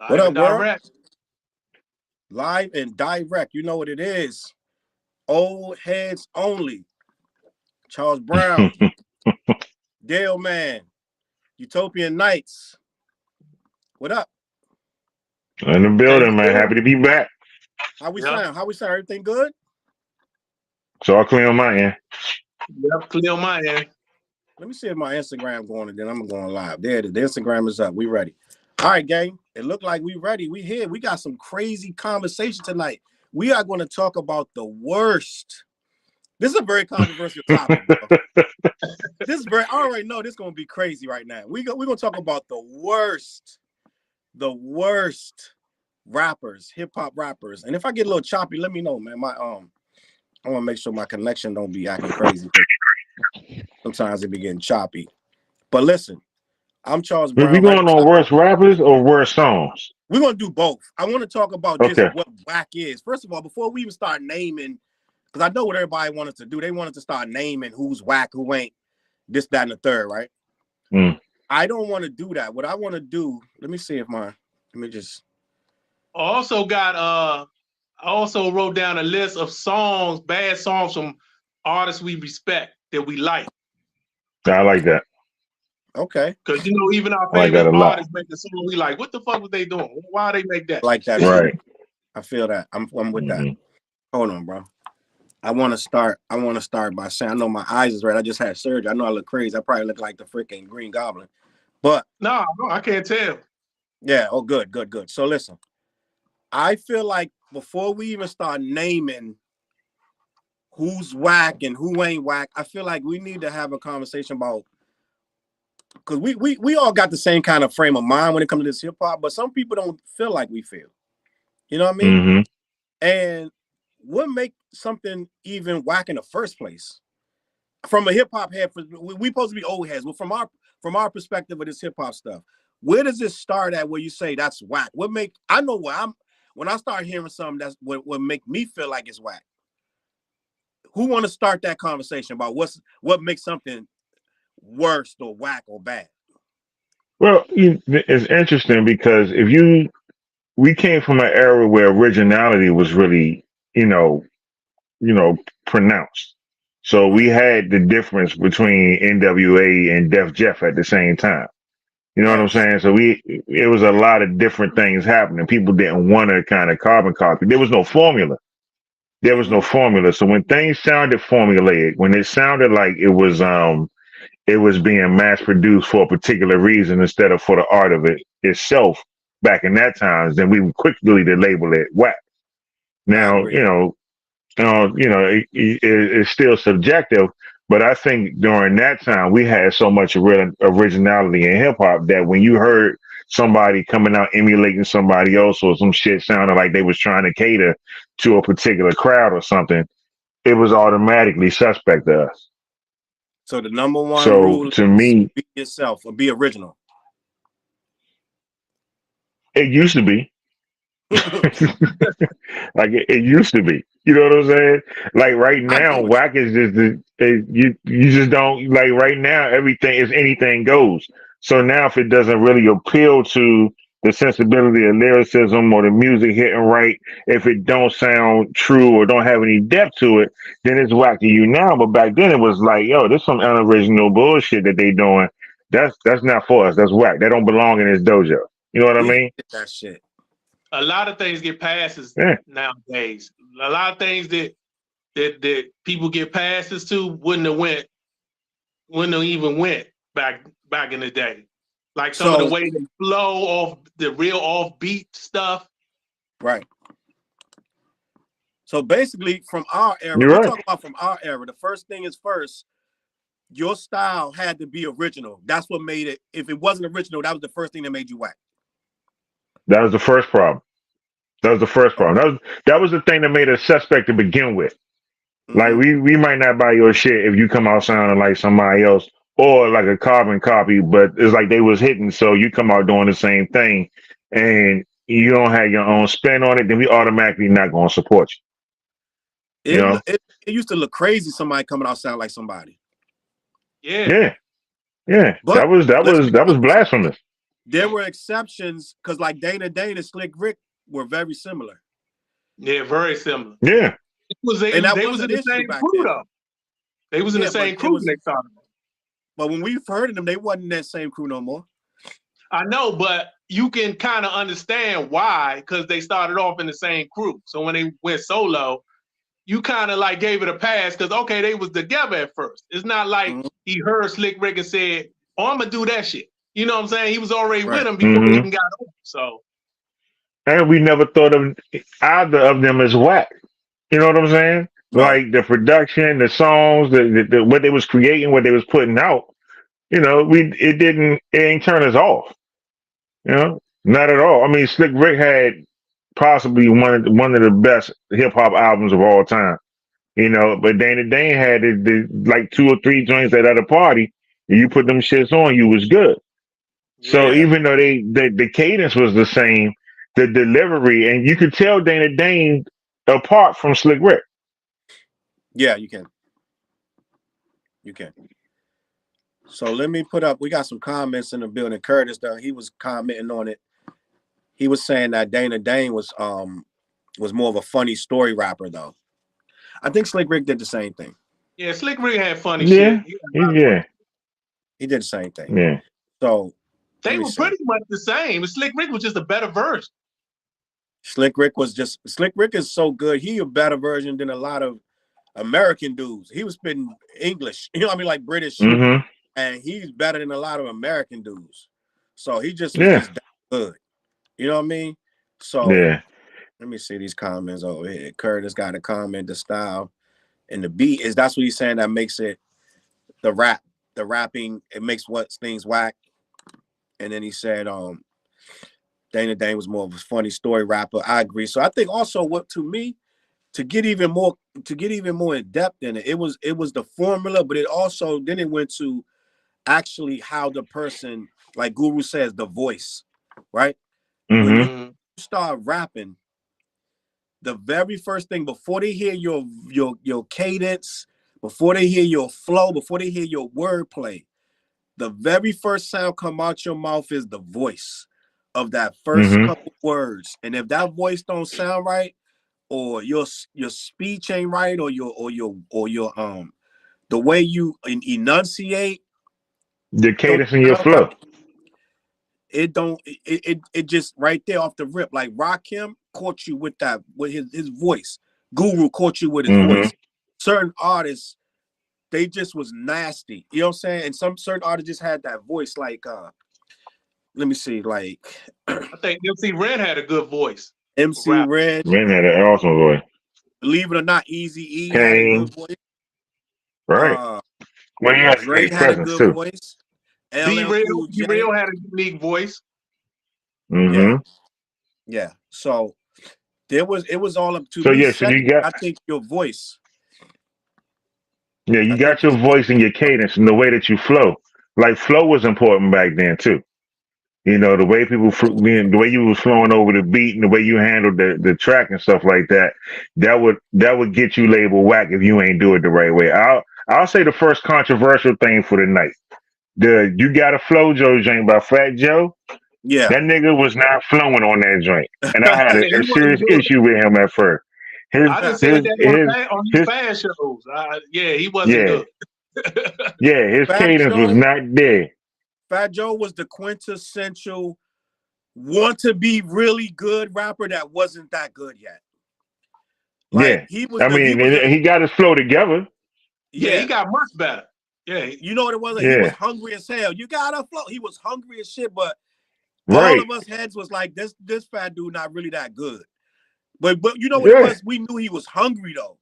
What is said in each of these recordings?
What Live up, and world? direct. Live and direct. You know what it is. Old heads only. Charles Brown, Dale Man, Utopian Nights. What up? In the And building, man. Happy to be back. How we yep, sound? How we sound? Everything good? So I'll clean on my end. yep, clear on my end. Let me see if my Instagram going, and then I'm going live. There it is. The Instagram is up. We ready. All right, gang. It looked like we ready. We here. We got some crazy conversation tonight. We are going to talk about the worst. This is a very controversial topic, bro. This is very. I already know this is going to be crazy right now. We're going to talk about the worst rappers, hip hop rappers. And if I get a little choppy, let me know, man. I want to make sure my connection don't be acting crazy. Sometimes it be getting choppy. But listen, I'm Charles We Brown. Right going on now, worst rappers or worst songs? we're gonna do both. I want to talk about just Okay. what whack is. First of all, before we even start naming, because I know what everybody wanted to do. They wanted to start naming who's whack, who ain't, this, that, and the third, right? Mm. I don't want to do that. What I want to do, let me see if let me just. Also got I also wrote down a list of songs, bad songs from artists we respect that we like. I like that. Okay, Because even our I like that favorite a lot. artists make a song we like. What the fuck was they doing? Why they make that? like that. Right. I feel that. I'm with that. hmm Hold on, bro. I want to start by saying I know my eyes is red. I just had surgery. I know I look crazy. I probably look like the freaking Green Goblin. But No, I can't tell. yeah, oh good. So listen, I feel like before we even start naming who's whack and who ain't whack, I feel like we need to have a conversation about, because we all got the same kind of frame of mind when it comes to this hip hop, but some people don't feel like we feel. You know what I mean? hmm And what make something even whack in the first place? From a hip hop head, we supposed to be old heads. Well, from our perspective of this hip hop stuff, where does it start at where you say that's whack? What make I know where I'm when I start hearing something that's what make me feel like it's whack. Who want to start that conversation about what makes something worse or whack or bad? Well, it's interesting because we came from an era where originality was really, you know, you know, pronounced. So we Right, had the difference between NWA and Def Jeff at the same time. You know what right, I'm saying? So it was a lot of different things happening. People didn't want to kind of carbon copy. There was no formula. There was mm-hmm. no formula. So when things sounded formulaic, when it sounded like it was being mass produced for a particular reason instead of for the art of it itself back in that times, then we would quickly to label it whack. I Now, agree. it's still subjective, but I think during that time we had so much real originality in hip hop that when you heard somebody coming out emulating somebody else or some shit sounding like they was trying to cater to a particular crowd or something, it was automatically suspect to us. So the number one So rule to is me, be yourself or be original. it used to be. Like it used to be. You know what I'm saying? Like right I agree now, with whack is just you just don't like right now. Everything is anything goes. So now, if it doesn't really appeal to the sensibility of lyricism or the music hitting right, if it don't sound true or don't have any depth to it, then it's whack to you now. But back then, it was like, yo, this some unoriginal bullshit that they doing. That's not for us. That's whack. That don't belong in this dojo. You know what I we mean? did that shit. A lot of things get passes Yeah. nowadays. A lot of things that people get passes to wouldn't have even went back in the day. Like some of the So way they flow off the real offbeat stuff. right. So basically, from our era, You're we right. talk about from our era. The first thing is first, your style had to be original. That's what made it. If it wasn't original, that was the first thing that made you whack. That was the first problem. That was the first Oh, problem. That was the thing that made us suspect to begin with. Like mm-hmm. we might not buy your shit if you come out sounding like somebody else or like a carbon copy, but it's like they was hitting, so you come out doing the same thing, and you don't have your own spin on it, then we automatically not going to support you. You it, know? it it used to look crazy. Somebody coming out sound like somebody. Yeah. Yeah, yeah. But That was that let's was be that was honest. blasphemous. There were exceptions because like Dana Dane and Slick Rick were very similar. Yeah, very similar. Yeah. And that They was was an in the issue same back crew then. though. They was in the Yeah, same but crew when they started. But when we've heard of them, they wasn't in that same crew no more. I know, but you can kind of understand why, because they started off in the same crew. So when they went solo, you kind of like gave it a pass because okay, they was together at first. It's not like he heard Slick Rick and said, "Oh, I'm gonna do that shit." You know what I'm saying? He was already with him before they even got on. So, and we never thought of either of them as whack. You know what I'm saying? No. Like the production, the songs, the what they was creating, what they was putting out. You know, it ain't turn us off. You know, not at all. I mean, Slick Rick had possibly one of the best hip hop albums of all time. You know, but Dana Dane had like 2 or 3 joints at a party. And you put them shits on, you was good. So yeah. even though the cadence was the same, the delivery, and you could tell Dana Dane apart from Slick Rick. Yeah, you can. You can. So let me put up. We got some comments in the building. Curtis, though, he was commenting on it. He was saying that Dana Dane was more of a funny story rapper, though. I think Slick Rick did the same thing. Yeah, Slick Rick had funny Yeah, shit. yeah, he did the same thing. Yeah. So they were pretty much the same. Slick Rick was just a better version. Slick Rick is so good. He a better version than a lot of American dudes. He was spitting English, you know what I mean, like British, and he's better than a lot of American dudes. So he just was just good. You know what I mean? So yeah. Let me see these comments over here. Curtis got a comment, the style and the beat that's what he's saying that makes it the rapping, it makes what things whack. And then he said, Dana Dane was more of a funny story rapper. I agree. So I think also to get even more in depth in it, it was the formula, but it also then it went to actually how the person, like Guru says, the voice, right? When you start rapping, the very first thing before they hear your cadence, before they hear your flow, before they hear your wordplay, the very first sound come out your mouth is the voice of that first couple words. And if that voice don't sound right, or your speech ain't right, or your the way you enunciate, the cadence in your flow. Right. It just right there off the rip. Like Rakim caught you with his voice. Guru caught you with his voice. Certain artists, they just was nasty. You know what I'm saying? And some certain artists just had that voice. Like let me see, like I think MC Ren had a good voice. MC Ren had an awesome voice. Believe it or not, Eazy-E had a good voice. Right. Well, he has Dre had a good voice. B-Real had a unique voice. Yeah. So it was all up to so me. Yeah, so you got, I think your voice. Yeah, you got your voice and your cadence and the way that you flow. Like flow was important back then too. You know, the way the way you was flowing over the beat and the way you handled the track and stuff like that, that would get you labeled whack if you ain't do it the right way. I'll say the first controversial thing for the night. The You Gotta Flow Joe joint by Fat Joe. Yeah. That nigga was not flowing on that joint. And I had a serious issue with him at first. I just said that on his fan shows. He wasn't good. His cadence was not there. Fat Joe was the quintessential want to be really good rapper that wasn't that good yet. Like, he got his flow together. Yeah, he got much better. Yeah, you know what it was? Like, he was hungry as hell. You gotta flow. He was hungry as shit, but all of us heads was like, this fat dude not really that good. But you know what it was? We knew he was hungry though.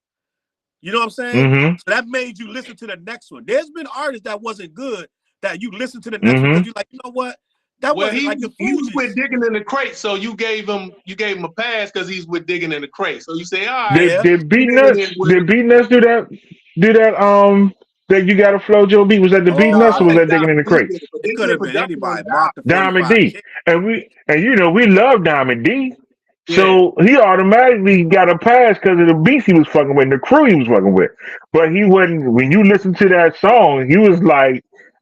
You know what I'm saying? So that made you listen to the next one. There's been artists that wasn't good that you listen to the next one because you're like, you know what? That wasn't like the he was with Digging in the Crate, so you gave him a pass because he's with Digging in the Crate. So you say, all right. Did Beat Nuts do that? That You Gotta Flow Joe beat? Was that the Beat Nuts or was that Digging in the Crate? It could have been anybody. Diamond D. And we love Diamond D. So he automatically got a pass because of the beats he was fucking with and the crew he was fucking with. But he wasn't, when you listen to that song,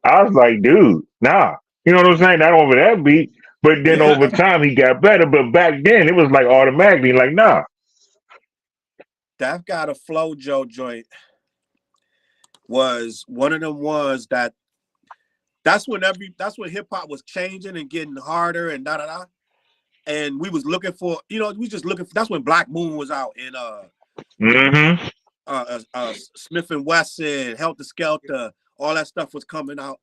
I was like, dude, nah. You know what I'm saying? Not over that beat. But then over time he got better. But back then it was like automatically like, nah. That Got a Flow Joe joint was one of them ones that's when hip hop was changing and getting harder and da da da. And we was looking for, we just looking for, that's when Black Moon was out and Smith and Wesson, Helter Skelter, all that stuff was coming out.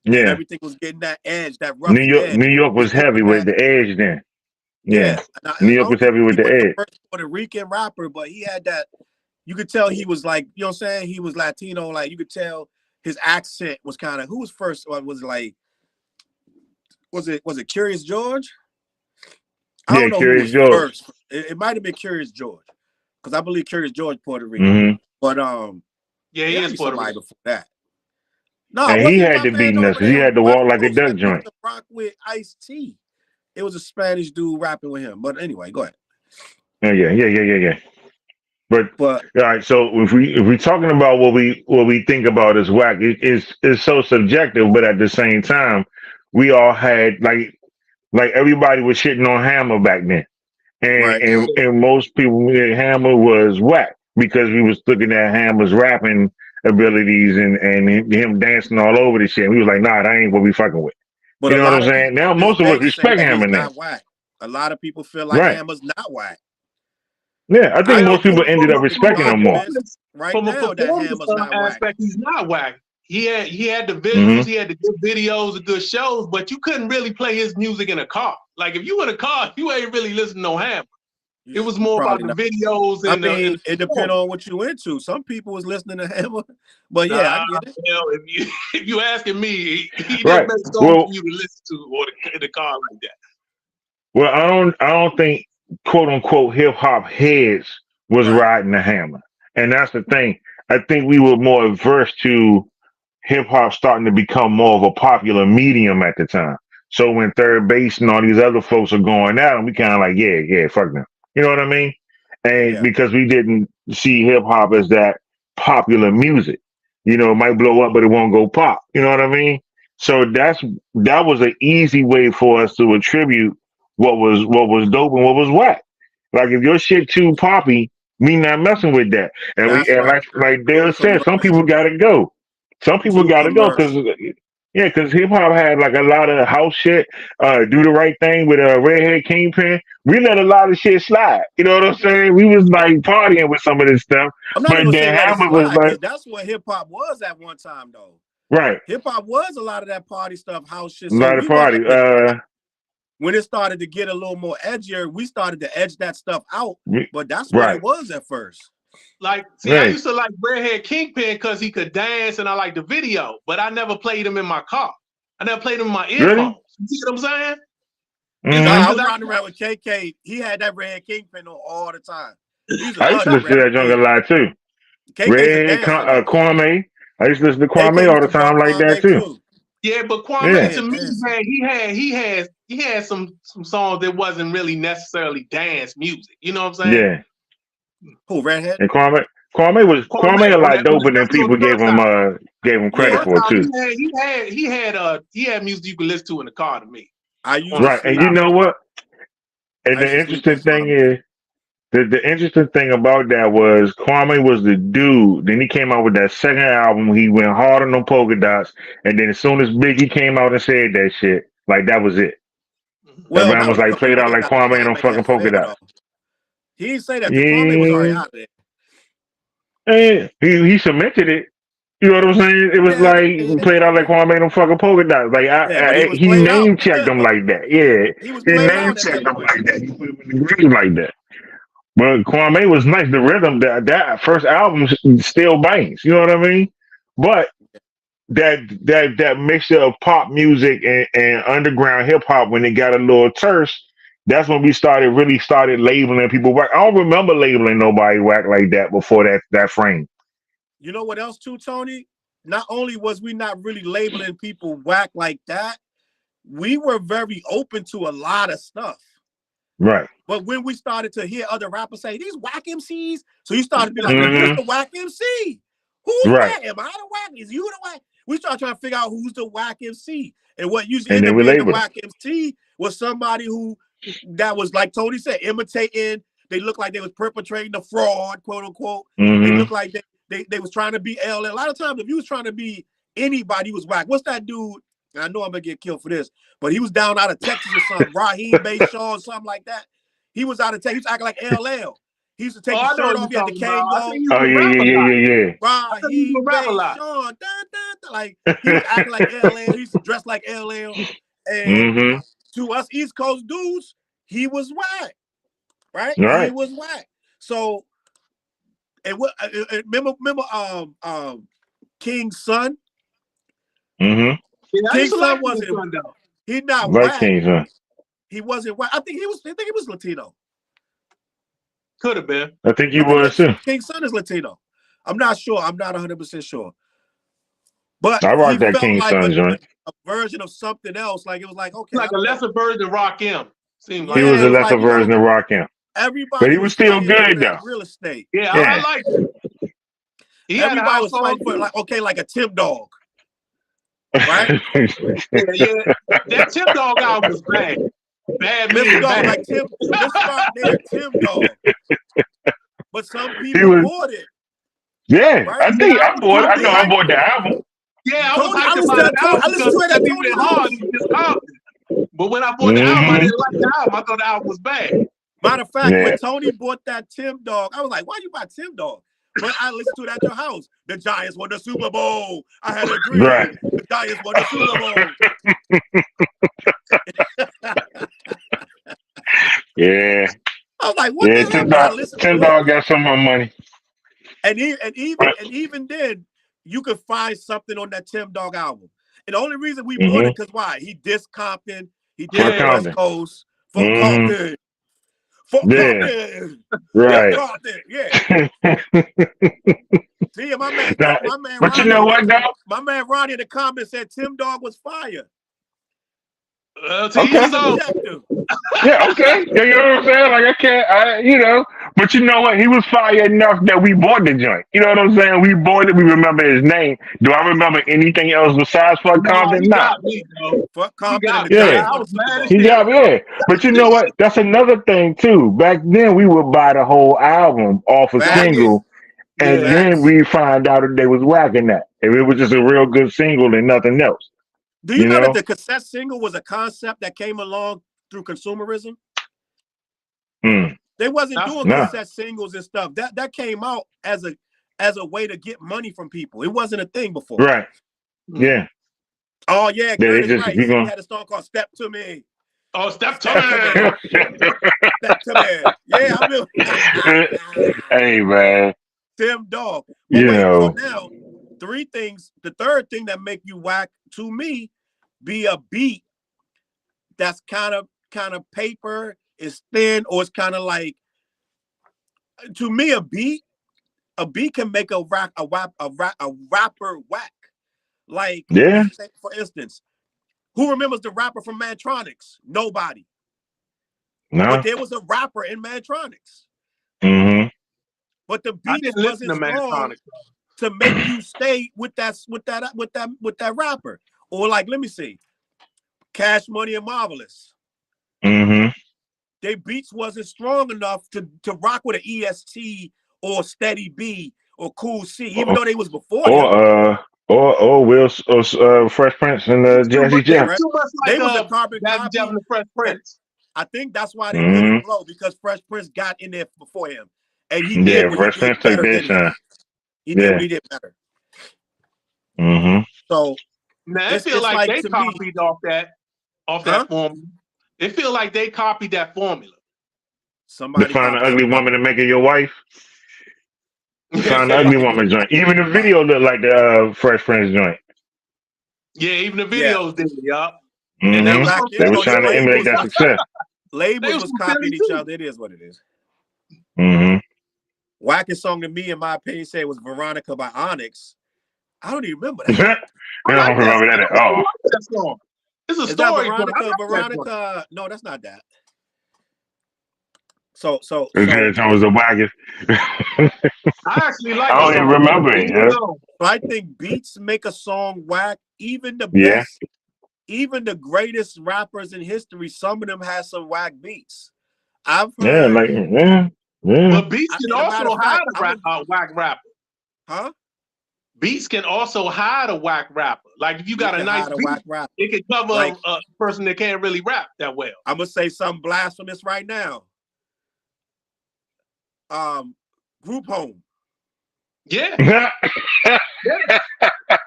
Yeah. And everything was getting that edge, that rough edge. New York was heavy with the edge then. Yeah. New York was heavy with the edge. The first Puerto Rican rapper, but he had that, you could tell he was like, you know what I'm saying? He was Latino, like you could tell his accent was kind of, who was first? Was it Curious George? I don't know Curious who was George. First. It might have been Curious George, because I believe Curious George Puerto Rican. But he is Puerto Rican before that. No, and he had to beat us. He had to walk like a duck joint. Rock with Ice-T. It was a Spanish dude rapping with him. But anyway, go ahead. Yeah. But all right. So if we talking about what we think about as whack, it's so subjective. But at the same time, we all had like everybody was shitting on Hammer back then, and most people Hammer was whack because we was looking at Hammer's rapping abilities and him dancing all over the shit. We was like, nah, that ain't what we fucking with. But you know what I'm saying? Now most of us respect Hammer now. A lot of people feel like Hammer's not whack. Yeah, I think most people ended up respecting him more. From a performance aspect, he's not whack. He had the visuals, he had the good videos, the good shows, but you couldn't really play his music in a car. Like if you in a car, you ain't really listening to no Hammer. It was more about the videos. And it depends on what you into. Some people was listening to Hammer, but I get it. Hell, if you asking me, he didn't make songs for you to listen to or in the car like that. Well, I don't think quote unquote hip hop heads was riding the Hammer, and that's the thing. I think we were more averse to hip hop starting to become more of a popular medium at the time. So when Third Base and all these other folks are going out, and we kind of like, yeah, fuck them. You know what I mean? And because we didn't see hip hop as that popular music, it might blow up, but it won't go pop. You know what I mean? So that was an easy way for us to attribute what was dope and what was whack. Like if your shit too poppy, me not messing with that. And like Dale said, some people gotta go. Some people gotta go because hip hop had like a lot of house shit. Do the Right Thing with a Redhead Kingpin. We let a lot of shit slide. You know what I'm saying? We was like partying with some of this stuff. I'm not gonna say Hammer was like, that's what hip hop was at one time though. Right. Hip hop was a lot of that party stuff, house shit. A lot of party. When it started to get a little more edgier, we started to edge that stuff out. But that's what it was at first. Like, I used to like Redhead Kingpin because he could dance and I liked the video, but I never played him in my car. I never played him in my earphones. Really? You see what I'm saying? I was riding around with KK. He had that Redhead Kingpin on all the time. I used to listen to that junk a lot too. Redhead, Kwame. I used to listen to Kwame all the time like that too. Yeah, but Kwame to me, man, he had some songs that wasn't really necessarily dance music. You know what I'm saying? Yeah. Who, Redhead? And Kwame a lot doper than people gave him credit for too. He had music you could listen to in the car to me. And you know what? And the interesting thing is, the interesting thing about that was Kwame was the dude. Then he came out with that second album. He went hard on them polka dots, and then as soon as Biggie came out and said that shit, like that was it. Well, that man was like played out like Kwame and them fucking polka dots. He didn't say that. Kwame was already out there. And he cemented it. You know what I'm saying? It was like played out like Kwame and them fucking polka dots. Like he name checked them like that. Yeah, he name checked them like that. He put him in the green like that. But Kwame was nice. The rhythm, that first album still bangs. You know what I mean? But that mixture of pop music and underground hip hop, when it got a little terse, that's when we really started labeling people whack. I don't remember labeling nobody whack like that before that frame. You know what else too, Tony? Not only was we not really labeling people whack like that, we were very open to a lot of stuff. Right. But when we started to hear other rappers say these whack MCs, so you started to be like, who's the whack MC? Who's that? Am I the whack? Is you the whack? We started trying to figure out who's the whack MC. And what usually And ended then up we being the labeled whack MC was somebody who that was, like Tony said, imitating. They looked like they was perpetrating the fraud, quote unquote. They looked like they was trying to be LL. A lot of times, if you was trying to be anybody, was whack. What's that dude? And I know I'm gonna get killed for this, but he was down out of Texas or something. Raheem Bayshaw or something like that. He was out of Texas. He was acting like LL. He used to take his shirt off. He had the cane go. Oh yeah. Raheem Bayshaw. Like he was acting like LL. He used to dress like LL. And to us East Coast dudes, he was whack. Right? He was whack. So, and what? Remember, King's son. Yeah, King's son wasn't. He not whack. King's son. He wasn't whack. I think he was Latino. Could have been. I think he was too. King's son is Latino. I'm not sure. I'm not 100% sure. But I rocked that felt King's like son joint. a version of something else. Like it was like, okay, like a lesser version of Rakim. He was a lesser version of Rakim. Everybody, but he was still good though. Real estate. Yeah, I like it. Everybody was fighting for like a Tim Dog. Right? yeah. That Tim Dog album was bad. Bad Mr. Dog, like Tim. Let's start there, Tim Dog. But some people bought it. Yeah, right? I think I bought the album. Yeah, I was hyped about the album because he went hard. He just confident. But when I bought the album, I didn't like the album. I thought the album was bad. Matter of fact, when Tony bought that Tim Dog, I was like, why you buy Tim Dog? But I listened to it at your house. The Giants won the Super Bowl. I had a dream. Right. The Giants won the Super Bowl. Yeah. I was like, what the hell? Tim Dog got some more money. And even then, you could find something on that Tim Dog album. And the only reason we bought it, because why? He dissed Compton. He did West Coast. For Compton. For Compton. Right. Compton. Yeah. See, my man but Ronnie, you know what, though? My man Ronnie in the comments said Tim Dog was fire. Okay. Yeah, okay. You know what I'm saying? Like but you know what? He was fire enough that we bought the joint. You know what I'm saying? We bought it. We remember his name. Do I remember anything else besides Fuck Compton? No. Fuck Compton. Yeah. He got it. But you know what? That's another thing too. Back then, we would buy the whole album off a single, and then we find out that they was whacking that. If it was just a real good single and nothing else. Do you know that the cassette single was a concept that came along through consumerism? They wasn't doing cassette singles and stuff. That came out as a way to get money from people. It wasn't a thing before. Right. Yeah. Oh yeah, Curtis Rice. He had a song called "Step to Me." Oh, Step to Me. Step to Me. Yeah, I mean. Hey man. Tim Dog. So now, three things. The third thing that make you whack to me be a beat that's kind of paper, is thin, or it's kind of like, to me, a beat can make a rapper whack. Like, for instance, who remembers the rapper from Mantronics? Nobody. No. But there was a rapper in Mantronics. But the beat wasn't strong to make you stay with that rapper. Or like, let me see, Cash Money and Marvelous. Their beats wasn't strong enough to rock with an EST or Steady B or Cool C, even though they was before or Will Fresh Prince and Jazzy Jeff. Right? They was a carbon copy. And the Fresh Prince. I think that's why they couldn't blow, because Fresh Prince got in there before him, and he did. Fresh Prince took their time. He did what he did better. So now it feel like they copied off that formula. It feel like they copied that formula. Somebody to find an ugly woman and make her your wife. Find an ugly woman joint. Even the video looked like the Fresh Prince joint. Yeah, even the videos did, yup. And they were trying to emulate that success. Labels was copying each other. It is what it is. Wackest song to me, in my opinion, say it was Veronica by Onyx. I don't even remember that. I don't remember that at all. It's a story. Veronica. No, that's not that. So It was the waggest. I actually like I the don't even song. remember it. Yeah. so I think beats make a song whack. Even the Yeah. best, even the greatest rappers in history, some of them have some whack beats. I've Yeah, heard. like yeah. But Beats can And a matter also of fact, hide a whack rapper. huh? Beats can also hide a whack rapper. Like if you got You a can nice hide a beat, whack rapper. it can cover Like, a person that can't really rap that well. I'm gonna say something blasphemous right now. Group Home. Yeah. Yeah.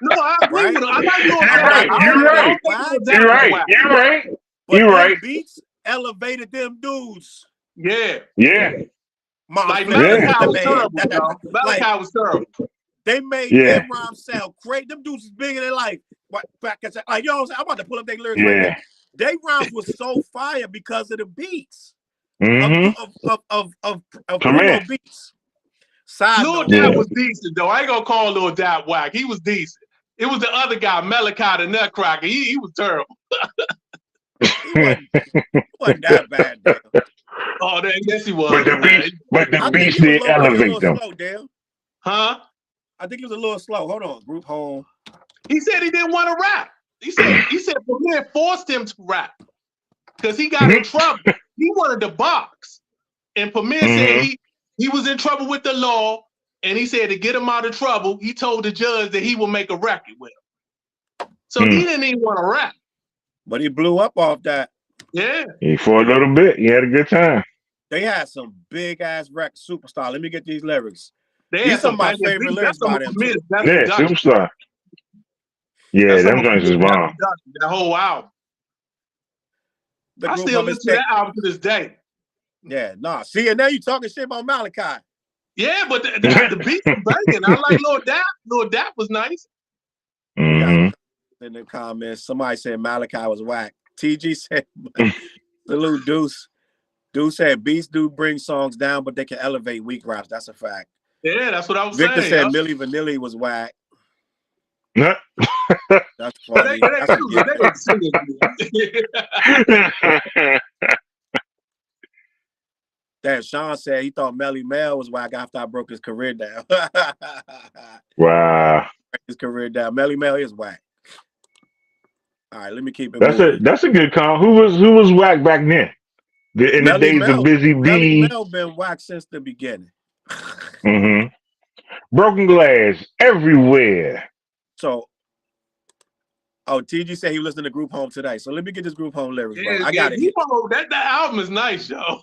No, I agree Right? with him. I like Lil You're Dap. right. I You're don't right. think Lil Dap You're is right. whack. You're right. But You're them right. beats elevated them dudes. Yeah. Yeah. Mom Like flipped Yeah. Malachi the was man. terrible, yo. Like Malachi was terrible. they made Yeah. their rhymes sound great. Them dudes is bigger than life. Like you know what I'm saying? I'm about to pull up their lyrics right Yeah. now. They rhymes was so fire because of the beats Mm-hmm. of Premier. Bruno beats. Side Lil note, Dap Yeah. was decent, though. I ain't gonna call Lil Dap whack. He was decent. It was the other guy, Malachi the Nutcracker. He was terrible. he wasn't that bad, Dale. Oh, yes, he was. But the Man. beats, but the I think beats he was did low-key a little elevate them. slow, Dale. Huh? I think he was a little slow. Hold on, Group Home. He said he didn't want to rap. He said Premier forced him to rap because he got in trouble. He wanted to box, and Premier said he was in trouble with the law, and he said to get him out of trouble, he told the judge that he would make a record with him. So he didn't even want to rap. But he blew up off that. Yeah. For a little bit, he had a good time. They had some big ass record superstar. Let me get these lyrics. They These had some of my banging favorite beats. lyrics That's by them. Premier's Too. best Yeah, production. superstar. Yeah, That's them some of joints is Premier's bomb. best production, that whole album. The I Group still Home is listen to that album to this day. Yeah, nah. See, and now you talking shit about Malachi. Yeah, but the beats are banging. I like Lil Dap. Lil Dap was nice. Mm-hmm. In the comments, somebody said Malachi was whack. TG said, salute Deuce. Deuce said, beats do bring songs down, but they can elevate weak raps. That's a fact. Yeah, that's what I was Victor saying. said Milli Vanilli was whack. Yeah. That's funny. They That's a good don't sing it. That Sean said he thought Melly Mel was whack after I broke his career down. Wow. His career down. Melly Mel is whack. All right, let me keep it moving. That's a good call. Who was whack back then? In the Melly days Mel, of Busy Melly B. Mel been whack since the beginning. Mm-hmm. Broken glass everywhere. So, TG said he listened to Group Home today. So let me get this Group Home lyrics, bro. I got it. That album is nice, yo.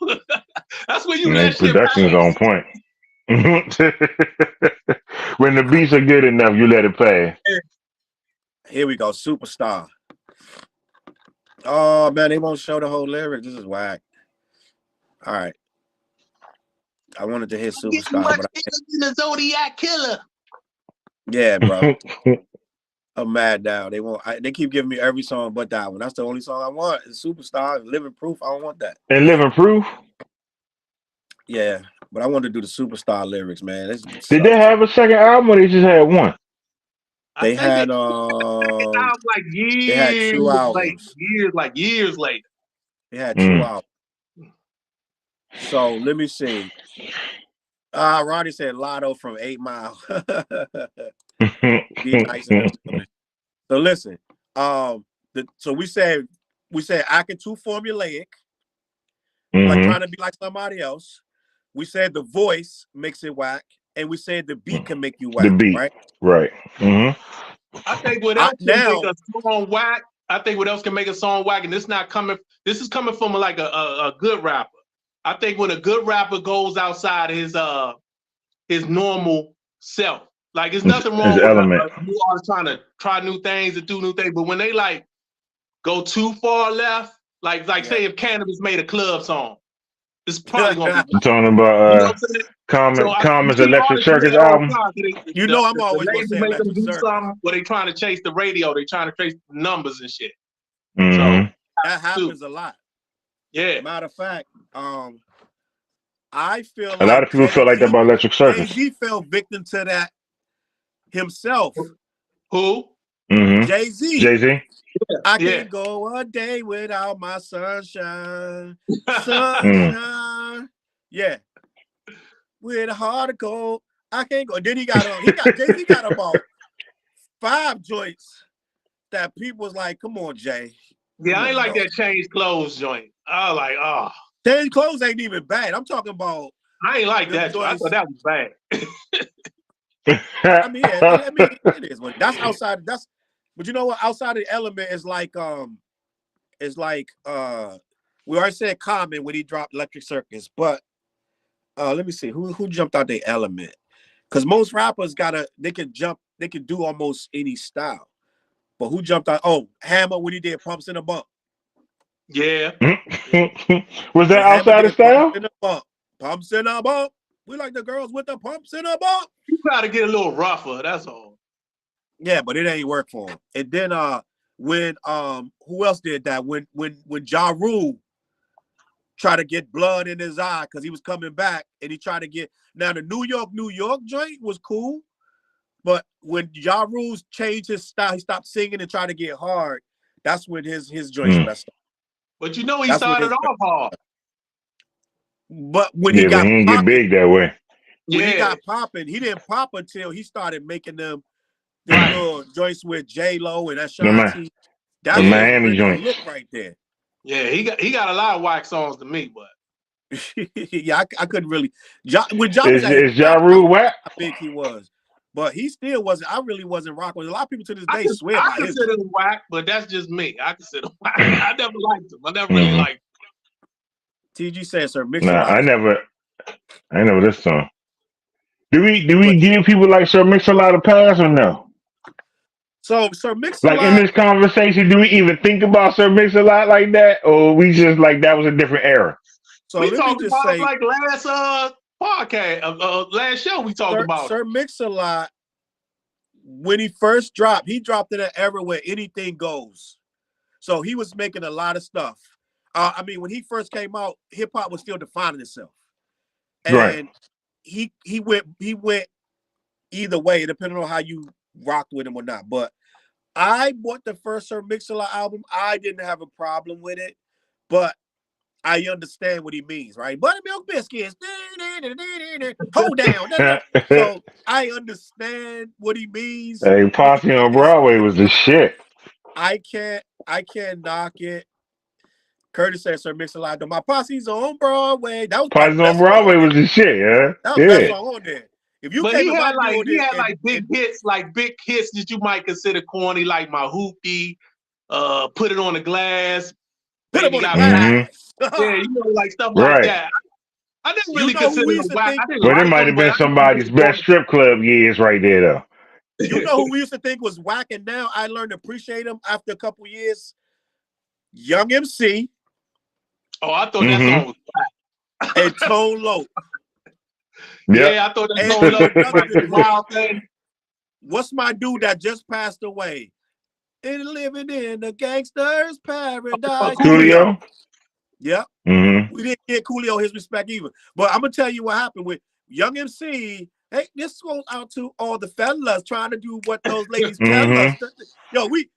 That's when you And let shit production is on point. When the beats are good enough, you let it pass. Here we go, Superstar. Oh man, they won't show the whole lyrics. This is whack. All right. I wanted to hit Superstar, but the Zodiac Killer. Yeah, bro. I'm mad now. They won't. They keep giving me every song but that one. That's the only song I want. Is Superstar, Living Proof. I don't want that. And Living Proof. Yeah, but I wanted to do the Superstar lyrics, man. Did they have a second album or they just had one? They had like years. They had 2 albums. Years later. They had 2 albums. So let me see. Ronnie said Lotto from 8 Mile. Be nice. So listen, so we said acting too formulaic, like trying to be like somebody else. We said the voice makes it whack, and we said the beat can make you whack. The beat, right? Mm-hmm. I think what else can make a song whack. I think what else can make a song whack, and this is coming from like a good rapper. I think when a good rapper goes outside his normal self, like there's nothing wrong with you all trying to try new things and do new things, but when they like go too far left, like say if Cannabis made a club song, it's probably gonna be. I'm talking about Common's Electric Circus album. I'm always gonna say make them do Circus. something where they trying to chase the radio, they trying to chase the numbers and shit. Mm-hmm. So that happens a lot. Yeah. Matter of fact, I feel a lot of people feel like that about Electric Circus. Jay-Z fell victim to that himself. Who? Mm-hmm. Jay-Z. Jay-Z. I can't go a day without my sunshine. Sunshine. Yeah. With a heart of gold, I can't go. Then Jay-Z got about 5 joints that people was like, come on, Jay. Yeah, Come I ain't on, like dog. that change clothes joint. I was like, oh. Change clothes ain't even bad. I'm talking about. I ain't like them that joint. I joints. thought that was bad. I mean, yeah, it is what that's outside. But you know what? Outside of the element is like we already said Common when he dropped Electric Circus, but let me see who jumped out the element, because most rappers they can do almost any style, but who jumped out? Oh, Hammer when he did Pumps in a Bump. Yeah. Was that When Hammer outside of did Pumps style? in a Bump, Pumps in a Bump. We like the girls with the pumps in a bump. You gotta get a little rougher, that's all. Yeah, but it ain't work for him. And then when who else did that? When Ja Rule tried to get blood in his eye because he was coming back and he tried to get now the New York joint was cool, but when Ja Rule changed his style, he stopped singing and tried to get hard. That's when his joints messed up. But you know he That's started off hard. But when Yeah, he but got he didn't get popping, big that way. when he got popping, he didn't pop until he started making them little joints with J-Lo and Ashanti. That's The when he Miami went the joints. look right there. Yeah, he got a lot of whack songs to me, but yeah, I couldn't really. When Ja was at his Is Ja top, Rule whack? how big he was, but he still wasn't. I really wasn't rocking with. A lot of people to this day I swear by his. consider him whack, but that's just me. I consider him whack. I never liked him. I never really liked him. TG said, "Sir, mix Nah, a lot." I never this song. Do we But, give people like Sir Mix a Lot of pass or no? so Sir Mix a Like in Lot. this conversation, do we even think about Sir Mix a Lot like that, or we just like that was a different era? So We let me talked just about say, like last podcast, last show we talked about Sir Mix a Lot. When he first dropped, he dropped in an era where anything goes. So he was making a lot of stuff. I mean, when he first came out, hip hop was still defining itself, Right. and he went either way, depending on how you rocked with him or not. But I bought the first Sir Mix-a-Lot album. I didn't have a problem with it, but I understand what he means, right? Buttermilk biscuits, hold down. So I understand what he means. Hey, Posse on Broadway was the shit. I can't knock it. Curtis said Sir Mix-a-Lot. My posse's on Broadway. That was probably Posse the on best song on Broadway there. was the shit, yeah. That was the best Yeah. song on there. If you But came he to my had building big hits that you might consider corny, like My Hoopty, Put It on the Glass, put him Baby on the Got Back. glass. Yeah, like stuff like Right. that. I didn't You really know who consider we him used to whack. think? I didn't Well, it like might him, have but been I somebody's best strip club years right there, though. You know who we used to think was whack, and now I learned to appreciate him after a couple years? Young MC. Oh, I thought that song was whack. And Tone Loc. Yep. Yeah, I thought that And song was another like Wild Thing. What's my dude that just passed away? And living in a gangster's paradise. Coolio. Yep. Mm-hmm. We didn't get Coolio his respect either. But I'm gonna tell you what happened with Young MC. Hey, this goes out to all the fellas trying to do what those ladies tell us. Yo, we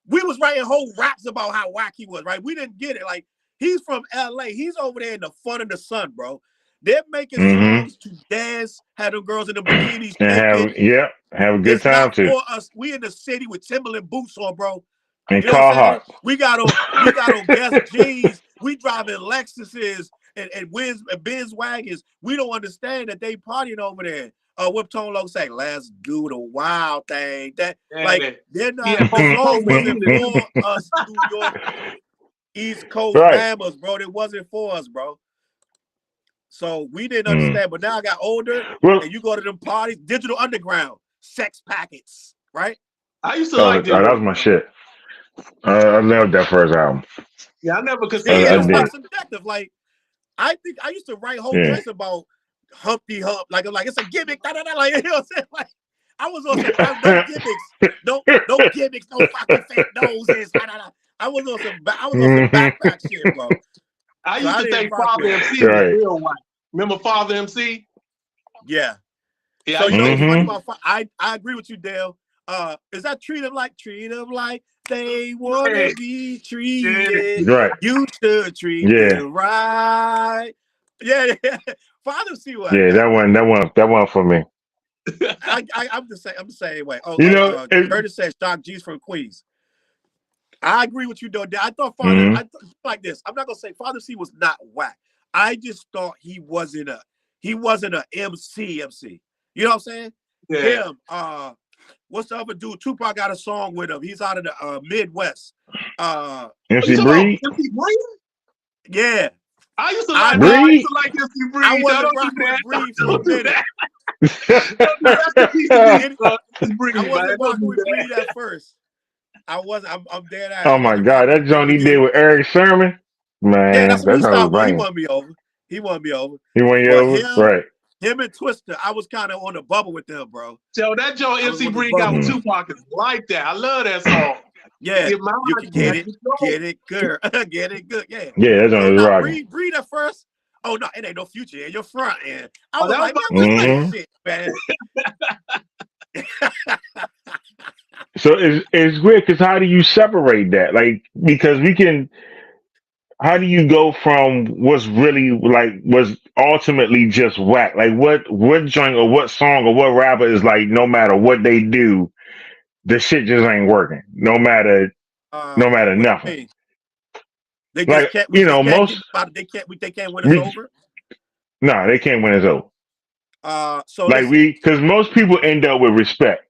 was writing whole raps about how whack he was, right? We didn't get it. Like, he's from LA. He's over there in the fun of the sun, bro. They're making songs to dance, have them girls in the bikinis And shaking. have a good It's time not too. for us. We in the city with Timberland boots on, bro. And You know what I'm saying? Carhartt. We got on Guess jeans. We driving Lexuses and Benz wagons. We don't understand that they partying over there. What Tone Loc say? Let's do the wild thing. That like they're not. The song wasn't for us, New York, East Coast Bama's, bro. It wasn't for us, bro. So we didn't understand. But now I got older, and you go to them parties, Digital Underground, Sex Packets, right? I used to like that was my shit. I loved that first album. Yeah, I never considered it's him like whack. subjective. Like, I think I used to write whole joints about Humpty Hump, like it's a gimmick. Like, you know what I'm saying? Like, I was on some no gimmicks, no gimmicks, no fucking fake noses. I was on some backpack shit, bro. I used to think Father MC was real white. Remember Father MC? Yeah. Yeah. So you know what's funny about I agree with you, Dale. Is that treat them like they want to be treated? Right. You should treat them right. Yeah, Father C was Yeah, that, man. that one for me. I'm the same way. Oh, You know, Curtis said Shock G's from Queens. I agree with you though. I thought mm-hmm. like this. I'm not gonna say Father C was not whack. I just thought he wasn't a MC. You know what I'm saying? Yeah. Him. What's the other dude? Tupac got a song with him. He's out of the Midwest. MC Breed. MC Breed? Yeah. I used to like MC Breed. I wasn't rocking with Breed for a minute. I wasn't rocking with Breed at first. I'm dead ass. Oh my God, that joint he did with Eric Sermon, man. Yeah, that's what he started with. He won me over. He won you over, right? Him and Twister, I was kind of on the bubble with them, bro. So that joint MC Breed got with Tupac is like that. I love that song. Yeah, you can get it good, get it good. Yeah, that's on the rocking. Breed at first. Oh no, it ain't no future in your front end. I was like, man, shit, man. So it's weird because how do you separate that? Like, because how do you go from what's really was ultimately just whack? Like what joint or what song or what rapper is like, no matter what they do, the shit just ain't working. No matter nothing. They just can't. They can't win us over. No, they can't win us over. So like because most people end up with respect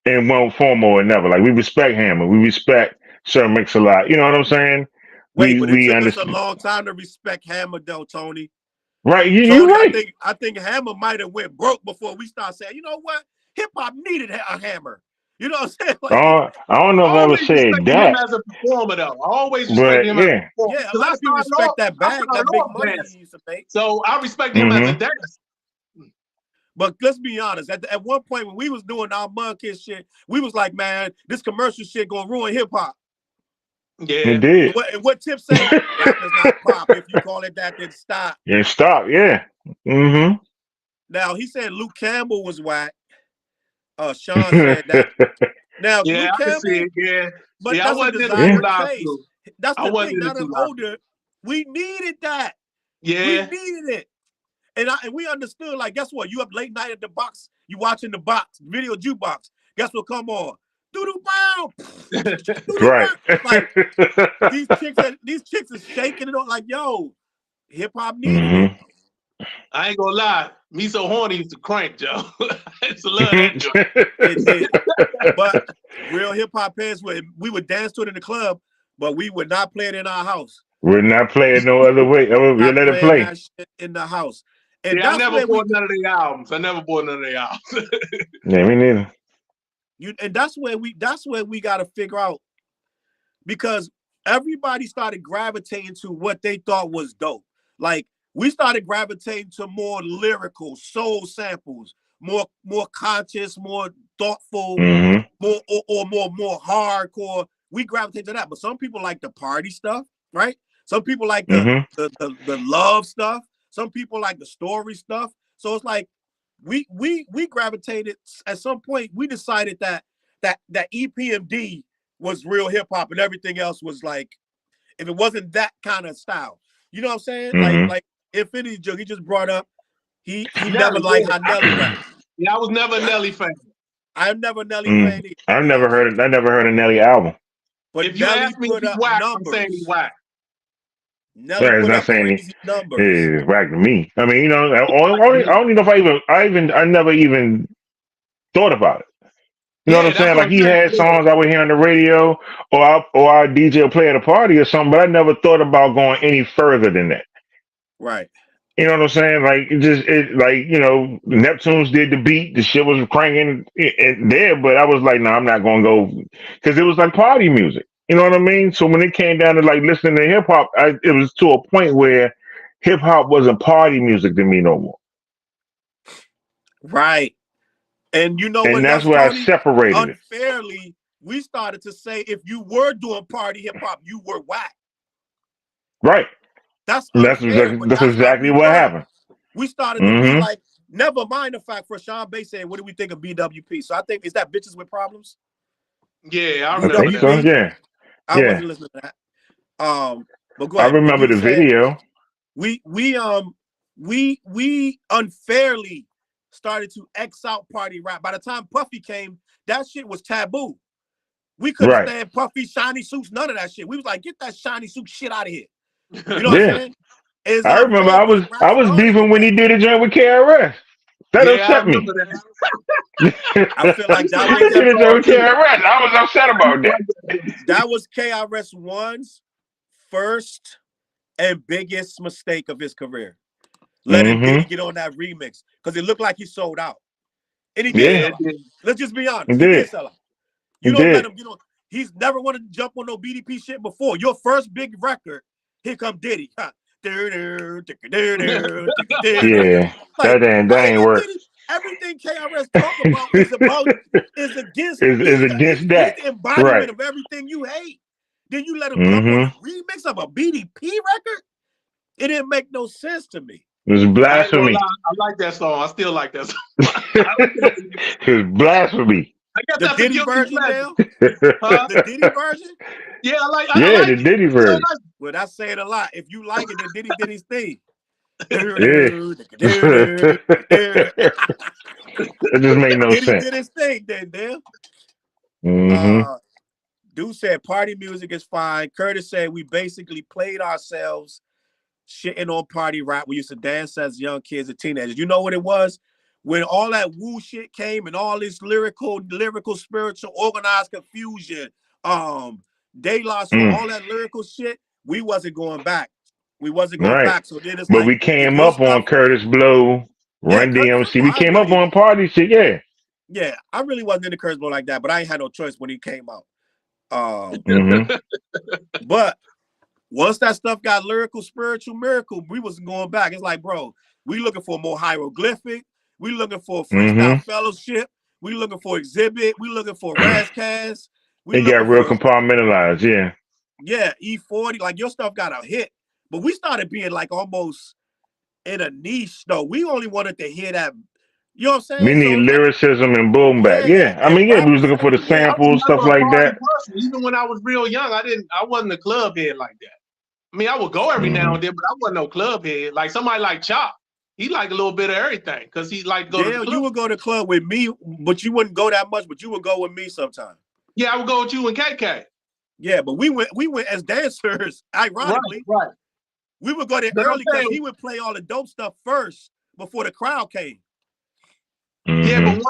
in one form or another. Like we respect Hammer, we respect Sir Mix-a-Lot. You know what I'm saying? But it took us a long time to respect Hammer, though, Tony. Right, you're right. I think Hammer might have went broke before we start saying, you know what, hip hop needed a Hammer. You know what I'm saying? Like, I don't know if I ever said that. Him as a performer, though. I always respect him as a performer. Yeah, a lot of people respect that bag, that big money he used to make. So I respect him as a dancer. But let's be honest. At one point when we was doing our Mud Kids shit, we was like, man, this commercial shit gonna ruin hip hop. Yeah, it did. And what Tip said, rap is not pop. If you call it that, then stop. Yeah, stop. Yeah. Mm-hmm. Now he said Luke Campbell was whack. Sean said that. Now yeah, Luke Campbell, see it, but that's a designer taste. That's the thing. Now that older, we needed that. Yeah, we needed it. And we understood, like, guess what? You up late night at the box, you watching the box, video jukebox. Guess what come on? Doo-doo bow. Right. Like, these chicks is shaking it on like, yo, hip hop needed it. I ain't gonna lie. Me So Horny used to crank, Joe. I used to love that joke. It did. But real hip hop fans, we would dance to it in the club, but we would not play it in our house. We're not playing no other way. We'll let it play. That shit in the house. And I never bought none of the albums. Yeah, me neither. And that's where we got to figure out, because everybody started gravitating to what they thought was dope. Like we started gravitating to more lyrical soul samples, more conscious, more thoughtful, more hardcore. We gravitate to that. But some people like the party stuff, right? Some people like the love stuff. Some people like the story stuff. So it's like we gravitated at some point. We decided that EPMD was real hip hop and everything else was like, if it wasn't that kind of style, you know what I'm saying? Like Infinity Joke, he just brought up, he never liked how Nelly rapped. Yeah, I was never a Nelly fan. I'm never Nelly fan either. I never heard a Nelly album. But if you ask me if whack, I'm saying he's whack. Nelly put up crazy numbers. It's whack to me. I mean, you know, I don't even know if I never even thought about it. You know what I'm saying? Like he had songs I would hear on the radio, or our DJ would play at a party or something, but I never thought about going any further than that. Right. You know what I'm saying? Like like, you know, Neptunes did the beat, the shit was cranking there, but I was like, no, I'm not gonna go, because it was like party music. You know what I mean? So when it came down to like listening to hip hop, it was to a point where hip hop wasn't party music to me no more. Right. And you know, and that's where I separated unfairly, we started to say if you were doing party hip hop, you were whack. Right. That's exactly what happened. We started to be like, never mind the fact for Sean Bass saying, what do we think of BWP? So I think, is that Bitches with Problems? Yeah, I remember that. So, yeah. I wasn't listening to that. But go ahead. I remember the video. We we unfairly started to X out party rap. By the time Puffy came, that shit was taboo. We couldn't Right. stand Puffy, shiny suits, none of that shit. We was like, get that shiny suit shit out of here. You know what I'm Yeah. saying? It's I remember unfair because rap I was started beefing with when he that. did a joint with KRS. That Yeah, I upset me. remember that. I feel I like used to that like was He did that a joint song with too. KRS. I was upset I about used to that. like that. that was KRS One's first and biggest mistake of his career. Letting Diddy Mm-hmm. get on that remix because it looked like he sold out. And he did Yeah, Yeah, sell it out. did. Let's just be he honest. He did did. sell out. He You don't let did. him get on. He's never wanted to jump on no BDP shit before. Your first big record, here come Diddy. Huh. Yeah. Like, That why ain't ain't work. Diddy? Everything KRS talk about is against. Is against He's that. the embodiment Right. of everything you hate. Then you let him jump on a Mm-hmm. remix of a BDP record? It didn't make no sense to me. It was I ain't gonna blasphemy. lie, I like that song. I still like that song. I like that. It was blasphemy. I guess The that's a Diddy guilty version pleasure, now? huh? The Diddy version? Yeah, I Yeah, like the it. Diddy I still version. like Well, that's saying a lot. If you like it, then Diddy did his thing. Yeah. It just made no Diddy sense. did his thing then, damn. Mm-hmm. Uh, Dude said party music is fine. Curtis said we basically played ourselves shitting on party rap. We used to dance as young kids and teenagers. You know what it was? When all that woo shit came and all this lyrical, spiritual, organized confusion, De La Soul, Mm. all that lyrical shit, we wasn't going back. We wasn't going Right. back. So then it's But like, we if came your up on stuff, Curtis Blow, yeah, Run Curtis DMC. Blow, We I came up really, on party shit, yeah. yeah, I really wasn't into Curtis Blow like that, but I ain't had no choice when he came out. Mm-hmm. But once that stuff got lyrical, spiritual, miracle, we wasn't going back. It's like, bro, we looking for more hieroglyphic. We looking for freestyle Mm-hmm. fellowship. We looking for exhibit. We looking for Razcast. We It got looking real for, compartmentalized, yeah. yeah, E40. Like your stuff got a hit. But we started being like almost in a niche though. We only wanted to hear that, you know what I'm We saying? need So it's like, lyricism and boom back. yeah, Yeah. I and mean, yeah, rap we was was looking for the everywhere. I was samples, stuff never a like party that. person. Even when I was real young, I wasn't a club head like that. I mean, I would go every now Mm-hmm. and then, but I wasn't no club head. Like somebody like Chop, he liked a little bit of everything because he liked to go to the Dale, club. you would go to the club with me, but you wouldn't go that much, but you would go with me sometime. Yeah, I would go with you and KK. Yeah, but we went as dancers, ironically. Right. We would go there But I'm early because saying, he would play all the dope stuff first before the crowd came. yeah, but Mm-hmm.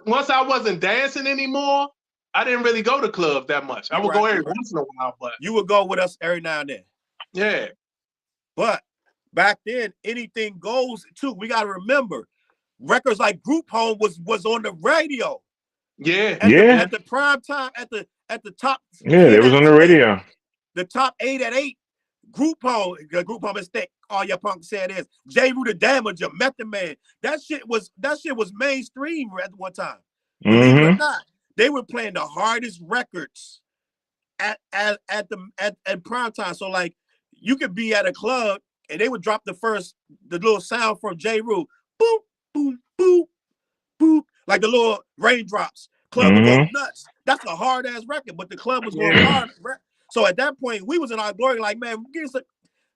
once I wasn't dancing anymore, I didn't really go to clubs that much. I You're would right, go every you're right. once in a while, but You would go with us every now and then. yeah. But back then, anything goes too. We got to remember, records like Group Home was on the radio Yeah. Yeah. at the prime time at the top Yeah, they 10 was on at the radio. the top 8 at 8. Group Home is thick. All your punk said is J. Rue the Damager, Method Man. That shit was mainstream at one time. Believe it or Mm-hmm. not, they were playing the hardest records at prime time. So like, you could be at a club and they would drop the little sound from J. Rue, boop boop boop boop, like the little raindrops. Club would go Mm-hmm. nuts. That's a hard ass record, but the club was going Yeah. hard. So at that point, we was in our glory. Like, man, get us a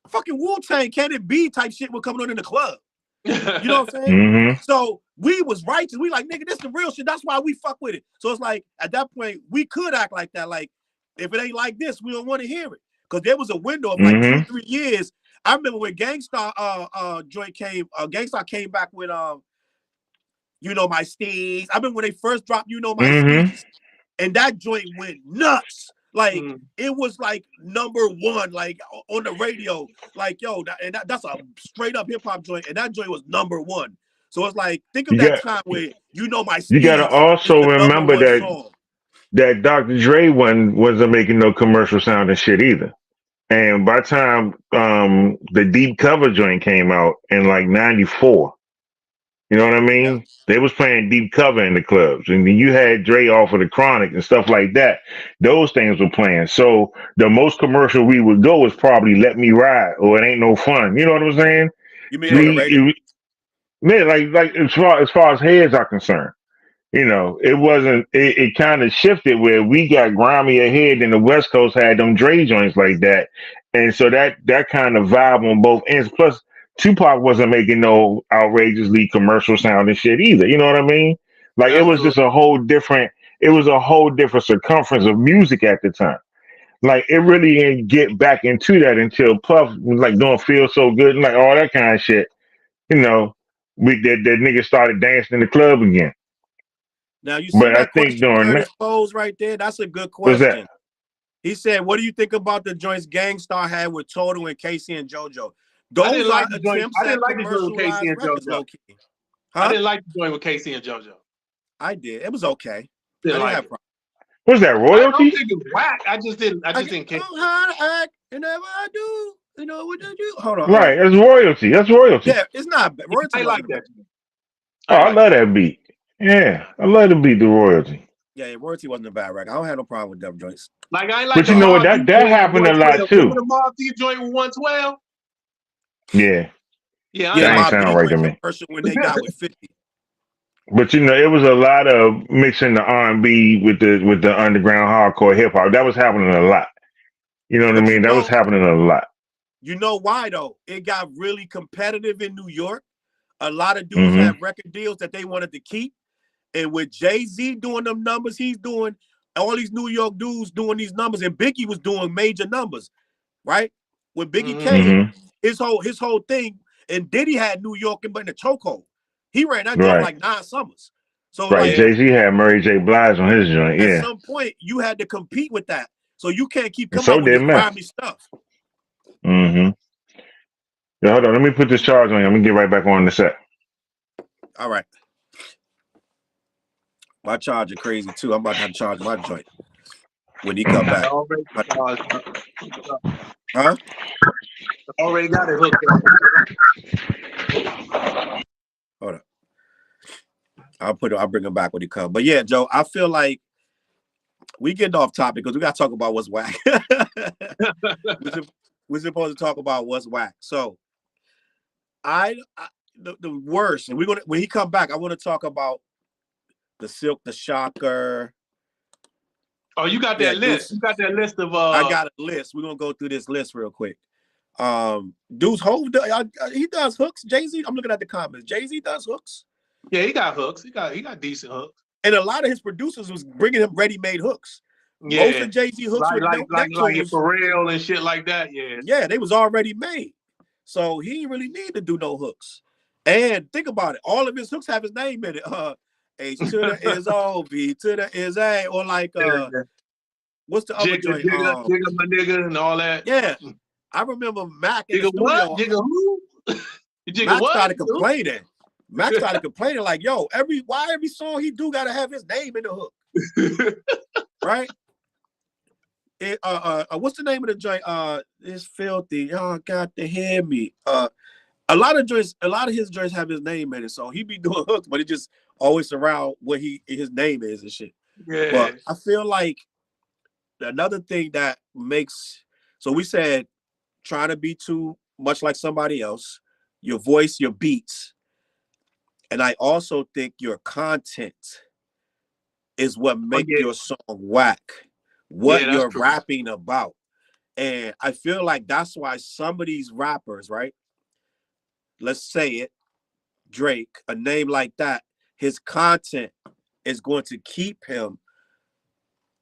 fucking Wu-Tang, Can It Be type shit was coming on in the club. You know what I'm saying? Mm-hmm. So we was righteous. We like, nigga, this the real shit. That's why we fuck with it. So it's like, at that point, we could act like that. Like, if it ain't like this, we don't want to hear it. Because there was a window of like Mm-hmm. 2-3 years. I remember when Gangstar joint came, Gangstar came back with You Know My Steez. I remember when they first dropped You Know My Mm-hmm. Steez. And that joint went nuts. Like, it was like #1, like on the radio. Like, yo, that's a straight up hip hop joint. And that joint was #1. So it's like, think of You that got time where You Know My you gotta Steez is also the remember #1 that song. Dr. Dre wasn't making no commercial sound and shit either. And by the time the deep cover joint came out in like '94, you know what I Yeah. mean? They was playing deep cover in the clubs, and then you had Dre off of the Chronic and stuff like that. Those things were playing. So the most commercial we would go was probably "Let Me Ride" or "It Ain't No Fun." You know what I'm saying? You mean on the radio? Yeah, like as far as heads are concerned. You know, it wasn't. It kind of shifted where we got grimy ahead, and the West Coast had them Dre joints like that, and so that kind of vibe on both ends. Tupac wasn't making no outrageously commercial sound and shit either. You know what I mean? Like it was Absolutely. just a whole different. It was a whole different circumference of music at the time. Like it really didn't get back into that until Puff was like doing "Feel So Good" and like all that kind of shit. You know, that nigga started dancing in the club again. Now you see But I that think question during that Curtis posed right there. That's a good was that. question. He said, "What do you think about the joints Gangstar had with Total and Casey and JoJo? I didn't Those like are the joint. attempts I didn't at like the joint with Casey commercialized and records, JoJo. low key. I Huh? didn't like the joint with Casey and JoJo. I did. It was okay. I Didn't didn't like have it. problems. Was that I don't royalty? think it's whack. I just didn't care. know how to act, and never I do. You know what did you? Hold on. Right, that's royalty. That's royalty. Yeah, it's not bad. Royalty I like wasn't bad. that. Oh, I love that beat. Yeah, I love the beat, the royalty. Yeah, Royalty wasn't a bad record. I don't have no problem with them joints. Like I ain't like But the you know what? Mob Deep That joint with happened a lot 112. too. Remember the Mob Deep joint with 112? Yeah, Yeah, I Yeah, that ain't like Mobb sound Deep right to went me. commercial when they got with 50. But you know, it was a lot of mixing the R&B with the underground hardcore hip hop. That was happening a lot. You know what I But mean? That was happening a lot. you know why though? It got really competitive in New York. A lot of dudes Mm-hmm. had record deals that they wanted to keep. And with Jay-Z doing them numbers, he's doing all these New York dudes doing these numbers, and Biggie was doing major numbers, right? When Biggie came, Mm-hmm. his whole thing, and Diddy had New York in the chokehold. He ran that joint for Right. like 9 summers. So Right. like Jay-Z had Mary J. Blige on his joint. at Yeah. some point, you had to compete with that. So you can't keep And coming so out with did this Meth. grimy stuff. Mm-hmm. Yeah, hold on. Let me put this charge on you. I'm gonna get right back on the set. All right. My charger crazy too. I'm about to have to charge my joint when he come back. Huh? Already got it hooked up. Hold on. I'll bring him back when he come. But yeah, Joe, I feel like we getting off topic because we got to talk about what's whack. We're supposed to talk about what's whack. So the worst, and we're gonna when he come back, I want to talk about the Silk, the Shocker. Oh, you got that list. You got that list of I got a list. We're gonna go through this list real quick. Dude's Hove, he does hooks. Jay-Z, I'm looking at the comments. Jay-Z does hooks. Yeah, he got hooks. He got decent hooks. And a lot of his producers was bringing him ready-made hooks. Yeah. Most of Jay-Z hooks like Pharrell and shit like that. Yeah. Yeah, they was already made. So he didn't really need to do no hooks. And think about it. All of his hooks have his name in it. H to the is O, B to the is A, or like what's the other joint? Jigga my nigga and all that. Yeah. I remember Mac in Jigga the studio. what? Jigga who? Jigga Mac what? started complaining. Mac started complaining like, yo, every song he do gotta have his name in the hook. Right? What's the name of the joint? It's filthy. Y'all got to hear me. A lot of his joints have his name in it, so he be doing hooks, but it just always around what his name is and shit. Yeah. But I feel like another thing that makes, so we said trying to be too much like somebody else, your voice, your beats, and I also think your content is what make your song whack. What you're rapping about. And I feel like that's why some of these rappers, right? Let's say it, Drake, a name like that, his content is going to keep him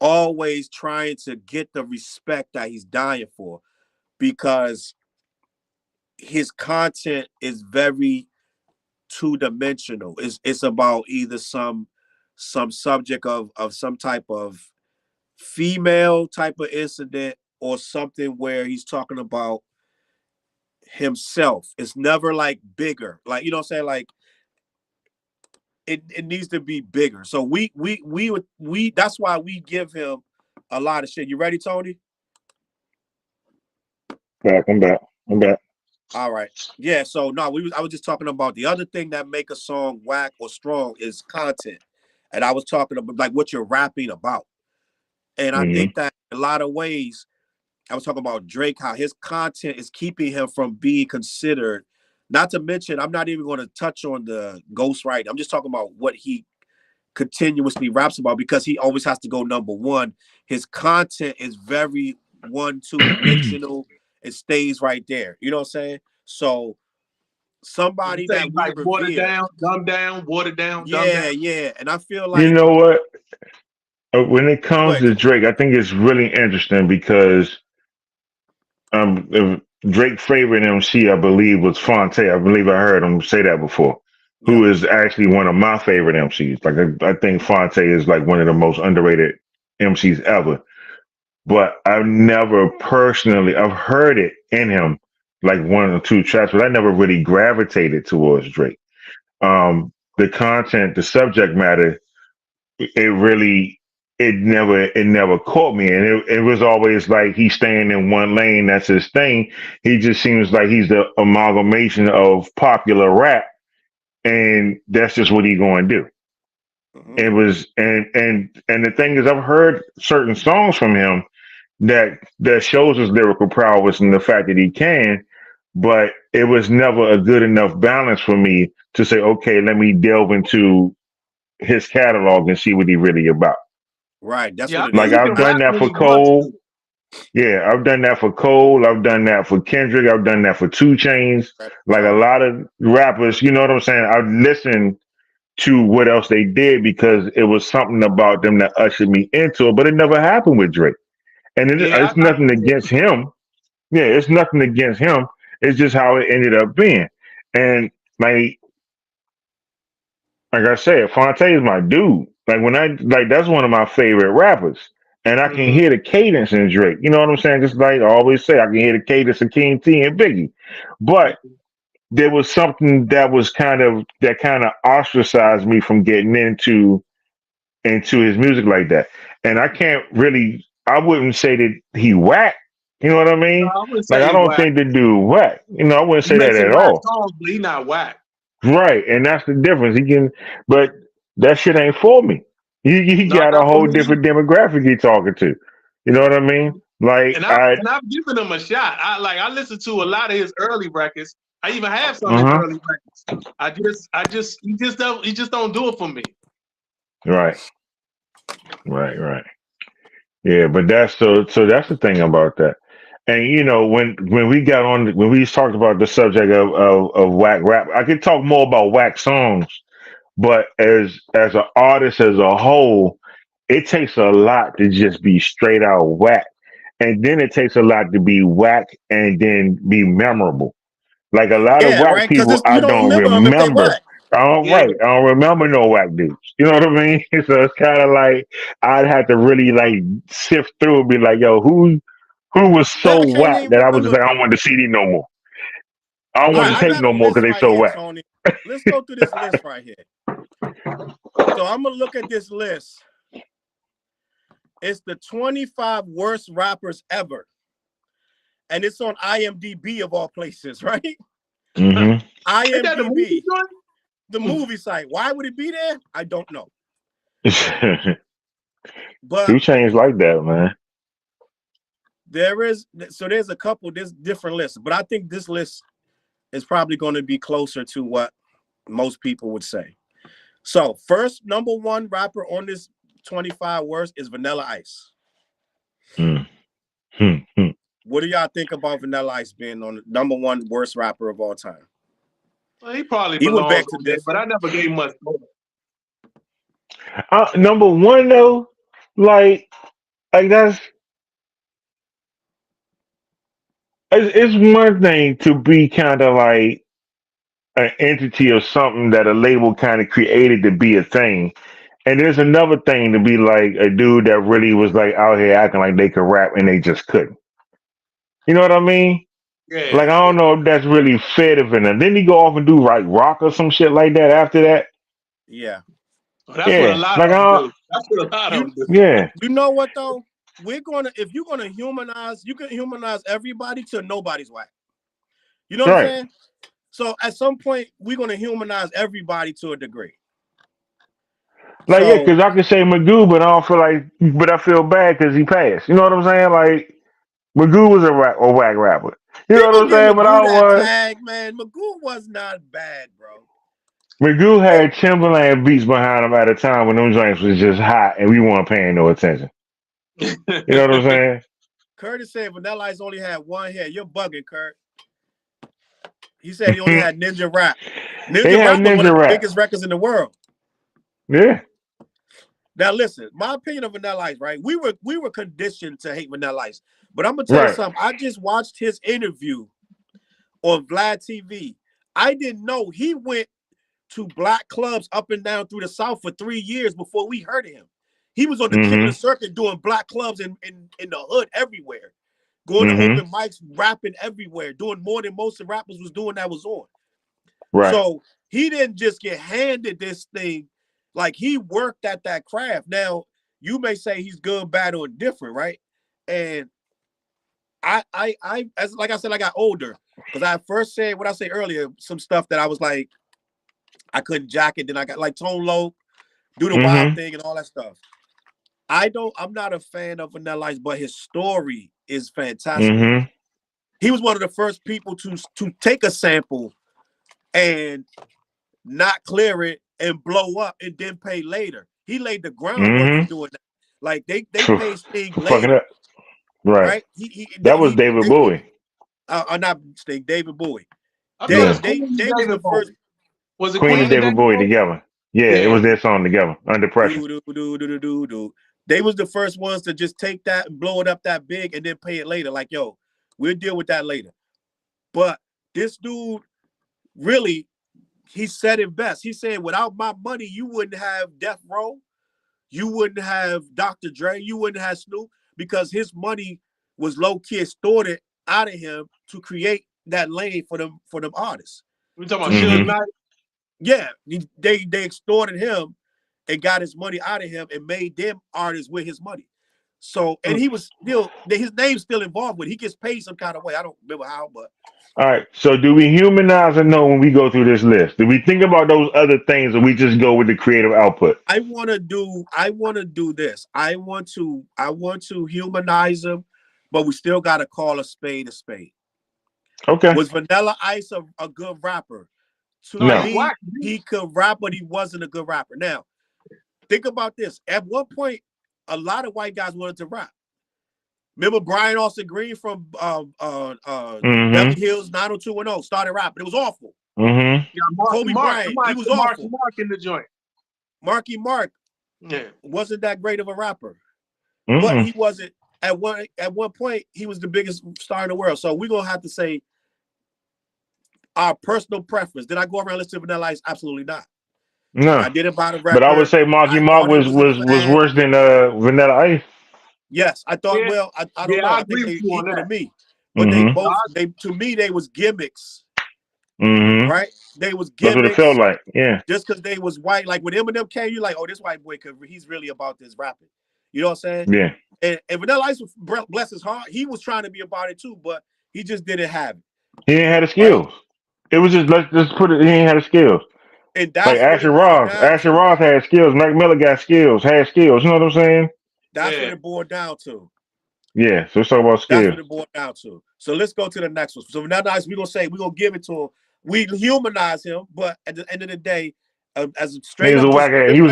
always trying to get the respect that he's dying for, because his content is very two-dimensional. It's about either some subject of some type of female type of incident or something where he's talking about himself. It's never like bigger, like, you know what I'm saying, like it needs to be bigger. So we that's why we give him a lot of shit. You ready, Tony? I'm back. All right. Yeah, so no, I was just talking about the other thing that make a song whack or strong is content. And I was talking about like what you're rapping about. And I think that in a lot of ways, I was talking about Drake, how his content is keeping him from being considered. Not to mention, I'm not even going to touch on the ghostwriting. I'm just talking about what he continuously raps about, because he always has to go number one. His content is very 1-2 dimensional. It stays right there. You know what I'm saying? So You somebody say that we like watered revere. down, dumbed down, watered down, dumbed Yeah, down. yeah. And I feel You like know what? When it go comes ahead, to King. Drake, I think it's really interesting because Drake's favorite MC, I believe, was Fonte. I believe I heard him say that before. Yep. Who is actually one of my favorite MCs? Like I think Fonte is like one of the most underrated MCs ever. But I've never personally, I've heard it in him, like one or two tracks, but I never really gravitated towards Drake. The content, the subject matter, it really, it never caught me, and it was always like he's staying in one lane. That's his thing. He just seems like he's the amalgamation of popular rap, and that's just what he going to do. Hmm. It was, and the thing is, I've heard certain songs from him that shows his lyrical prowess and the fact that he can, but it was never a good enough balance for me to say, okay, let me delve into his catalog and see what he really about. Right. That's Yeah, what I it mean Like he is. can I've done rap that when for he wants to. Cole. Yeah, I've done that for Cole. I've done that for Kendrick. I've done that for Two Chains. Right. Like a lot of rappers, you know what I'm saying? I've listened to what else they did because it was something about them that ushered me into it, but it never happened with Drake. And Yeah, it's I nothing can see. against him. Yeah, it's nothing against him. It's just how it ended up being. And like like I said, Fonte is my dude. Like when I like that's one of my favorite rappers. And I can Mm-hmm. hear the cadence in Drake. You know what I'm saying? Just like I always say, I can hear the cadence of King T and Biggie. But there was something that kind of ostracized me from getting into his music like that. And I wouldn't say that he whack. You know what I No, mean? I wouldn't Like say I he don't whack. think the dude whack. I wouldn't He say that makes some at whack all. songs, but he not whack. Right, and that's the difference. But that shit ain't for me. He No, got a not for whole me different either. demographic he talking to. You know what I mean? Like I, And I've given him a shot. I listened to a lot of his early records. I even have some of his uh early records. He just don't do it for me. right, right. Yeah, but so that's the thing about that. And when we got on when we talked about the subject of whack rap, I could talk more about whack songs, but as an artist as a whole, it takes a lot to just be straight out whack. And then it takes a lot to be whack and then be memorable. Like a lot of Yeah, whack right. Because people you I don't don't remember them if they remember. whack. I don't Yeah. right. I don't remember no whack dudes. You know what I mean? So it's kind of like I'd have to really like sift through and be like, yo, who was Man, so I can't whack even that I was just remember. like, I don't want the CD no more. I don't All want right, the I tape got a no more because list they right so here, whack. Tony. Let's go through this list right here. So I'm gonna look at this list. It's the 25 worst rappers ever, and it's on IMDb of all places, right? Mm-hmm. Ain't that the movie IMDb, the joint? movie site. Why would it be there? I don't know. But Two chains like that, man. there's a couple, there's different lists, but I think this list is probably going to be closer to what most people would say. So first number one rapper on this 25 worst is Vanilla Ice. Mm-hmm. What do y'all think about Vanilla Ice being on the number one worst rapper of all time? Well, he probably He went belongs back to on there, but different. I never gave much thought. Number one though, like that's it's one thing to be kind of like an entity or something that a label kind of created to be a thing. And there's another thing to be like a dude that really was like out here acting like they could rap and they just couldn't. You know what I mean? Like Yeah, I yeah. don't know if that's really fair to him. Then he go off and do like rock or some shit like that after that. Yeah. Well, that's what a Yeah. lot Like of them I do. That's what a lot of You them do. yeah. you know what though? If you're gonna humanize, you can humanize everybody till nobody's whack. You know what I'm Right. saying? So at some point, we're gonna humanize everybody to a degree. Like yeah, So because I can say Magoo, but I don't feel like, but I feel bad because he passed. You know what I'm saying? Like Magoo was a whack rapper. You know what people I'm give saying? But I Magoo don't that want tag, man. Magoo was not bad, bro. Magoo had Timberland beats behind him at a time when them joints was just hot and we weren't paying no attention. You know what I'm saying? Curtis said Vanilla Ice only had one hit. You're bugging, Kurt. He said he only had Ninja Rap. They Ninja had Rap was one Ninja of the Rap. biggest records in the world. Yeah. Now listen, my opinion of Vanilla Ice, right? We were conditioned to hate Vanilla Ice, but I'm gonna tell you Right. something. I just watched his interview on Vlad TV. I didn't know he went to black clubs up and down through the South for 3 years before we heard of him. He was on the King of the Circuit doing black clubs in the hood everywhere, going to open mics, rapping everywhere, doing more than most of the rappers was doing that was on. Right. So he didn't just get handed this thing, like he worked at that craft. Now you may say he's good, bad, or different, right? And I as like I said, I got older because I first said what I said earlier, some stuff that I was like, I couldn't jack it. Then I got like Tone Loc, do the wild thing and all that stuff. I'm not a fan of Vanilla Ice, but his story is fantastic. He was one of the first people to take a sample and not clear it and blow up and then pay later. He laid the groundwork for doing that. Like they paid Sting later, up. Right. That was David Bowie. Not Sting, David Bowie. I They thought was the first. Was it Queen and David Bowie together. Yeah, it was their song together, Under Pressure. They was the first ones to just take that and blow it up that big and then pay it later. Like, yo, we'll deal with that later. But this dude really, he said it best. He said, without my money, you wouldn't have Death Row. You wouldn't have Dr. Dre. You wouldn't have Snoop, because his money was low-key extorted out of him to create that lane for them artists. We talking about Suge Knight? Yeah, they extorted him and got his money out of him and made them artists with his money. So, and he was still, his name's still involved with it. He gets paid some kind of way. I don't remember how, but. All right. So do we humanize or no when we go through this list? Do we think about those other things or we just go with the creative output? I want to do this. I want to humanize him, but we still got to call a spade a spade. Okay. Was Vanilla Ice a good rapper? To me, he could rap, but he wasn't a good rapper. Now, think about this. At one point, a lot of white guys wanted to rap. Remember Brian Austin Green from Beverly Hills 90210 started rapping. It was awful. Yeah, Kobe Bryant, he was awful. Mark in the joint. Marky Mark, wasn't that great of a rapper, but he wasn't. At one point, he was the biggest star in the world. So we're gonna have to say our personal preference. Did I go around listening to Vanilla Ice? Absolutely not. No, I didn't buy the record. But I would say Marky Mark was worse than Vanilla Ice. Yes, I thought. Yeah. Well, I don't know. I think they equal to me, but they both. To me, they was gimmicks. Right? They was gimmicks. That's what it felt like. Yeah. Just because they was white, like when Eminem came, you like, oh, this white boy, because he's really about this rapping. You know what I'm saying? Yeah. And Vanilla Ice, bless his heart, he was trying to be about it too, but he just didn't have it. He didn't have the skills. Right? It was just let's put it. He didn't have the skills. And that's like Asher Roth. Asher Roth had skills. Mac Miller got skills. Had skills. You know what I'm saying? That's what it boiled down to. Yeah. So let's talk about skills. That's what it boiled down to. So let's go to the next one. So Vanilla Ice, we're gonna give it to him. We humanize him, but at the end of the day, as a straight he was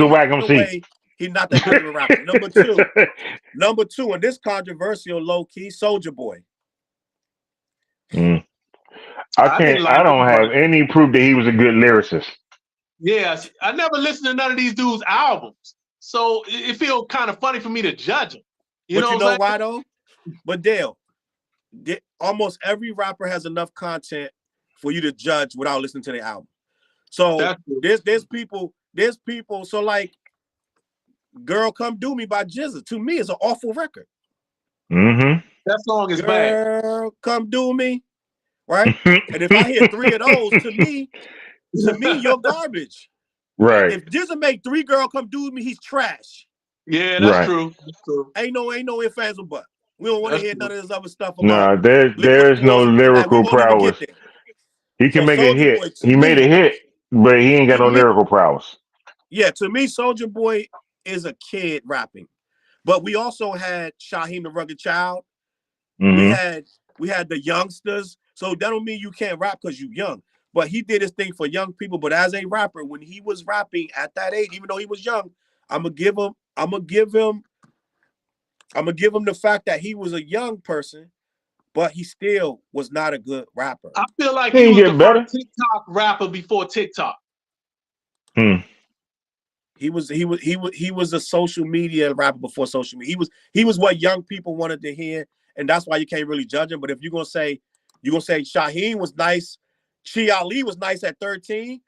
a whack MC. He's not that good of a rapper. Number two, and this controversial low key, Soulja Boy. I don't have any proof that he was a good lyricist. Yeah, I never listened to none of these dudes' albums, so it feels kind of funny for me to judge him. You know why though? But Dale, almost every rapper has enough content for you to judge without listening to the album. So there's people. So like, "Girl Come Do Me" by GZA, to me is an awful record. That song is bad. Girl Come Do Me, right? And if I hear 3 of those, to me, you're garbage. Right. If GZA make 3 Girl Come Do Me, he's trash. Yeah, that's true. That's true. Ain't no ifs, ands, or buts. We don't want to hear none of this other stuff. Nah, there's no lyrical prowess. He can make a hit. He made a hit, but he ain't got no lyrical prowess. Yeah, to me, Soulja Boy is a kid rapping. But we also had Shaheem the Rugged Child. We had the youngsters. So that don't mean you can't rap because you're young. But he did his thing for young people. But as a rapper, when he was rapping at that age, even though he was young, I'm gonna give him the fact that he was a young person, but he still was not a good rapper. I feel like He he was get the better. first TikTok rapper before TikTok. He was a social media rapper before social media. He was what young people wanted to hear, and that's why you can't really judge him. But if you're gonna say Shaheem was nice, Chi Ali was nice at 13,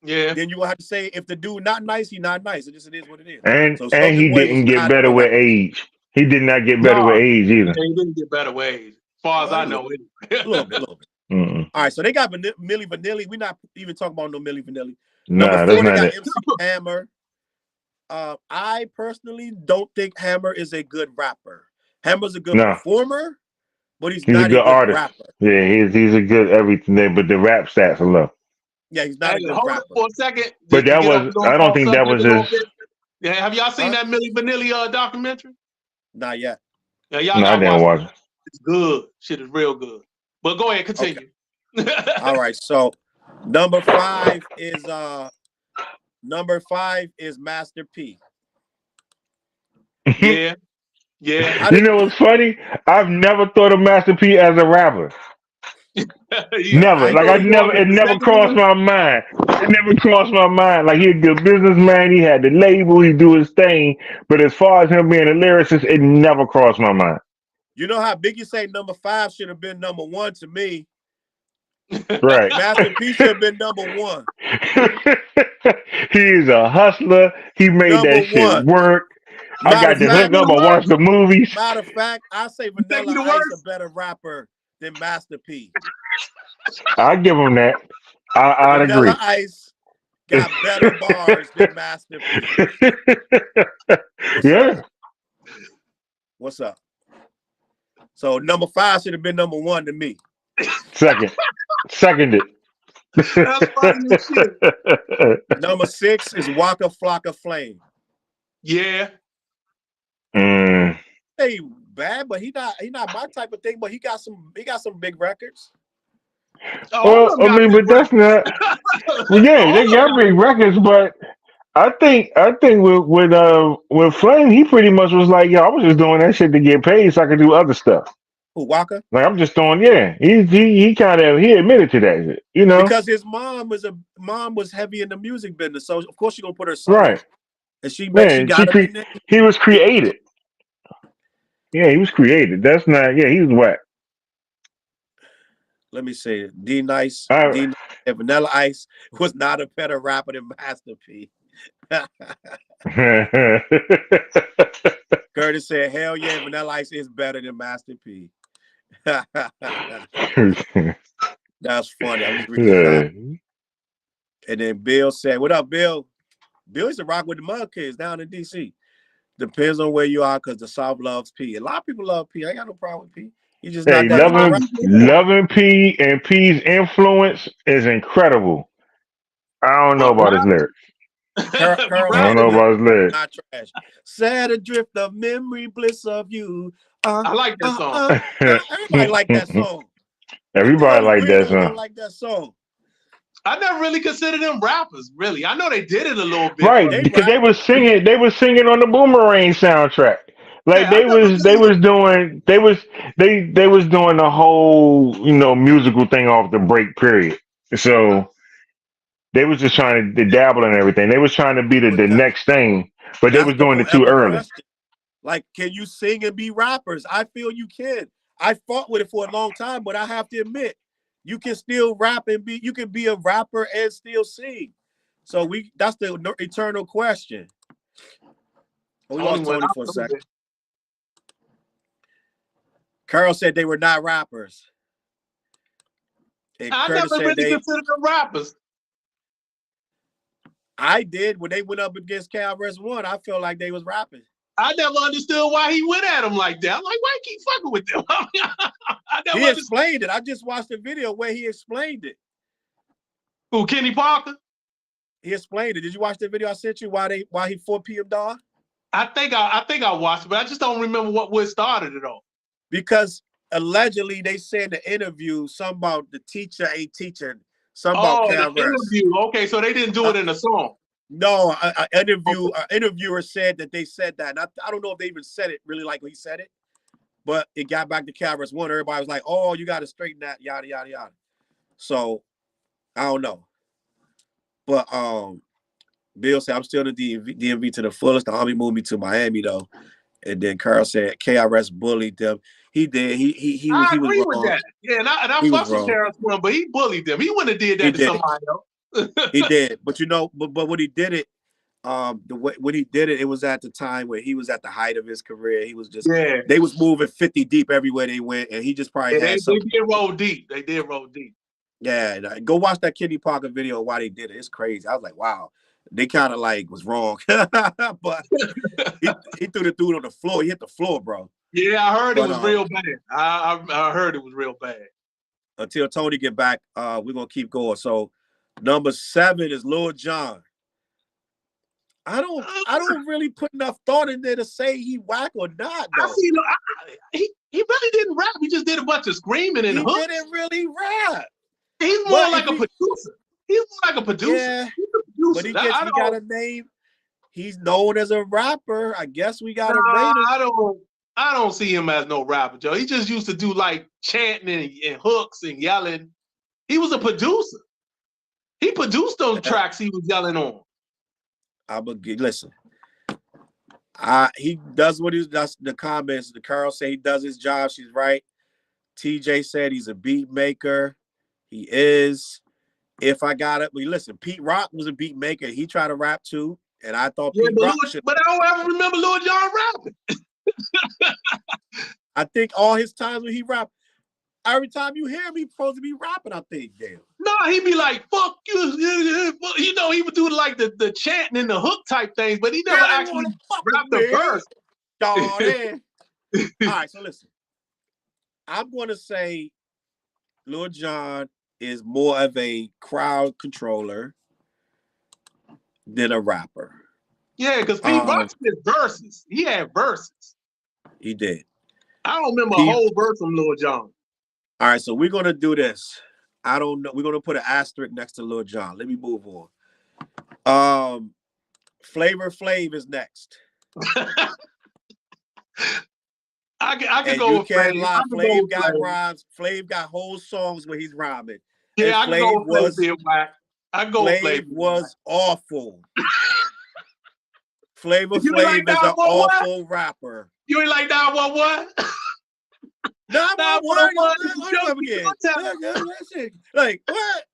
yeah, then you're gonna have to say if the dude not nice, he not nice. It is what it is. And So and Soulja he Boy was didn't get not a better good with rapper. age. He did not get better No. with age either. he didn't get better ways, as far as I know. A little bit. Mm-mm. All right, so they got Milli Vanilli. We're not even talking about no Milli Vanilli. Nah, Number that's 4, they not got it. MC Hammer. I personally don't think Hammer is a good rapper. Hammer's a good performer, but he's a not good a good artist. rapper. Yeah, he's a good everything there, but the rap stats are low. Yeah, he's not Hey, a good hold rapper. on for a second. But that was, I don't think that was his. Yeah, have y'all seen that Milli Vanilli documentary? Not yet. Yeah, y'all No, I gotta didn't watch it. It's good. Shit is real good. But go ahead, continue. Okay. All right, so number 5 is Master P. Yeah. Yeah. You know what's funny? I've never thought of Master P as a rapper. Never. It never crossed my mind. It never crossed my mind. Like, he's a good businessman. He had the label. He do his thing. But as far as him being a lyricist, it never crossed my mind. You know how Biggie say number 5 should have been number 1 to me? Right. Master P should have been number 1. He's a hustler. He made Number that shit 1. work. I got the hook up. I watched the movies. Matter of fact, I say Vanilla Ice a better rapper than Master P. I give him that. I'd agree. Vanilla Ice got better bars than Master P. What's up? So number 5 should have been number 1 to me. Seconded. That's funny as shit. Number 6 is Waka Flocka Flame. Yeah. Hey, bad, but he not my type of thing. But he got some big records. Well, I mean, but that's not. Well, yeah, they got big records, but I think with Flame, he pretty much was like, yo, I was just doing that shit to get paid so I could do other stuff. Who, Waka? Like, I'm just doing, yeah. He kind of admitted to that shit, you know, because his mom was heavy in the music business, so of course she's gonna put her son right. And she got him in there. He was created. Yeah, he was created. That's not. Yeah, he was whack. Let me say it. D-Nice and Vanilla Ice was not a better rapper than Master P. Curtis said, hell yeah, Vanilla Ice is better than Master P. That's funny. I'm just reading And then Bill said, what up, Bill? Bill used to rock with the Mud Kids down in D.C. Depends on where you are, because the South loves P. A lot of people love P. I ain't got no problem with P. He just not that loving P, and P's influence is incredible. I don't know about his lyrics. I don't know about his lyrics. Not trash. Sad adrift of memory, bliss of you. I like that song. Everybody like that song. Everybody like that song. I like that song. I never really considered them rappers. Really, I know they did it a little bit. Right, because they was singing. They was singing on the Boomerang soundtrack. Like they was doing the whole, you know, musical thing off the break period. So they was just trying to dabble in everything. They was trying to be the next thing, but they was doing it too early. Question. Like, can you sing and be rappers? I feel you can. I fought with it for a long time, but I have to admit, you can still rap and you can be a rapper and still sing. So that's the eternal question. We lost Tony for a second. Carl said they were not rappers. And I never really considered them rappers. I did. When they went up against Cal Rest 1, I felt like they was rapping. I never understood why he went at him like that. I'm like, why he keep fucking with them? He explained it. I just watched the video where he explained it. Who, Kenny Parker? He explained it. Did you watch the video I sent you? Why he fought PM Dog? I think I watched it, but I just don't remember what started it all. Because allegedly they said in the interview something about the teacher ain't teaching, something about Cal Rest. Interview. Okay, so they didn't do it in the song. No, an interviewer said that they said that. And I don't know if they even said it really like he said it, but it got back to KRS-One. Everybody was like, "Oh, you got to straighten that, yada yada yada." So I don't know, but Bill said I'm still in the DMV to the fullest. The homie moved me to Miami though, and then Carl said KRS bullied them. He did. I He was agree with wrong. that. Yeah, and I He was fucks with wrong. KRS-One, but he bullied them. He wouldn't have did He that to did. somebody else. He did. But you know, but when he did it, the way when he did it, it was at the time where he was at the height of his career. He was just they was moving 50 deep everywhere they went, and he just probably had they did roll deep. They did roll deep. Yeah, and, go watch that Kenny Parker video why they did it. It's crazy. I was like, wow, they kind of like was wrong, but he threw the dude on the floor. He hit the floor, bro. Yeah, I heard it was real bad. I heard it was real bad. Until Tony get back, we're gonna keep going. So number 7 is Lil Jon. I don't really put enough thought in there to say he whack or not, though. He really didn't rap. He just did a bunch of screaming and hooks. He didn't really rap. He's more like a producer. He's more like a producer. Yeah, he's a producer. but he got a name. He's known as a rapper. I guess we got to rate him. I don't see him as no rapper, Joe. He just used to do like chanting and hooks and yelling. He was a producer. He produced those tracks he was yelling on. Listen. He does what he does. The comments. The Carl say he does his job. She's right. TJ said he's a beat maker. He is. If I got it, listen. Pete Rock was a beat maker. He tried to rap too, and I thought. Yeah, but I don't ever remember Lil Jon rapping. I think all his times when he rapped, every time you hear him, he's supposed to be rapping. I think, damn. No, he'd be like, "Fuck you," you know. He would do like the chanting and the hook type things, but he never actually rapped the verse. All right, so listen. I'm going to say Lil Jon is more of a crowd controller than a rapper. Yeah, because Pete Rock did verses. He had verses. He did. I don't remember a whole verse from Lil Jon. All right, so we're going to do this. I don't know. We're going to put an asterisk next to Lil Jon. Let me move on. Flavor Flav is next. I can go with Flav. Flav got rhymes. Flav got whole songs where he's rhyming. Yeah, I can go with Flav. I go with Flav. Was awful. Flavor Flav is an awful rapper. You ain't like 911? 911. Like what?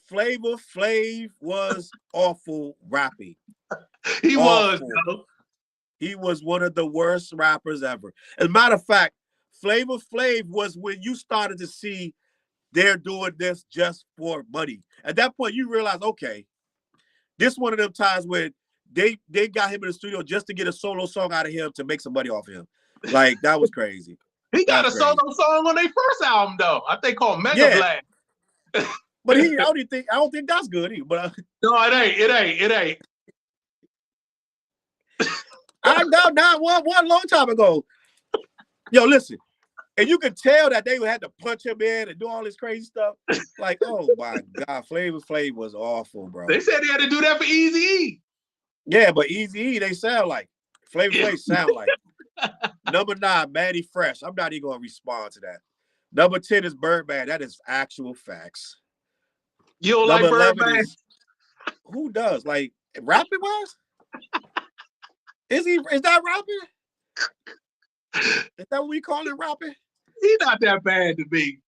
Flavor Flav was awful rapping. He was. He was one of the worst rappers ever. As a matter of fact, Flavor Flav was when you started to see they're doing this just for money. At that point, you realize, okay, this one of them times when they got him in the studio just to get a solo song out of him to make some money off of him. Like that was crazy. He got a solo song on their first album though. I think called Mega Blast. But I don't think that's good either. But no, it ain't. I know now one long time ago. Yo, listen, and you could tell that they had to punch him in and do all this crazy stuff. Like, oh my God, Flavor Flav was awful, bro. They said they had to do that for Eazy-E. Yeah, but Eazy-E, they sound like Flavor Flav sound like. Number 9, Manny Fresh. I'm not even gonna respond to that. Number 10 is Birdman. That is actual facts. You don't like Birdman? Who does? Like rapping wise? Is that rapping? Is that what we call it rapping? He's not that bad to me.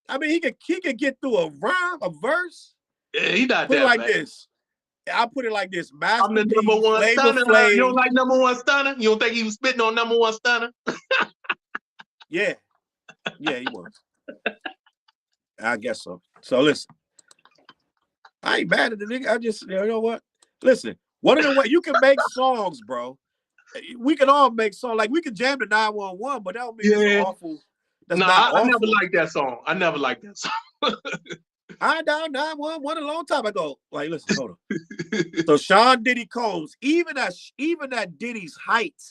I mean, he could get through a rhyme, a verse. Yeah, he's not put that it like bad. This. I'll put it like this. I'm the number one stunner. You don't like number one stunner? You don't think he was spitting on number one stunner? Yeah. Yeah, he was. I guess so. So listen. I ain't mad at the nigga. I just, you know what? Listen, one of the ways you can make songs, bro. We can all make songs. Like we can jam the 911, but that would be awful. That's not I never liked that song. I down 911 a long time ago. Like, listen, hold on. So Sean Diddy Combs, even at Diddy's height,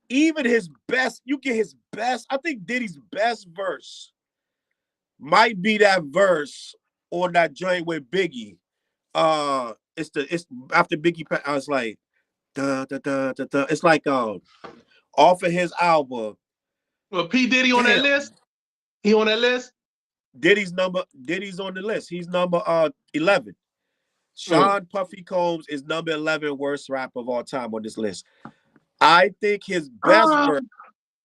even his best, you get his best. I think Diddy's best verse might be that verse on that joint with Biggie. It's after Biggie. I was like, da da da da da. It's like Off of his album. Well, P. Diddy on that list? He on that list? Diddy's on the list. He's number 11. Sean Puffy Combs is number 11 worst rapper of all time on this list. I think his best verse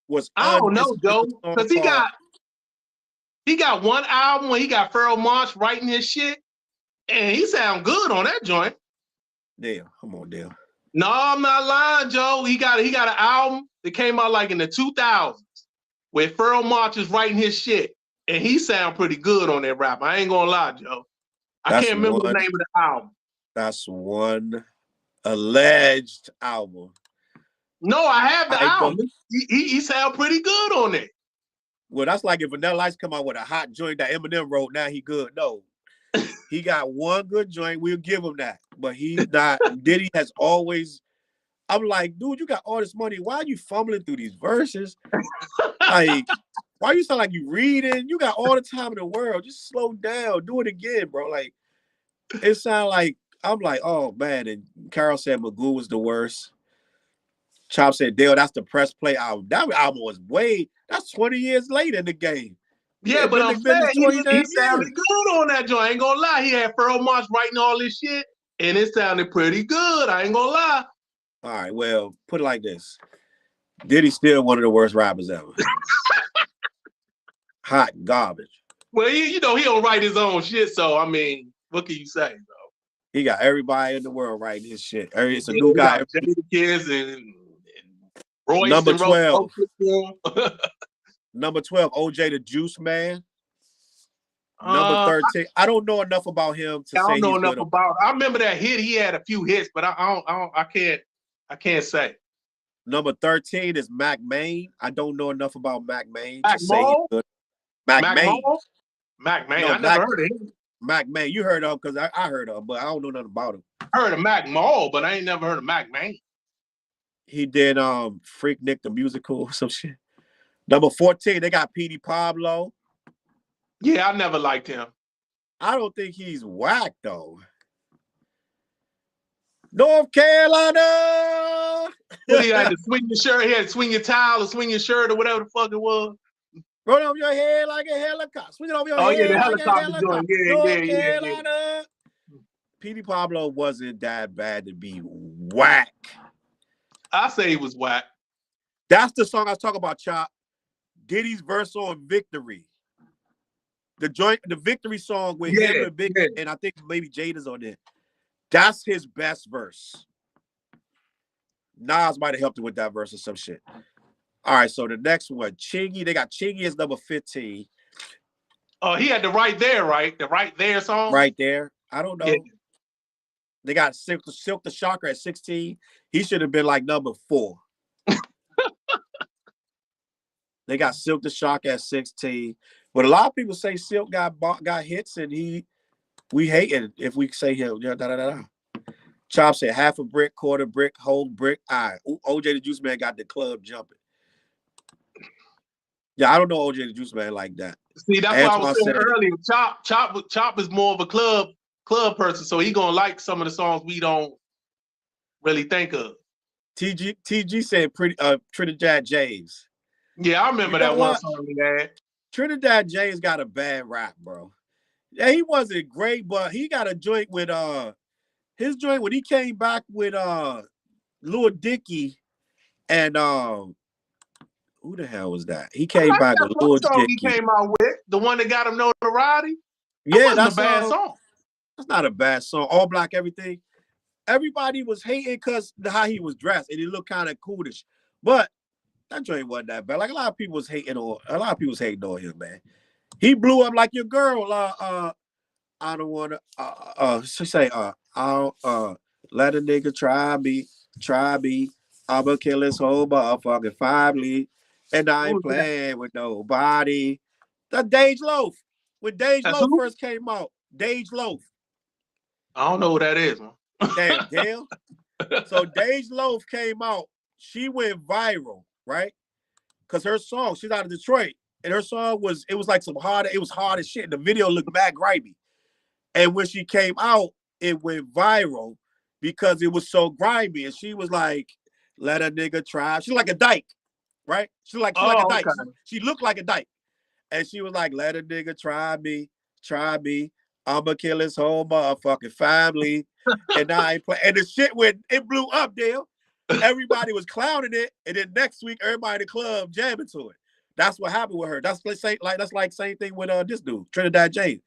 was I don't know, Joe, because he got one album where he got Pharoah Monch writing his shit, and he sound good on that joint. Damn, come on, Dale. No, I'm not lying, Joe. He got an album that came out like in the 2000s where Pharoah Monch is writing his shit, and he sound pretty good on that rap. I ain't gonna lie, Joe. I can't remember the name of the album. That's one alleged album. No, I have the album. He sound pretty good on it. Well, that's like if Vanilla Ice come out with a hot joint that Eminem wrote, now he good. No. He got one good joint, we'll give him that. But he's not. Diddy has always, I'm like, dude, you got all this money. Why are you fumbling through these verses? Like, why you sound like you reading? You got all the time in the world. Just slow down. Do it again, bro. Like, it sound like, I'm like, oh, man. And Carol said Magoo was the worst. Chop said, Dale, that's the press play album. That album was that's 20 years later in the game. Yeah, but I'm saying he sounded good on that joint. I ain't gonna lie. He had Pharoah Monch writing all this shit, and it sounded pretty good. I ain't gonna lie. All right, well, put it like this. Diddy's still one of the worst rappers ever. Hot garbage. Well, you know, he don't write his own shit, so, I mean, what can you say, bro? He got everybody in the world writing his shit. It's a new guy. Kids and Royce Number and 12. Number 12, OJ the Juice Man. Number 13. I don't know enough about him to say he's good. I don't know enough about. I remember that hit. He had a few hits, but I can't say. Number 13 is Mac Main. I don't know enough about Mac Main to say he's good. Mac Main. Mac Main. No, I never heard of him. Mac Main. You heard of him because I heard of him, but I don't know nothing about him. I heard of Mac Mall, but I ain't never heard of Mac Main. He did Freak Nick the Musical or some shit. Number 14, they got Petey Pablo. Yeah, I never liked him. I don't think he's whack though. North Carolina. Well, he had to swing your shirt. He had to swing your towel or swing your shirt or whatever the fuck it was. Roll over your head like a helicopter. Swing it over your head. Oh yeah, the like helicopter joint. Yeah. Petey Pablo wasn't that bad to be whack. I say he was whack. That's the song I was talking about, Chop. Diddy's verse on Victory. The Victory song with him and Big, and I think maybe Jada's on there. That's his best verse. Nas might have helped him with that verse or some shit. All right, so the next one, Chingy. They got Chingy as number 15. Oh, he had the Right There, right? The Right There song? Right There. I don't know. Yeah. They got Silk the Shocker at 16. He should have been like number 4. They got Silk the Shocker at 16. But a lot of people say Silk got hits and we hate it if we say him. Chop said half a brick, quarter brick, whole brick. OJ the Juice Man got the club jumping. Yeah, I don't know OJ the Juice Man like that. See, that's what I was saying earlier. Chop is more of a club person, so he gonna like some of the songs we don't really think of. TG said Trinidad James. Yeah, I remember that one song he had. Trinidad James got a bad rap, bro. Yeah, he wasn't great, but he got a joint with his joint when he came back with Lil Dicky and who the hell was that? He came back with Lil Dicky. He came out with the one that got him notoriety. Yeah, that's a bad song. That's not a bad song. All Black Everything. Everybody was hating because how he was dressed and he looked kind of coolish, but that joint wasn't that bad. Like a lot of people was hating on him, man. He blew up like your girl. I don't wanna say I'll let a nigga try me. I'ma kill his whole motherfucking family. And I ain't playing with nobody. That's Dej Loaf. When Dej Loaf first came out, Dej Loaf. I don't know who that is, man. Damn, Dale. So Dej Loaf came out. She went viral, right? Because her song, she's out of Detroit. And her song was hard as shit. The video looked mad grimy. And when she came out, it went viral because it was so grimy. And she was like, Let a nigga try. She's like a dyke, right? She's like a dyke. Okay. She looked like a dyke. And she was like, let a nigga try me. I'ma kill his whole motherfucking family. And I ain't play. And the shit it blew up, Dale. Everybody was clowning it. And then next week, everybody in the club jamming to it. That's what happened with her. That's like same thing with this dude, Trinidad James.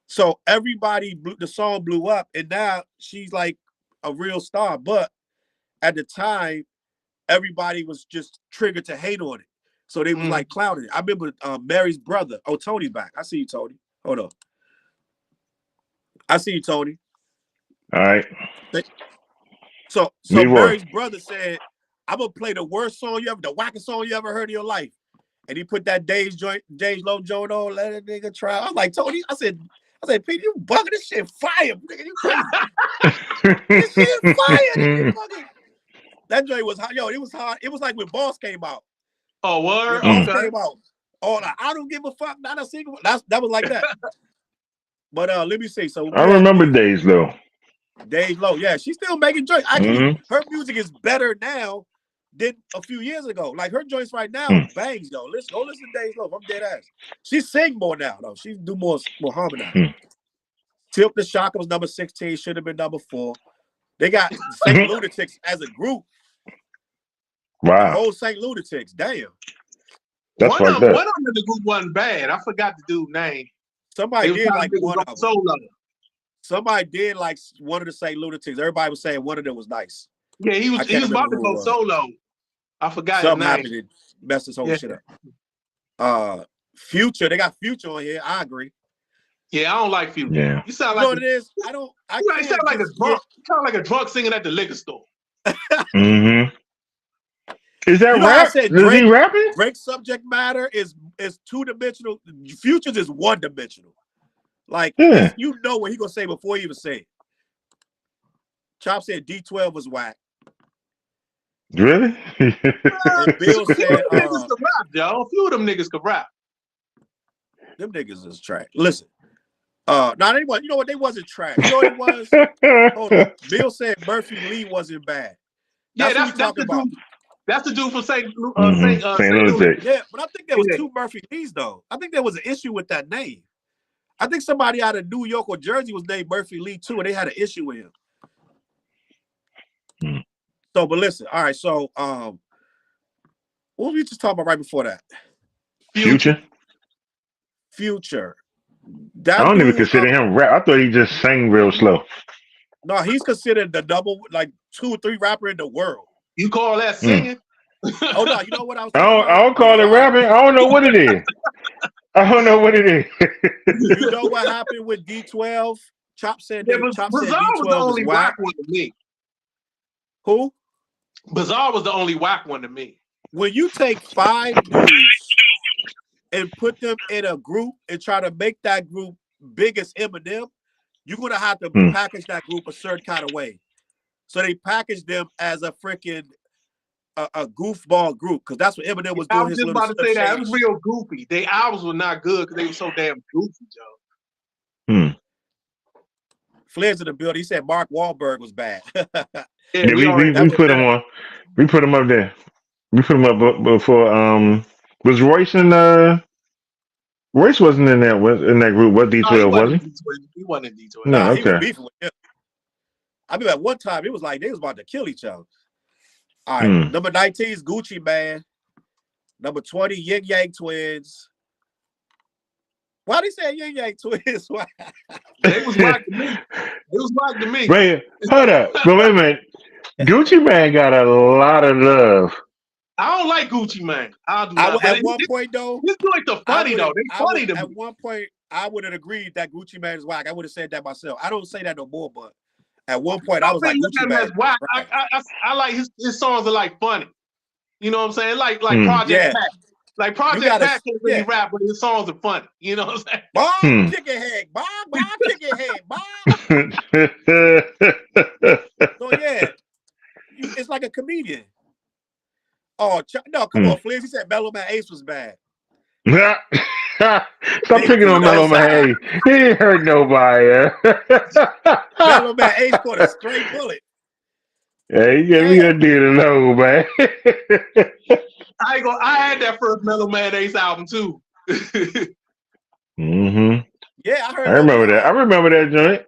So everybody, the song blew up, and now she's like a real star. But at the time, everybody was just triggered to hate on it. So they was like clowning it. I remember Mary's brother. Oh, Tony's back. I see you, Tony. Hold on. I see you, Tony. All right. So Mary's brother said, I'm gonna play the worst song the wackest song you ever heard in your life. And he put that Days Low joint on, let a nigga try. I was like, Tony, I said, Pete, you bugging, this shit fire, nigga. You crazy. This shit fire, nigga. That joint was hot. Yo, it was hot. It was like when Boss came out. Oh, word? When Boss came out. Oh, like, I don't give a fuck, not a single. That was like that. But let me see. So I remember Days Low. Days Low, yeah, she's still making joints. Actually, her music is better now than a few years ago. Like her joints right now, bangs, yo. Go listen to Days Low. I'm dead ass. She sing more now, though. She do more harmonize. Tilt the Shocker was number 16, should have been number 4. They got St. Lunatics as a group. Wow. The whole St. Lunatics, damn. That's one of that. One of the group wasn't bad. I forgot the dude's name. Somebody did like one of them. Solo. Somebody did like one of the St. Lunatics. Everybody was saying one of them was nice. Yeah, he was about to go solo. I forgot something his name. happened. It messed this whole shit up. Future, they got Future on here. I agree. Yeah, I don't like Future. Yeah. You sound You like know what it is? You sound like a drunk. You sound like a drunk singing at the liquor store. Is that rap? Is he rapping? Drake's subject matter is two-dimensional. Future's is one-dimensional. Like, you know what he gonna say before he even say it. Chop said D12 was whack. Really? And Bill said, niggas can rap, yo. A few of them niggas can rap. Them niggas is trash. Listen. Now they was, you know what? They wasn't trash. You know what it was? Hold on. Bill said Murphy Lee wasn't bad. That's the dude. That's the dude from St. Louis. Yeah, but I think there was 2 Murphy Lees though. I think there was an issue with that name. I think somebody out of New York or Jersey was named Murphy Lee too, and they had an issue with him. So, but listen, all right. So, what were we just talking about right before that? Future. I don't even consider him rap. I thought he just sang real slow. No, he's considered the like 2 or 3 rapper in the world. You call that singing? Oh no, you know what I was? I don't call it rapping. I don't know what it is. I don't know what it is. You know what happened with D12? Chop said Bizarre was the only whack one to me. Who? Bizarre was the only whack one to me. When you take 5 dudes and put them in a group and try to make that group big as Eminem, you're gonna have to package that group a certain kind of way. So they packaged them as a freaking a goofball group because that's what Eminem was doing. I was just about to say that. It was real goofy. Their albums were not good because they were so damn goofy, Joe. Flair's in the building. He said Mark Wahlberg was bad. we put him on. We put him up there. We put him up before. Was Royce in Royce wasn't in that group. What D12 wasn't? He wasn't in D12. No, okay. He was beefing with him. I mean, at one time it was like they was about to kill each other. All right, number 19 is Gucci Man. Number 20, Yin Yang Twins. Why they say Yin Yang Twins? They was whack to me. It was whack to me. Wait, hold up. But wait a minute. Gucci Man got a lot of love. I don't like Gucci Man. At one point, though, his joints are funny though. They funny to me. At one point, I would have agreed that Gucci Man is whack. I would have said that myself. I don't say that no more, but at one point, I was like, Gucci Man is whack. Right. I like his songs are like funny. You know what I'm saying? Like Project Pat. Like Project Pat can't really rap, but his songs are funny. You know what I'm saying? Bob chicken head, Bob chicken head, Bob. So yeah, it's like a comedian. Oh no, come on, Fliz. He said Mellow Man Ace was bad. Stop picking on Mellow Man. He ain't hurt nobody. Mellow Man Ace caught a straight bullet. Hey, yeah, we Yeah. gonna do it alone, man. I had that first Mellow Man Ace album too. hmm Yeah, I I heard those remember that. I live. remember that joint.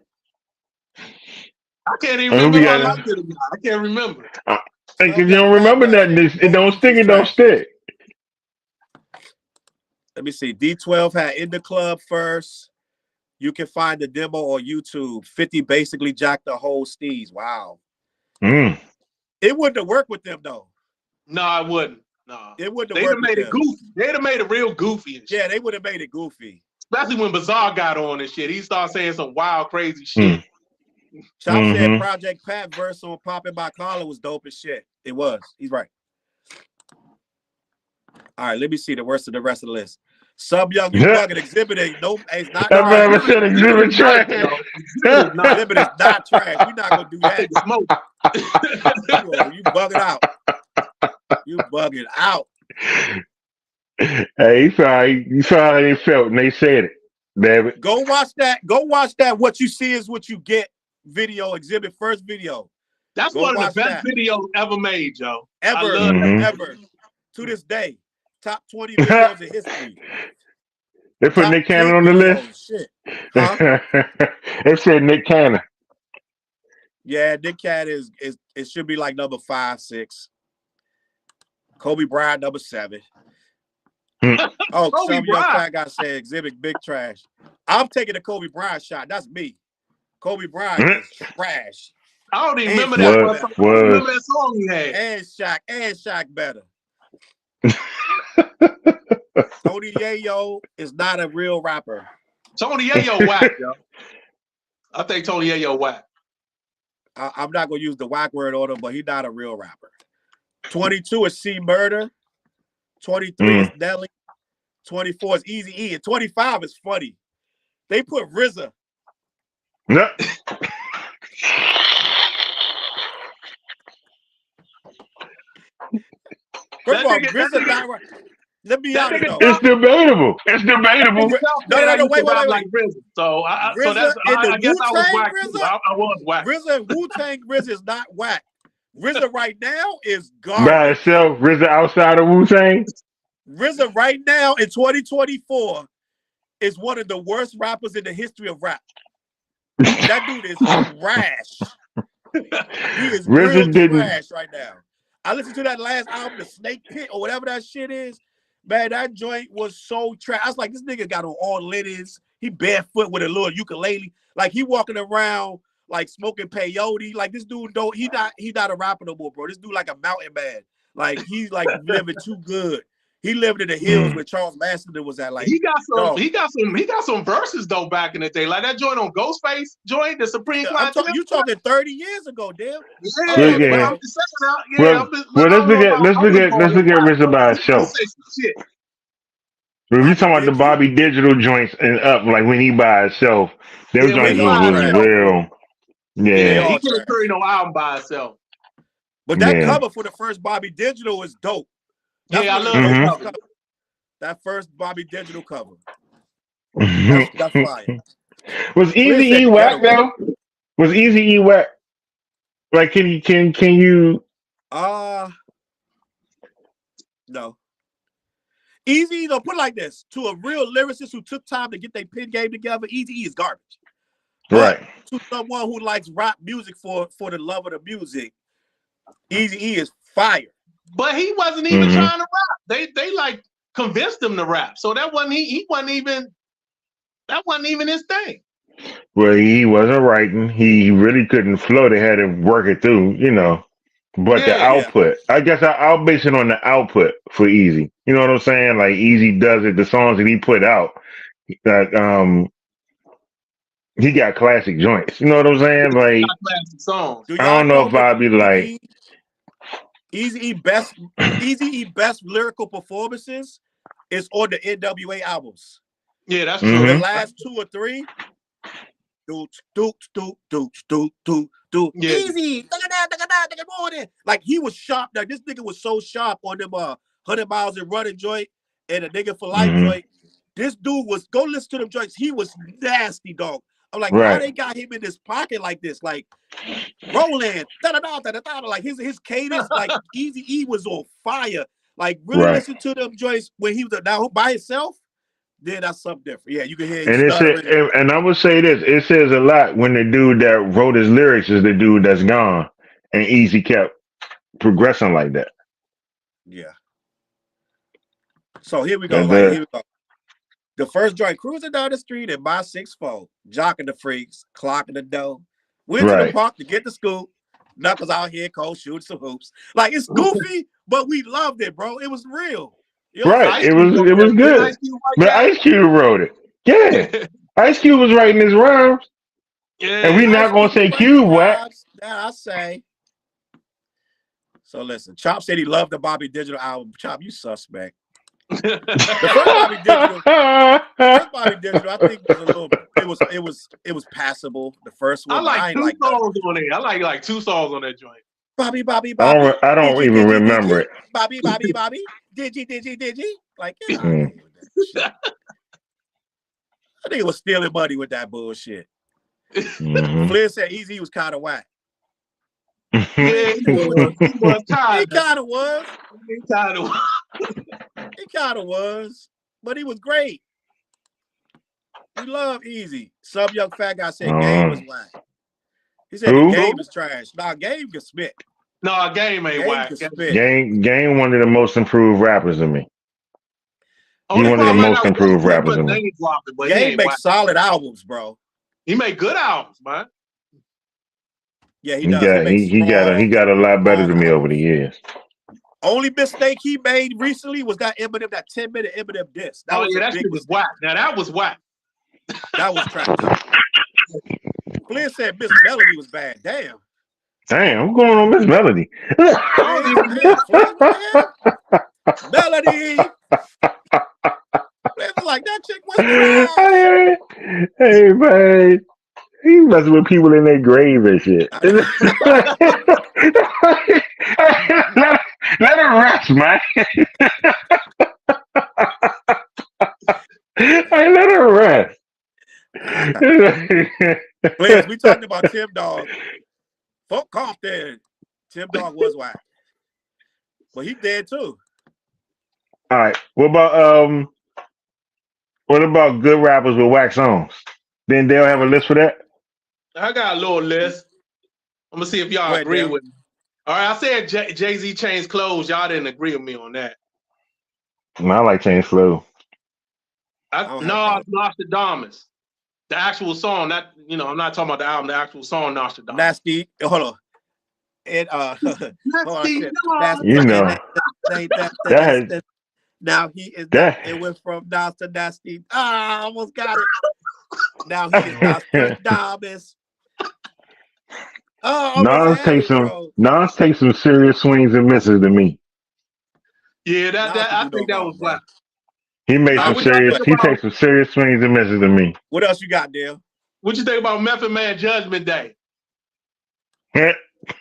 I can't even And who remember we if I got? liked it or not. I can't remember. If Some you Young don't Fat remember better. nothing, it Both don't stick. Deuces It don't trash. stick. Let me see. D12 had In the Club first. You can find the demo on YouTube. 50 basically jacked the whole steez. Wow. Mm. It wouldn't have worked with them though. No, I wouldn't. No. It wouldn't have They'd have worked with made it them. goofy. They'd have made it real goofy and shit. Yeah, they would have made it goofy. Especially when Bizarre got on and shit. He started saying some wild, crazy shit. Mm. Chop said Mm-hmm. Project Pat verse on Poppin' by Collar was dope as shit. It was. He's right. All right, let me see the rest of the list. Sub Young, you bugging exhibiting. Nope, it's not That trash. man said exhibit trash. Exhibit is not trash. We're not gonna do I that. think it's smoke. You bugging out. You bugging out. Hey, you saw how they felt and they said it. Damn it. Go watch that. Go watch that. What you see is what you get. Video exhibit first video. That's Go one of watch the best that. videos ever made, Joe. I Ever, love ever. To this day, top 20 videos in history. They put Top Nick Cannon 10 on the videos. list. Shit. Huh? They said Nick Cannon. Yeah, Nick Cat is it should be like number 5, 6. Kobe Bryant number 7. Oh, Kobe some young Bryant. fat guy said exhibit big trash. I'm taking the Kobe Bryant shot. That's me. Kobe Bryant is trash. I don't even And remember that Shaq one better. song. I don't remember that song he had. And Shaq better. Tony Yayo is not a real rapper. Tony Yayo whack, yo. I think Tony Yayo whack. I'm not gonna use the whack word on him, but he's not a real rapper. 22 is C Murder. 23 is Nelly. 24 is Easy E. And 25 is funny. They put RZA. No. First of all, RZA not right. Let me be honest though. It's debatable. It's debatable. No, wait. Like RZA. So RZA in the I guess I was whack. RZA? I was whack. RZA, Wu-Tang RZA is not whack. RZA right now is By garbage. itself, RZA outside of Wu-Tang. RZA right now in 2024 is one of the worst rappers in the history of rap. That dude is trash. He is real trash right now. I listened to that last album, The Snake Pit, or whatever that shit is. Man, that joint was so trash. I was like, this nigga got on all linens. He barefoot with a little ukulele. Like he walking around like smoking peyote. Like this dude don't, he not a rapper no more, bro. This dude like a mountain man. Like he's like living too good. He lived in the hills where Charles Masterton was at. Like he got some verses though back in the day. Like that joint on Ghostface joint, the Supreme Clientele. You talking 30 years ago, damn. Yeah. Well, let's look at RZA by itself. If you talking about the Bobby Digital joints and up, like when he by itself, them joints was real. Yeah. He couldn't carry no album by itself. But that cover for the first Bobby Digital is dope. That's I love that. That first Bobby Digital cover. That's fire. Was Easy E whack though? Was Easy E whack? Like, can you? No. Easy, though, put it like this: to a real lyricist who took time to get their pen game together, Easy E is garbage. But right. To someone who likes rap music for the love of the music, Easy E is fire. But he wasn't even trying to rap. They like convinced him to rap. So that wasn't he wasn't even his thing. Well, he wasn't writing. He really couldn't flow. They had to work it through, you know. But the output, I guess I'll base it on the output for Easy. You know what I'm saying? Like Easy does it. The songs that he put out, that he got classic joints. You know what I'm saying? Like classic songs. I don't know if I'd be like Easy E best lyrical performances is on the NWA albums. Yeah, that's true. The last 2 or 3. Easy. Like he was sharp. Like this nigga was so sharp on them 100 miles and running joint and a nigga for life joint. This dude was, go listen to them joints. He was nasty, dog. I'm like, how Right. they got him in this pocket like this? Like Roland, da-da-da, like his cadence, like Easy E was on fire. Like really Right. listen to them joints when he was now by himself. Then that's something different. Yeah, you can hear him And it said, stuttering. and I would say this: it says a lot when the dude that wrote his lyrics is the dude that's gone, and Easy kept progressing like that. Yeah. So here we go. And Like here we go. The first joint, cruising down the street in my 6'4", jocking the freaks, clocking the dough. Went to the Right. park to get the scoop. Knuckles out here, cold shooting some hoops. Like it's goofy, but we loved it, bro. It was real. You know what I'm Right. saying? It was good. But Ice Cube wrote it. Yeah. Ice Cube was writing his rhymes. Yeah. And we not gonna say Cube whack. That I say. So listen, Chop said he loved the Bobby Digital album. Chop, you suspect. The first Bobby Digital, I think was a little. It was passable. The first one, I like ain't two like songs on it. I like two songs on that joint. Bobby. I don't even remember it. Bobby. Digi. Like, get out of here with that shit. I think it was stealing money with that bullshit. Mhm. Flynn said Easy was kind of whack. Yeah, he was tired. He kind of was. He tired of He kind of was, but he was great. We love Easy. Some young fat guy said Game was whack. He said Who? the Game is trash. Nah, Game can spit. No, Game ain't Game whack. can spit. Game one of the most improved rappers to me. Only one of the problem I most got with improved him is rappers in name dropping, but he Game ain't makes whack. solid albums, bro. He make good albums, man. Yeah, he does. He got a lot better than me over the years. Only mistake he made recently was that 10-minute Eminem diss. That was that a big shit was mistake. whack. Now that was whack. That was trash. Flynn said Miss Melody was bad. Damn. Damn, what's going on, Miss Melody? Flynn, what the hell? Melody. Flynn was like, that chick was trash. Hey, man. He messing with people in their grave and shit. let her rest, man. Hey, let her rest. Flynn, we talked about Tim Dog. Folk coughed there. Tim Dog was whack. But he dead too. All right. What about good rappers with whack songs? Then they'll have a list for that? I got a little list. I'm gonna see if y'all agree with me. All right, I said Jay-Z changed clothes. Y'all didn't agree with me on that. I like Change Flow. No, Nostradamus. The actual song, I'm not talking about the album, the actual song Nostradamus. Nasty. Hold on. It You know. Now he is not, it went from Nas to Nasty. I almost got it. Now he is Nostradamus. Nas takes some serious swings and misses to me. Yeah, I think that was whack. He takes some serious swings and misses to me. What else you got, Dale? What you think about Method Man Judgment Day? Y'all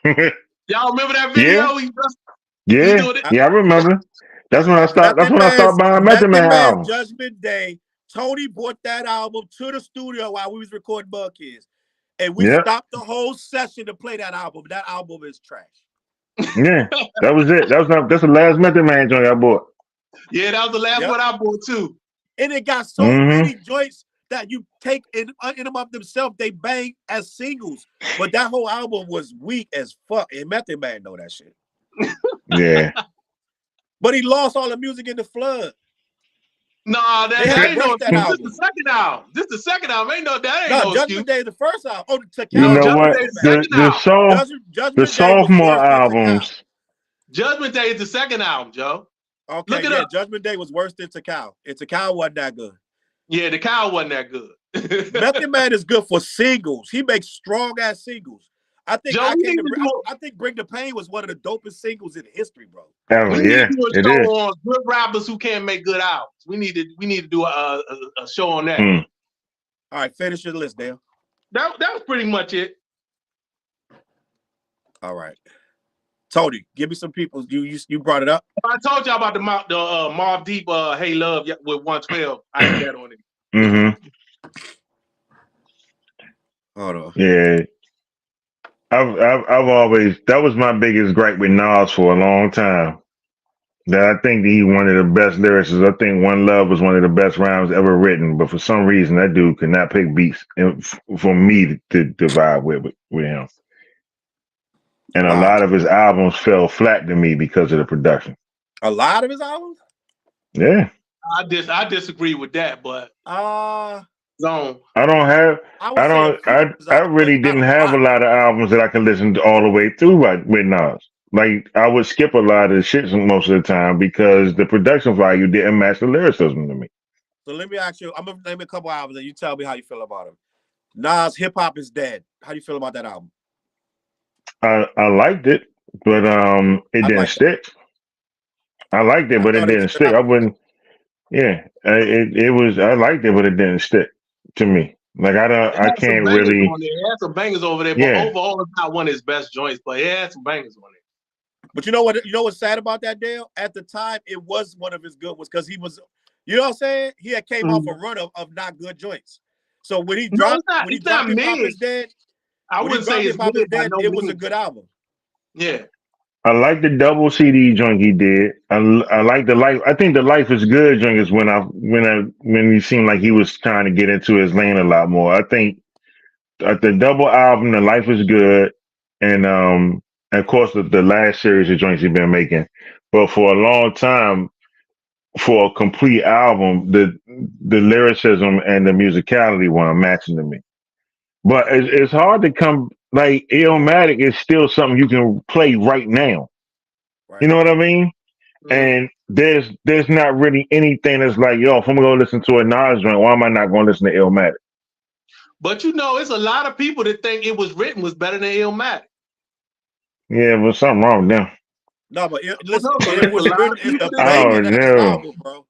remember that video? Yeah, I remember. That's when I started buying Method Man albums. Judgment Day. Tony brought that album to the studio while we was recording Bug Kids. And we stopped the whole session to play that album. That album is trash. Yeah, that was it. That's the last Method Man joint I bought. Yeah, that was the last one I bought too. And it got so many joints that you take in them of themselves, they bang as singles. But that whole album was weak as fuck. And Method Man know that shit. Yeah. But he lost all the music in the flood. No, that ain't no. This is the second album. This is the second album. Ain't no Judgment Day is the first album. Oh, you know what? The sophomore albums. Judgment Day is the second album, Joe. Okay, look it up. Judgment Day was worse than Takao. And Takao wasn't that good. Yeah, the cow wasn't that good. Method Man is good for singles. He makes strong ass singles. I think I think Bring the Pain was one of the dopest singles in history, bro. We need to do a show on good rappers who can't make good albums. We need to do a show on that. All right, finish your list, Dale. That was pretty much it. All right. Tony, give me some people. You brought it up. I told y'all about the Mobb Deep Hey Love with 112. I had that on it. Hold on. Yeah, I've always that was my biggest gripe with Nas for a long time. That I think that he one of the best lyricists. I think One Love was one of the best rhymes ever written, but for some reason that dude could not pick beats for me to vibe with him. And a Wow. lot of his albums fell flat to me because of the production. A lot of his albums? Yeah. I disagree with that, but zone. I don't have I would say a few of his I albums, but really not didn't a have a lot. lot of albums that I could listen to all the way through with Nas. Like I would skip a lot of the shit most of the time because the production value didn't match the lyricism to me. So let me ask you, I'm gonna name a couple albums and you tell me how you feel about them. Nas, Hip Hop is Dead. How do you feel about that album? I liked it, but it I didn't like that. stick. I liked it, I but it thought it was didn't a good stick. I album. wouldn't. Yeah, it was. I liked it, but it didn't stick to me. Like I don't. It I had some can't bangers really. on there. It had some bangers over there, but Yeah. overall, it's not one of his best joints. But it had some bangers on it. But you know what? You know what's sad about that, Dale? At the time, it was one of his good ones because he was, you know what I'm saying? He had came off a run of not good joints. So when he No, dropped it's not Hip Hop mid. is Dead, I when he wouldn't say dropped it's Hip Hop is mid by Dead, no it was a means. good album. Yeah. I like the double CD joint he did. I like the life. I think the Life is Good joint is when he seemed like he was trying to get into his lane a lot more. I think the double album, the Life is Good, and of course the last series of joints he's been making. But for a long time, for a complete album, the lyricism and the musicality weren't matching to me. But it's hard to come like Illmatic is still something you can play right now. You Right. know what I mean? Mhm. And there's not really anything that's like, yo, if I'm gonna listen to a Nas joint, why am I not gonna listen to Illmatic? But you know, it's a lot of people that think It Was Written was better than Illmatic. Yeah, but something wrong with them. No, but Well, listen, no, but it there's a was lot written of as people a that think Oh banging ass no. album, bro.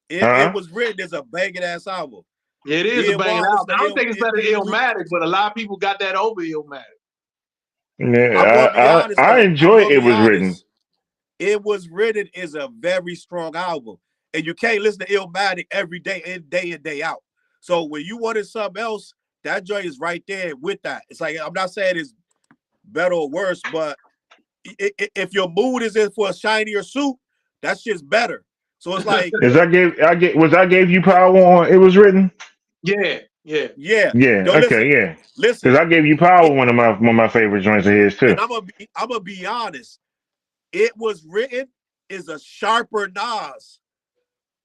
It Huh? was written as a banging ass album. it is a Yeah, banging well, album. listen I to don't think it's better than Illmatic, but a lot of people got that over Illmatic. I'm Yeah, gonna be honest I though. I'm enjoy gonna It be Was Written. honest. It Was Written is a very strong album, and you can't listen to Illmatic every day in day out. So when you wanted something else, that joint is right there with that. It's like I'm not saying it's better or worse, but if your mood is in for a shinier suit, that shit's better. So it's like, Is I gave you power on It Was Written? Yeah, yeah. yeah, Yeah, yo, okay, yeah. listen, Because I gave you power, it, one of my favorite joints of his too. and I'm gonna be honest. It Was Written is a sharper Nas.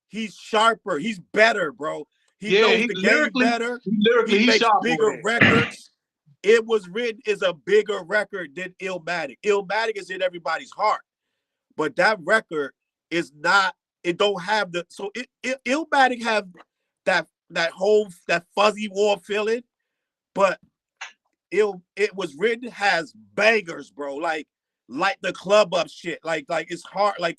He's sharper. He's better, bro. He Yeah, knows the game better. He he's makes sharp over bigger there. records. It Was Written is a bigger record than Illmatic. Illmatic is in everybody's heart, but that record is not. It don't have the so Illmatic have that fuzzy warm feeling, but it Was Written has bangers, bro. Like the club up shit. Like it's hard. Like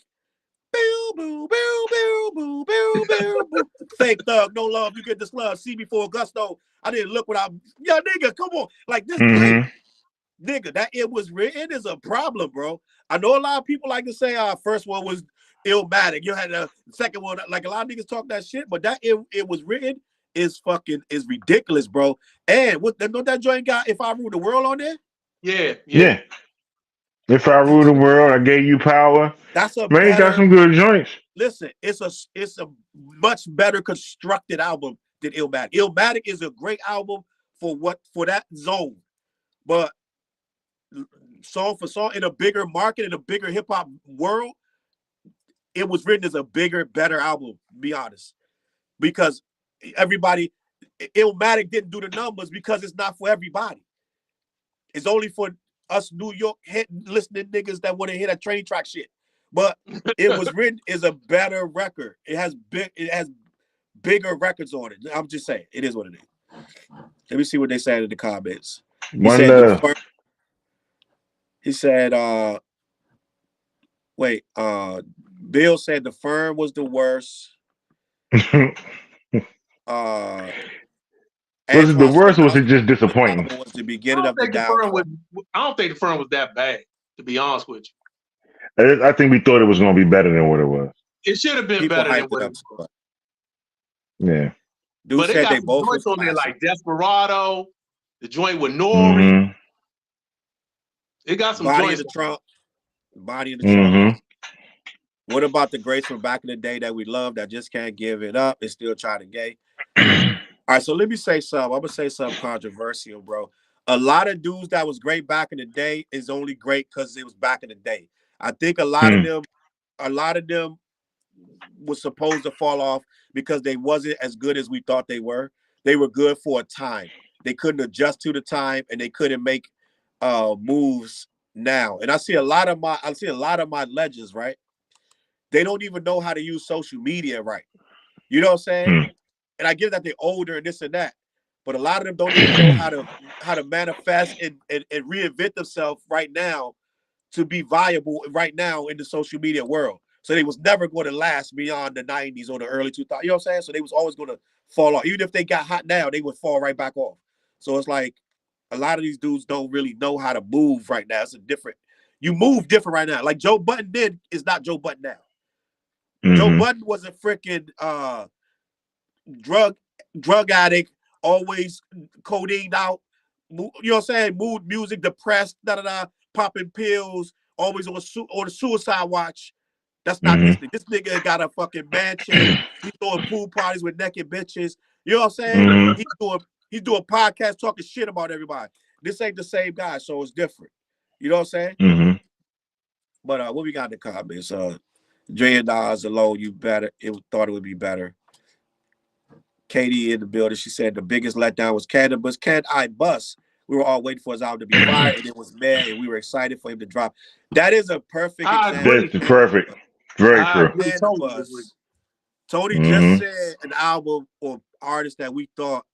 boo boo boo boo boo boo boo boo. Fake thug, no love. You get this love. See before Gusto. I didn't look without. Yo, nigga, come on. Like this, like Mm-hmm. nigga, that It Was Written is a problem, bro. I know a lot of people like to say our first one was Illmatic. You had the second one, like a lot of niggas talk that shit, but that it Was Written is ridiculous, bro. And what don't that joint got If I Rule the World on there? Yeah, yeah. Yeah. If I Rule the World, I Gave You Power. That's a Man, he got better some good joints. listen. It's a much better constructed album than Illmatic. Illmatic is a great album for that zone, but song for song in a bigger market in a bigger hip hop world, It Was Written as a bigger, better album. To be honest, because everybody, Illmatic didn't do the numbers because it's not for everybody. It's only for us New York listening niggas that want to hear that train track shit. But It Was Written is a better record. It has bigger records on it. I'm just saying, it is what it is. Let me see what they said in the comments. He One said Love. he said, wait, Bill said the Firm was the worst. Was it the Antoine worst said or the was it just Unforgivable disappointing? album was the I beginning don't of the think the firm downfall. was. I don't think the firm was that bad. To be honest with I think we thought it was going to be better than what it was. you, it should have been People better than hyped it what up it too was. much. Yeah. Dude But it said got they some both was joints on there classic. like Desperado. The joint with Nori. Mm-hmm. It got some Body of joints. the Trump. Body of the Trump. Mm-hmm. What about the greats from back in the day that we love that just can't give it up and still try to gay? All right, so let me say something. I'm gonna say something controversial, bro. A lot of dudes that was great back in the day is only great because it was back in the day. I think a lot of them was supposed to fall off because they wasn't as good as we thought they were. They were good for a time. They couldn't adjust to the time and they couldn't make moves now. And I see a lot of my legends, right? They don't even know how to use social media right. You know what I'm saying? Mm-hmm. And I get that they're older and this and that, but a lot of them don't even know how to manifest and reinvent themselves right now to be viable right now in the social media world. So they was never going to last beyond the 90s or the early 2000s. You know what I'm saying? So they was always going to fall off. Even if they got hot now, they would fall right back off. So it's like a lot of these dudes don't really know how to move right now. You move different right now. Like Joe Budden is not Joe Budden now. Mm-hmm. Joe Budden was a freaking drug addict, always codeine out. You know what I'm saying? Mood music, depressed, popping pills, always on the suicide watch. That's not this Mm-hmm. nigga. This nigga got a fucking mansion. He's doing pool parties with naked bitches. You know what I'm saying? Mm-hmm. He's doing podcasts talking shit about everybody. This ain't the same guy, so it's different. You know what I'm saying? Mm-hmm. But what we got in the comments? Dre and Nas alone, thought it would be better. Katie in the building, she said the biggest letdown was Cannabis. Can I Bust? We were all waiting for his album to be fired, and it was mad, and we were excited for him to drop. That is a perfect example. That's perfect. Very I true. agree, totally agree. Cannabis. Tony just Mm-hmm. said an album or artist that we thought,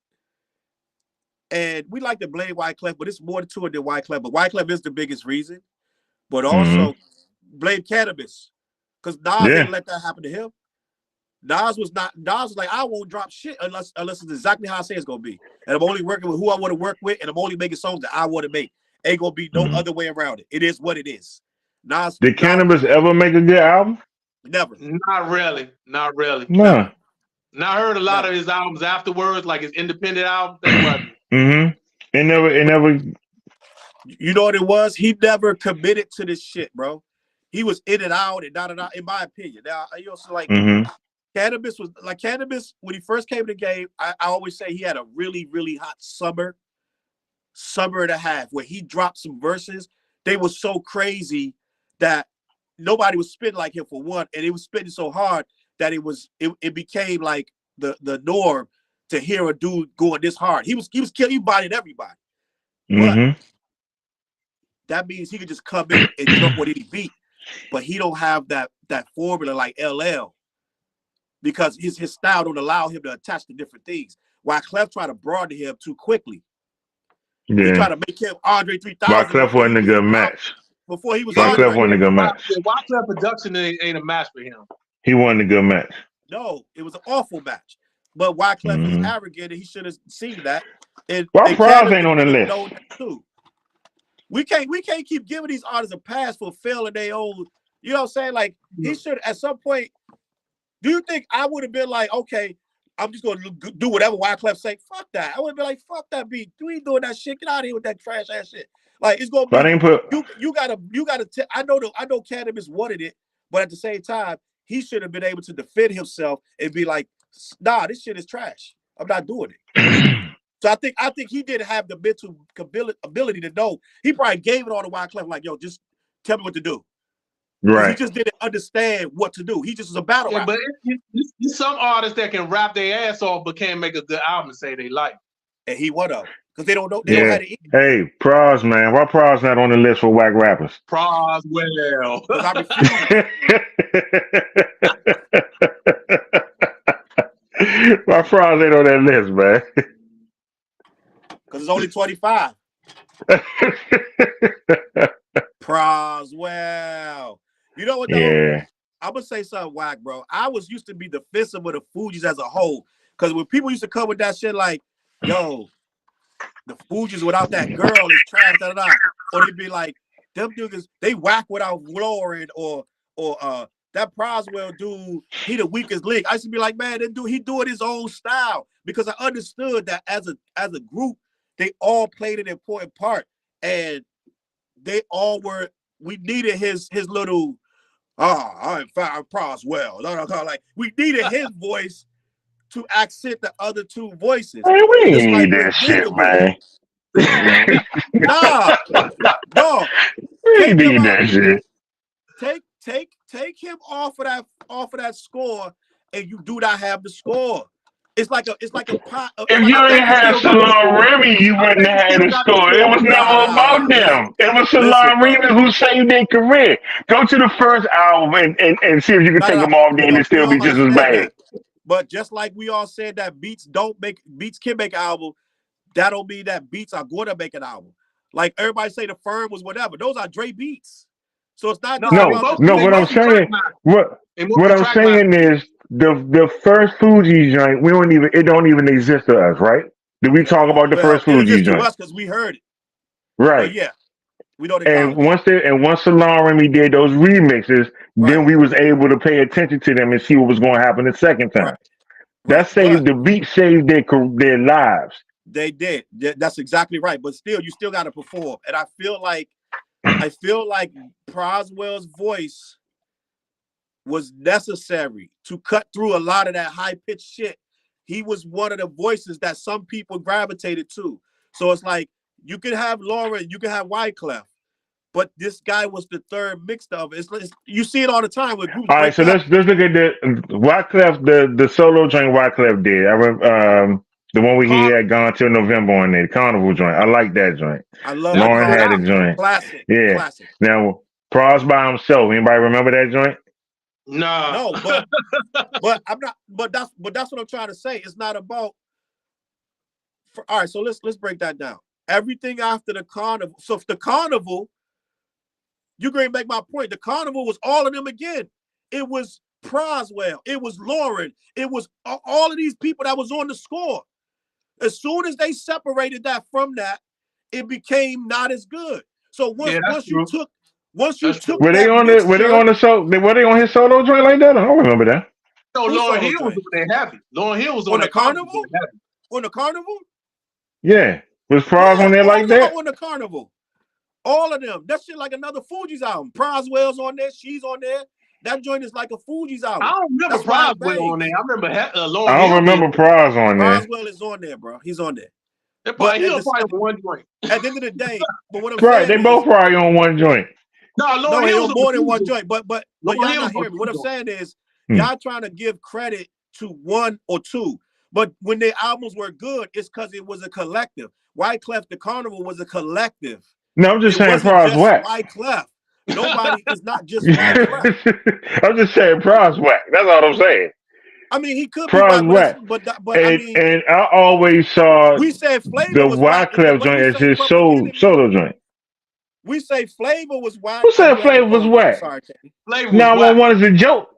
and we like to blame Wyclef, but it's more to it than Wyclef. But Wyclef is the biggest reason. But also blame Cannabis, because Nas Yeah. didn't let that happen to him. Nas was like, I won't drop shit unless it's exactly how I say it's gonna be. And I'm only working with who I want to work with, and I'm only making songs that I want to make. Ain't gonna be no other way around it. It is what it is. Did Cannabis ever make a good album? Never. Not really. Not really. No. Now I heard a lot of his albums afterwards, like his independent album. They wasn't. Mm-hmm. It never. You know what it was? He never committed to this shit, bro. He was in and out and da da da. In my opinion, now you also like Cannabis when he first came to the game. I always say he had a really really hot summer and a half where he dropped some verses. They were so crazy that nobody was spitting like him for one, and it was spitting so hard that it became like the norm to hear a dude going this hard. He was killing, he bodied everybody. But that means he could just come in and jump with any beat. But he don't have that formula like LL because his style don't allow him to attach to different things. While Clef tried to broaden him too quickly. Yeah. He tried to make him Andre 3000. Wyclef wasn't a good match. Before he was Wyclef wasn't a good match. Wyclef production ain't a match for him. He wasn't a good match. No, it was an awful match. But Wyclef is arrogant and he should have seen that. And why Pras ain't on the list? Too. We can't keep giving these artists a pass for failing their own. You know what I'm saying? Like he should at some point. Do you think I would have been like, okay, I'm just gonna do whatever Wyclef say? Fuck that. I would have been like, fuck that beat. You ain't doing that shit. Get out of here with that trash ass shit. Like it's gonna be. But I didn't put. You gotta. I know Cannabis wanted it, but at the same time, he should have been able to defend himself and be like, nah, this shit is trash. I'm not doing it. So I think he didn't have the mental ability to know. He probably gave it all to Wyclef, like, yo, just tell me what to do. Right. He just didn't understand what to do. He just was a battle rapper. But it's some artists that can rap their ass off but can't make a good album and say they like. And he one of them. Because they don't know. They don't have to eat. Hey, Pras, man. Why Pras not on the list for whack rappers? Pras, well. I Why Pras ain't on that list, man? Because it's only 25. Proswell. You know what, though? Yeah. I'm going to say something whack, bro. I was used to be defensive of the Fugees as a whole. Because when people used to come with that shit like, yo, the Fugees without that girl is trash, da, da, da. Or they'd be like, them niggas, they whack without Lauren or that Proswell dude, he the weakest link. I used to be like, man, that dude, he doing his own style. Because I understood that as a group, they all played an important part, and they all were. We needed his little I'm Pros well. Like we needed his voice to accent the other two voices. Man, we ain't Just like need with that shit, Digable. man. Nah, dog. We Take ain't him need out. that shit. Take him off of that score, and you do not have the score. It's like a pot. If Like, you I ain't think you had still got the Salon score. Remy, you I wouldn't think you have had still a got the score. It score. was never about them. It was Salon Listen, Remy who saved their career. Go to the first album and see if you can take them off there and it We still all be just as understand bad. that. But just like we all said that Beats can make an album, that don't mean that Beats are going to make an album. Like everybody say the Firm was whatever. Those are Dre beats. So it's not No, just they No, about the mostly no. they What I'm mostly track saying, line. what They what mostly I'm track line. saying is the first Fuji joint. We don't even. It don't even exist to us, right? Did we talk about the well, first it Fuji exists to joint? us because we heard it. But Right. yeah, we don't And acknowledge it. once Salon Remy did those remixes, Right, then we was able to pay attention to them and see what was going to happen the second right, time. That right. But saved the beat, saved their lives. they did. That's exactly right. But still, you still got to perform. And I feel like Proswell's voice was necessary to cut through a lot of that high pitched shit. He was one of the voices that some people gravitated to. So it's like you can have Lauren, you can have Wyclef, but this guy was the third mixed of it. You see it all the time when groups All right, break so up. let's look at the Wyclef, the solo joint Wyclef did. I remember the one where he Carnival. had gone till November on the Carnival joint. I like that joint. I love That's the a Lauren good had a Carnival. album. joint. Classic, Yeah. classic. Now Pros by himself. Anybody remember that joint? Nah. No, but I'm not. But that's what I'm trying to say. It's not about. All right, so let's break that down. Everything after the Carnival. So if the Carnival, you're going to make my point. The Carnival was all of them again. It was Proswell. It was Lauren. It was all of these people that was on the score. As soon as they separated that from that, it became not as good. So Yeah, that's once you true. That's true. took that mixture. Were they on his solo joint like that? I don't remember that. So Who Lauren solo Hill was joint? on there heavy. Lauren Hill was on On the that Carnival Carnival? joint heavy. On the Carnival? Yeah. Was Pros Yeah, on there all like of them that? are on the Carnival. All of them. That shit like another Fuji's album. Proswell's on there. She's on there. That joint is like a Fuji's I album. don't remember That's why it Proswell on there. bangs. I remember Lauren I don't Hill being remember on there. Pros on there. Proswell is on there, bro. He's on there. He But was probably on one joint. at the end of the day, but what I'm Right, saying they is, both probably on one joint. No, no, Lauren he Hill was on on the more than two one joint. joint. But Lauren y'all Hill not was on hearing me. two What I'm joint. saying is, Hmm. y'all trying to give credit to one or two. But when their albums were good, it's because it was a collective. Wyclef the Carnival was a collective. No, I'm just It saying wasn't Pros just whack. Wyclef. Nobody is not just Wyclef. I'm just saying Pros whack. That's all I'm saying. I mean, he could be Pros whack, whack. but I mean, And I always saw we said the Flavor was whack, Wyclef but joint we as say his Public Enemy. solo joint. We say Flavor was whack Who because said you had to Flavor was go. I'm whack? sorry, Kenny. Flavor was whack. 911 is a joke.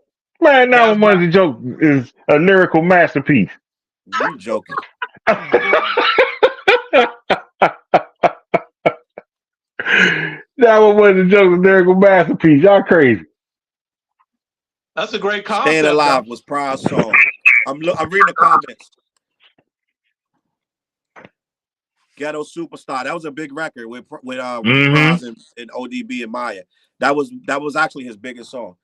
Man, Yeah, that's 911 whack. is a joke. Is a lyrical masterpiece. You joking? 911 is a joke. A lyrical masterpiece. Y'all crazy. That's a great Staying concept, though. Alive was Pras song. I'm reading the comments. Ghetto Superstar. That was a big record with Mm-hmm. Pras and ODB and Maya. That was actually his biggest song.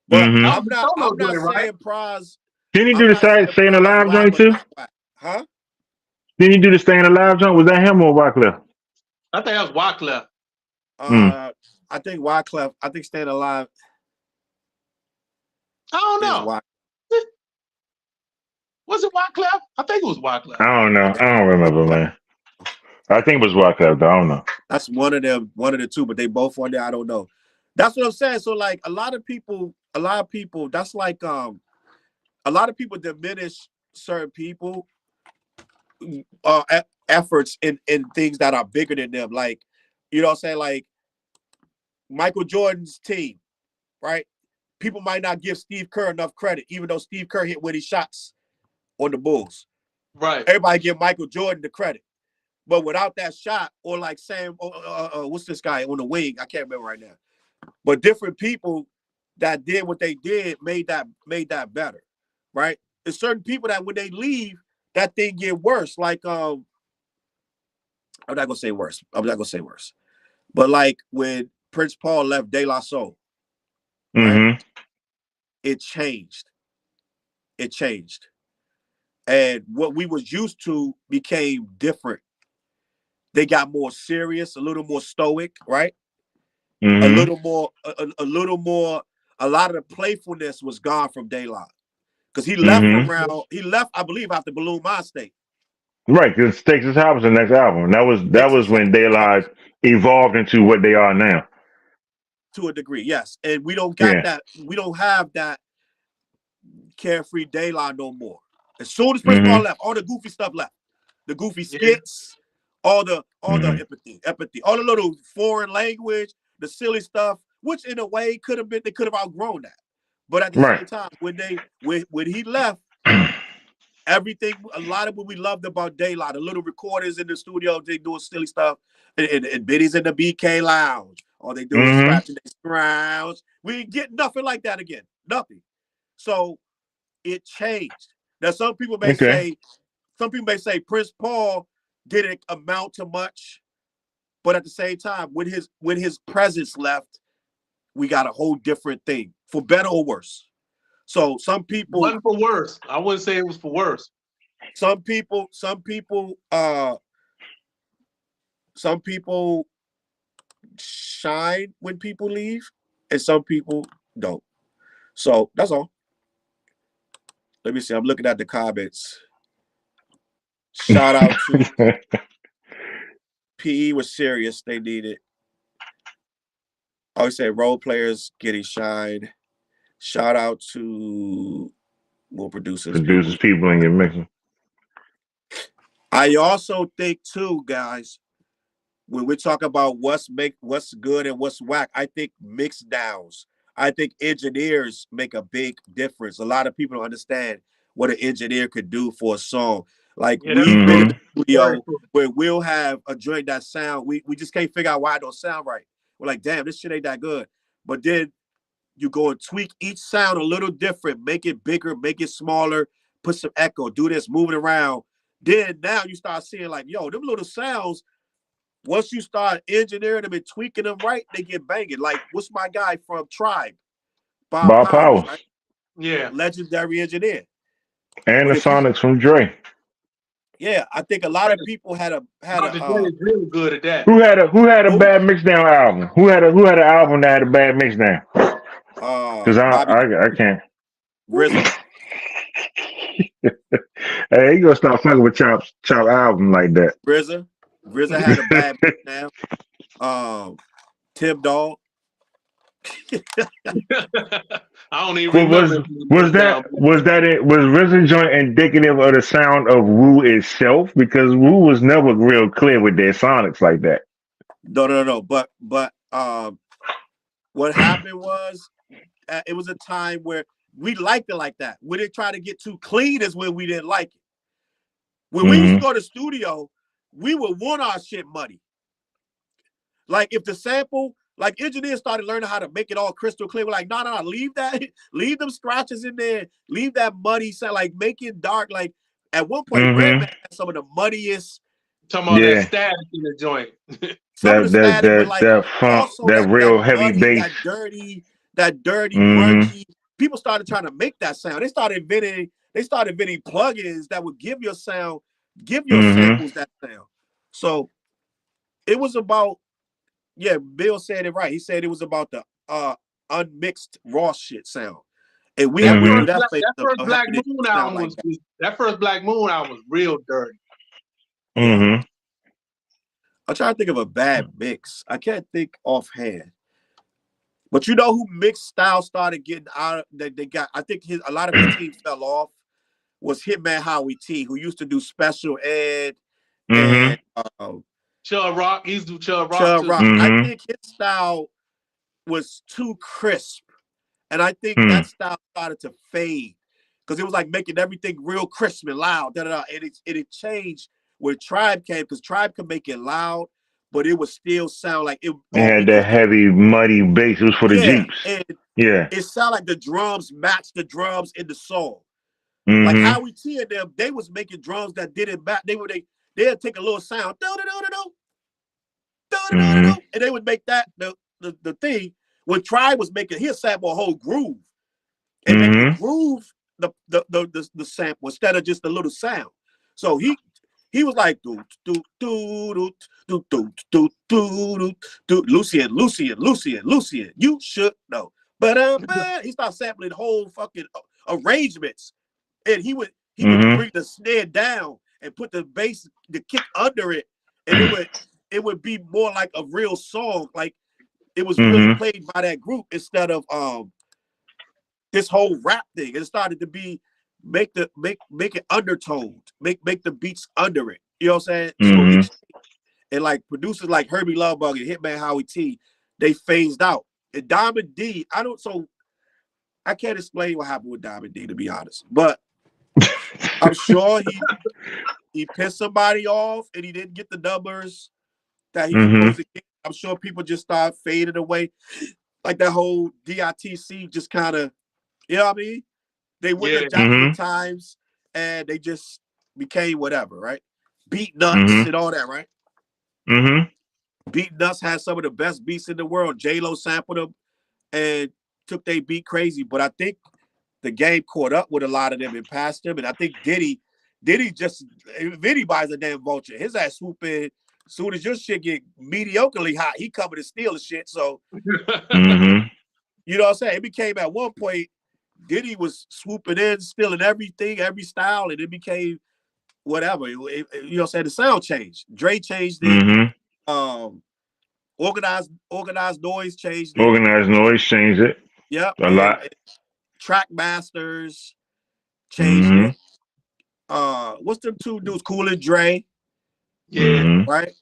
But Mm-hmm. That was a solo I'm not joint, right? saying Pras. Didn't he I'm do the not saying Staying Pras Alive whack joint or too? not whack. Huh? Didn't he do the Staying Alive joint? Was that him or Wyclef? I think that was Wyclef. Mm. I think Wyclef. I think Staying Alive I don't is know. Wyclef. Was it Wyclef? I think it was Wyclef. I don't know. I don't remember, man. I think it was Wyclef, though. I don't know. That's one of them, one of the two, but they both on there. I don't know. That's what I'm saying. So like a lot of people, that's like a lot of people diminish certain people efforts in things that are bigger than them. Like, you know what I'm saying? Like Michael Jordan's team, right? People might not give Steve Kerr enough credit, even though Steve Kerr hit winning shots on the Bulls. Right. Everybody give Michael Jordan the credit. But without that shot, or like Sam, what's this guy on the wing? I can't remember right now. But different people that did what they did made that better, right? There's certain people that when they leave, that thing get worse. Like I'm not gonna say worse. I'm not gonna say worse. But like when Prince Paul left De La Soul, right? Mm-hmm. It changed. It changed. And what we was used to became different. They got more serious, a little more stoic, right? A Mm-hmm. little more, a little more. A lot of the playfulness was gone from De La because he left Mm-hmm. around. He left, I believe, after Balloon Mind State. Right, because Texas House was the next album. That was Texas when De La House evolved into what they are now. to a degree, yes. And we don't got Yeah. that. We don't have that carefree De La no more. As soon as Prince Paul Mm-hmm. left, all the goofy stuff left. The goofy Yeah. skits, all the Mm-hmm. empathy, all the little foreign language, the silly stuff, which in a way could have been they could have outgrown that. But at the Right. same time, when he left, everything a lot of what we loved about Daylight, the little recorders in the studio, they doing silly stuff, and Biddy's in the BK lounge, or they doing Mm-hmm. scratching their scrounge. We ain't get nothing like that again. Nothing. So it changed. Now Okay. some people may say Prince Paul didn't amount to much, but at the same time, when his presence left, we got a whole different thing, for better or worse. So Wasn't for worse. I wouldn't say it was for worse. some people, some people, some people shine when people leave, and some people don't. So that's all. Let me see. I'm looking at the comments. Shout out to PE was serious. They needed. I always say role players getting shine. Shout out to more producers, people. Producers, people in your mixing. I also think too, guys, when we talk about what's good and what's whack, I think mix downs. I think engineers make a big difference. A lot of people don't understand what an engineer could do for a song. Like Yeah, that's we've been true. in Mm-hmm. the Very studio true. where we'll have a joint that sound. We just can't figure out why it don't sound right. We're like, damn, this shit ain't that good. But then you go and tweak each sound a little different, make it bigger, make it smaller, put some echo, do this, move it around. Then now you start seeing like, yo, them little sounds, once you start engineering them and tweaking them right, they get banging. Like, what's my guy from Tribe? Bob Bob Powers, Powers right? Yeah. Legendary engineer. and the But if you, Sonics from Dre. yeah, I think a lot of people had Dr. Dre is really good at that. Who had a who? bad mixdown album? Who had an album that had a bad mixdown? Because Bobby I can't. RZA. Hey, you gonna stop fucking with Chop album like that? RZA had a bad now. Tim Dog. I don't even What remember was if he was was down. that it? Was RZA joint indicative of the sound of Wu itself? Because Wu was never real clear with their sonics like that. No. But what happened was it was a time where we liked it like that. When they try to get too clean is when we didn't like it. When we used to Mm-hmm. go to studio, we would want our shit muddy. Like if the sample, like engineers started learning how to make it all crystal clear. We're like, no, leave that, leave them scratches in there, leave that muddy sound, like make it dark. Like at one point, Redman Mm-hmm. had some of the muddiest, Talking about that Yeah. static in the joint. some of the That that static, but that like that funk, also that that real heavy muddy, bass. that dirty, Mm-hmm. grungy. People started trying to make that sound. They started inventing plugins that would give your sound, give your Mm-hmm. samples that sound. So it was about, yeah, Bill said it right. He said it was about the unmixed raw shit sound. And we That went through Mm-hmm. first that phase First of Black having it Moon sound album like that. that first Black Moon album was real dirty. Yeah. Mm-hmm. I'm trying to think of a bad mix. I can't think offhand. But you know who mixed style started getting out? They got. I think a lot of his team fell off. Was Hitman Howie T, who used to do Special Ed and Mm-hmm. Chub Rock, he used to do Chub Rock Chub too. Rock. I Mm-hmm. think his style was too crisp, and I think that Mm. style started to fade because it was like making everything real crisp and loud. And it changed when Tribe came because Tribe could make it loud, but it would still sound like it It all had that because heavy, muddy bass. It was for the yeah, Jeeps. and Yeah. it sounded like the drums matched the drums in the song. Like Mm-hmm. Howie T and them, they was making drums that didn't match. they'd take a little sound, Mm-hmm. and they would make that the thing. When Tribe was making, he'll sample a whole groove and make the Mm-hmm. groove the sample instead of just a little sound. So he was like do do do do do do do do Lucian, you should know. But he started sampling whole fucking arrangements, and he would bring the snare down and put the bass, the kick under it, and it would be more like a real song, like it was really played by that group instead of this whole rap thing. It started to be make it undertoned, make the beats under it. You know what I'm saying? So and like producers like Herbie Lovebug and Hitman Howie T, they phased out. And Diamond D, I can't explain what happened with Diamond D, to be honest, but I'm sure he pissed somebody off and he didn't get the numbers that he was supposed to get. I'm sure people just started fading away. Like that whole DITC just kind of, you know what I mean? They wouldn't adapt to the times and they just became whatever, right? Beat Nuts and all that, right? Beat Nuts had some of the best beats in the world. J-Lo sampled them and took they beat crazy. But I think the game caught up with a lot of them and passed them. And I think Diddy just, if anybody's a damn vulture, his ass swoop in. As soon as your shit get mediocrely hot, he coming to steal the shit. So, you know what I'm saying? It became at one point, Diddy was swooping in, stealing everything, every style, and it became whatever. You know what I'm saying? The sound changed. Dre changed it. Organized Noise changed it. Organized Noise changed it. Yep. A lot. Track Masters changed it. What's them two dudes? Cool and Dre. Yeah. Right.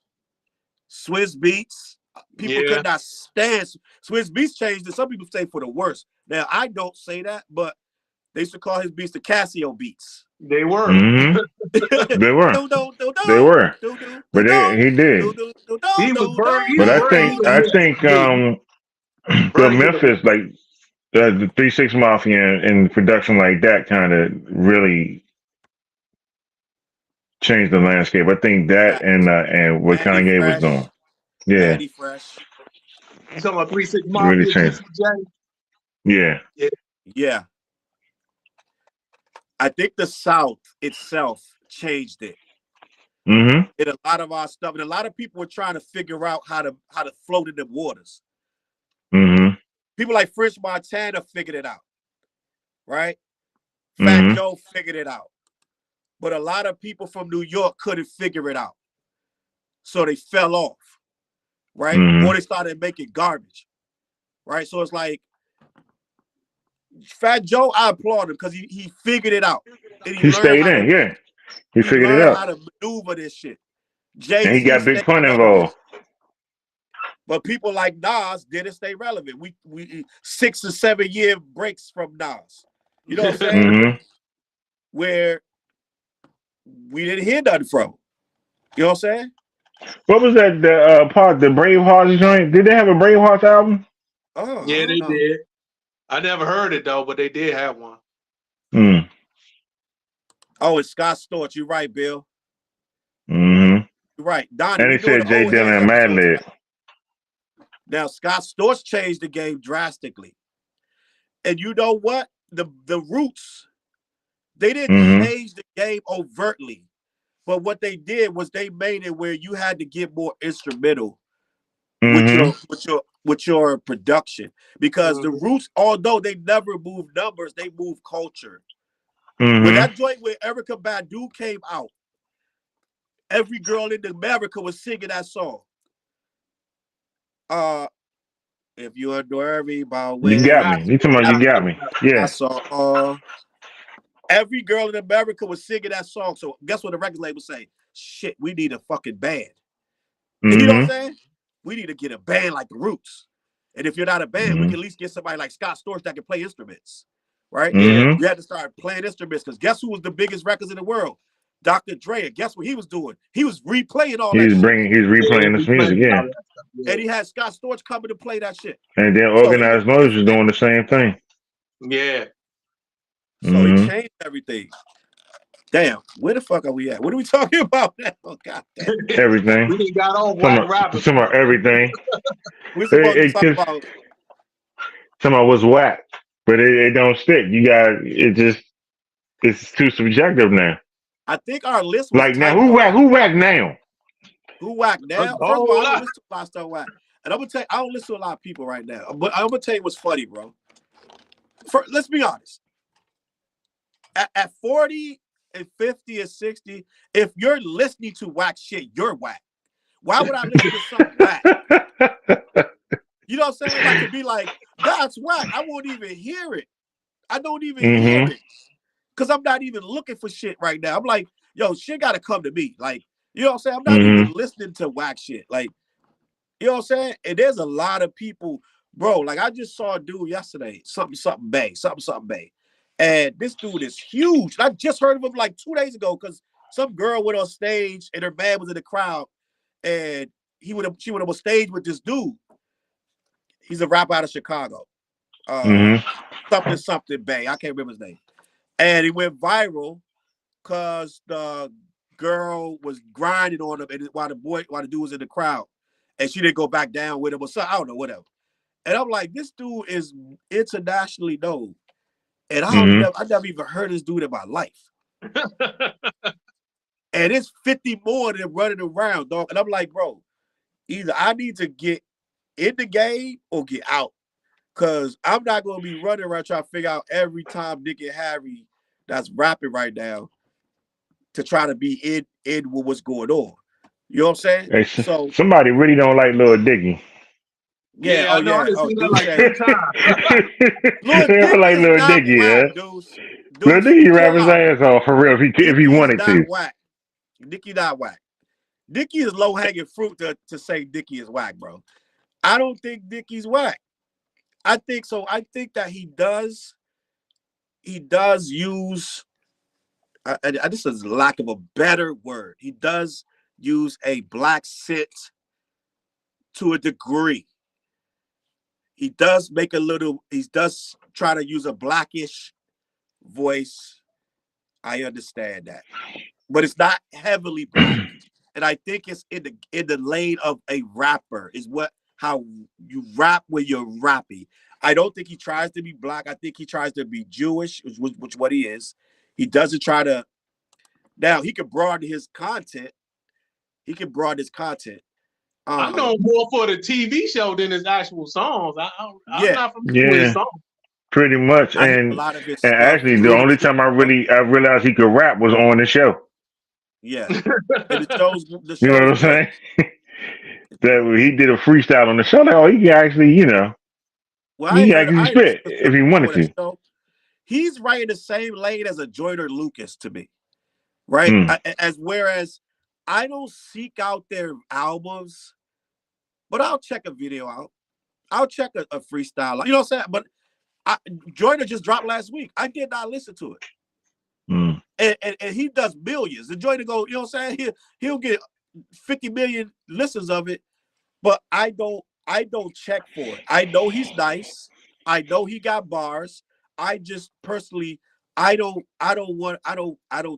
Swizz Beats. People could not stand Swizz Beats changed it. Some people say for the worst. Now I don't say that, but they used to call his beats the Casio beats. They were. They were. They were. But he did. He was burning. But I think the Memphis, like the 3 6 Mafia and production like that kind of really changed the landscape. I think that and what Kanye was doing. Yeah. Fresh. You talking about 3 6 Mafia? Really changed. Yeah. I think the South itself changed it. In a lot of our stuff, and a lot of people were trying to figure out how to float in the waters. People like French Montana figured it out, right? Fat Joe figured it out, but a lot of people from New York couldn't figure it out, so they fell off, right? Or they started making garbage, right? So it's like Fat Joe, I applaud him because he figured it out. And he stayed in, He figured it out. How to maneuver this shit. And he got Big Pun involved. But people like Nas didn't stay relevant. We 6 or 7 year breaks from Nas. You know what I'm saying? Where we didn't hear nothing from. You know what I'm saying? What was that? The Bravehearts joint? Did they have a Bravehearts album? Oh, yeah, they did. I never heard it though, but they did have one. Oh, it's Scott Storch. You're right, Bill. You're right. Donnie, and he said Jay Dilla and Madlib. Now, Scott Storch changed the game drastically. And you know what? The Roots, they didn't change the game overtly. But what they did was they made it where you had to get more instrumental with your production. Because the Roots, although they never moved numbers, they moved culture. When that joint with Erykah Badu came out, every girl in America was singing that song. If you adore everybody, you got me. You talking about you got me? Yeah. I saw every girl in America was singing that song. So guess what the record label say? Shit, we need a fucking band. And you know what I'm saying? We need to get a band like the Roots. And if you're not a band, we can at least get somebody like Scott Storch that can play instruments. Right? We had to start playing instruments because guess who was the biggest records in the world? Dr. Dre. And guess what he was doing? He was replaying all that shit. He's replaying this music, And he had Scott Storch coming to play that shit. And then Organized Noise was doing the same thing. So he changed everything. Damn, where the fuck are we at? What are we talking about now? Oh, God damn. Everything. We done got on whack rappers. Some of everything. We're supposed to talk It about. some of was whack, but it don't stick. You got it. Just it's too subjective now. I think our list was Like now, typed up. who whack now? Who whack now? First of all, I don't listen to a lot of stuff whack. And I'm gonna tell you, I don't listen to a lot of people right now. But I'm gonna tell you what's funny, bro. Let's be honest. At 40 and 50 and 60, if you're listening to whack shit, you're whack. Why would I listen to something whack? You know what I'm saying? Like to be like, that's whack. I won't even hear it. I don't even hear it. Because I'm not even looking for shit right now. I'm like, yo, shit gotta come to me. Like, you know what I'm saying? I'm not even listening to whack shit. Like, you know what I'm saying? And there's a lot of people, bro. Like, I just saw a dude yesterday, something Bay. And this dude is huge. And I just heard of him like 2 days ago because some girl went on stage and her man was in the crowd. And she went up on stage with this dude. He's a rapper out of Chicago. Something Bay. I can't remember his name. And it went viral because the girl was grinding on him and while the dude was in the crowd. And she didn't go back down with him or something. I don't know, whatever. And I'm like, this dude is internationally known. And I never even heard this dude in my life. And it's 50 more than running around, dog. And I'm like, bro, either I need to get in the game or get out. Because I'm not going to be running around trying to figure out every time Nick and Harry that's rapping right now to try to be in with what's going on. You know what I'm saying? Hey, So somebody really don't like Lil Dicky. Yeah, I know. I done seen that like said, 3 times. Lil They don't Dicky like is Lil not Dicky, whack, yeah. dudes. Lil Dicky rap Chill his out. ass off for real if he wanted is to. not whack. Dicky not whack. Dicky is low hanging fruit to say Dicky is whack, bro. I don't think Dicky's whack. I think so. I think that he does use. This is lack of a better word. He does use a black scent to a degree. He does make a little. He does try to use a blackish voice. I understand that, but it's not heavily black. And I think it's in the lane of a rapper is how you rap when you're rapping. I don't think he tries to be black. I think he tries to be Jewish, which what he is. He doesn't try to. Now he can broaden his content. I know him more for the TV show than his actual songs. I'm not familiar with his songs. Pretty much. And actually, the only time I realized he could rap was on the show. Yeah, and the shows. You know what I'm saying? That he did a freestyle on the show. Like, oh, he can actually, he can actually spit if he wanted to. He's right in the same lane as a Joyner Lucas to me, right? Whereas I don't seek out their albums, but I'll check a video out. I'll check a freestyle. You know what I'm saying? But Joyner just dropped last week. I did not listen to it. And he does millions. The Joyner go, you know what I'm saying? He'll get 50 million listens of it, but I don't check for it. I know he's nice. I know he got bars. I just personally I don't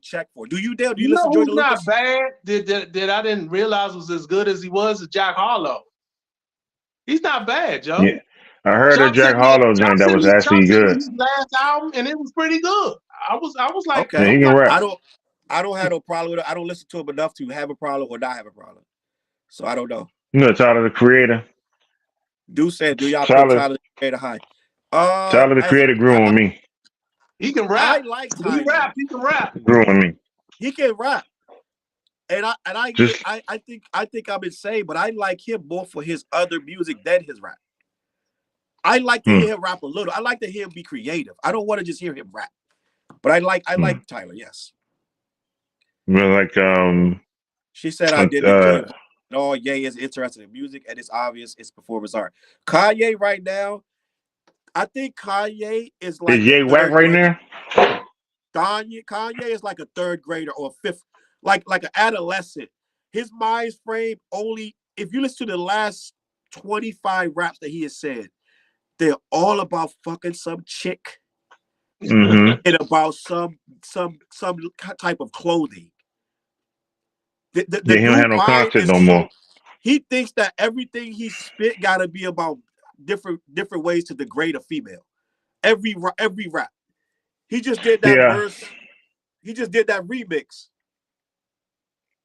check for it. Do you, Dale? Do you listen to Joyner Lucas? Not bad. That I didn't realize was as good as he was as Jack Harlow. He's not bad, Joe. Yeah. I heard a Jack Harlow joint that was actually good. His last album, and it was pretty good. I was like, okay, he can rap. I don't have no problem with it. I don't listen to him enough to have a problem or not have a problem. So I don't know. You know, Tyler the Creator. Do y'all put Tyler the Creator high? Tyler the Creator grew on me. He can rap. I like Tyler. He can rap. Grew on me. He can rap. And I think I'm insane, but I like him more for his other music than his rap. I like to hear him rap a little. I like to hear him be creative. I don't want to just hear him rap. But I like Tyler, yes. Well, like she said I did enjoy it. Oh, Ye is interested in music, and it's obvious it's performance art. Kanye right now, I think Kanye is like is Ye whack right now? Kanye is like a third grader or a fifth, like an adolescent. His mind frame only, if you listen to the last 25 raps that he has said, they're all about fucking some chick Mm-hmm. and about some type of clothing. The Yeah, he don't have dude no mind concept is no so more. he thinks that everything he spit gotta be about different ways to degrade a female. Every rap. He just did that Yeah, verse. He just did that remix.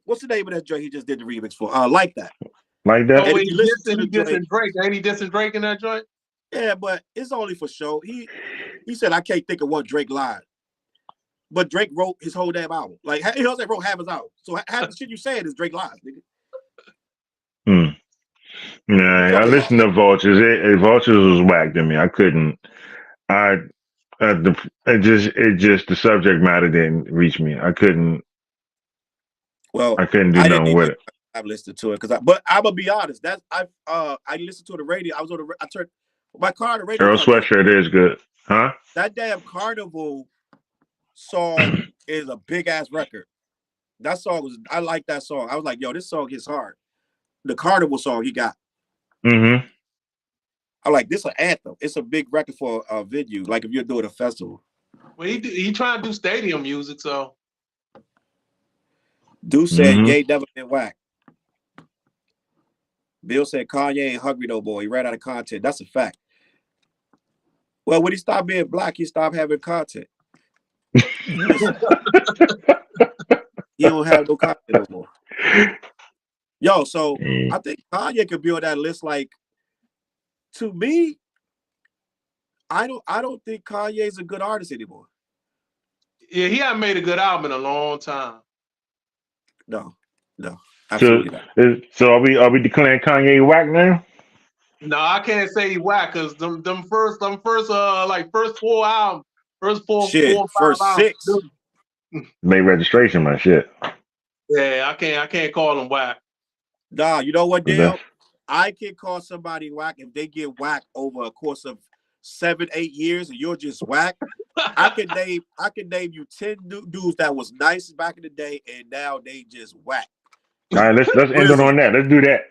What's the name of that joint he just did the remix for? Like that. like that. Oh, And if he you listen to dissing, the he joint, dissing Drake. Ain't he dissing Drake in that joint? yeah, but it's only for show. He said I can't think of what Drake lied. But Drake wrote his whole damn album. Like he also wrote half his album. So half the shit you saying is Drake lies, nigga. Hmm. Yeah, I listened to Vultures. Vultures was whack to me. I couldn't. It just the subject matter didn't reach me. I couldn't. Well, I couldn't do I didn't nothing with even it. I've listened to it but I'm gonna be honest. That's I listened to the radio. I turned my car the radio Earl turned on. Sweatshirt is good, huh? That damn Carnival song is a big ass record. That song was I like that song. I was like, yo, this song hits hard. The Carnival song he got. Mm-hmm. I like this an anthem. It's a big record for a venue. Like if you're doing a festival. Well, he trying to do stadium music, so. Dude said Mm-hmm. Ye never been whack. Bill said Kanye ain't hungry no more. He ran out of content. That's a fact. Well, when he stopped being black, he stopped having content. He don't have no content no more. Yo, so I think Kanye could be on that list. Like, to me, I don't think Kanye's a good artist anymore. Yeah, he hasn't made a good album in a long time. No, absolutely not. So are we declaring Kanye whack now? No, I can't say he whack because them first four albums, Shit, four or first five six. albums. Late registration, my shit. Yeah, I can't call him whack. Nah, you know what, Dale? I can call somebody whack if they get whacked over a course of 7-8 years and you're just whack. I can name you 10 dudes that was nice back in the day and now they just whack. All right, let's end it on that. Let's do that.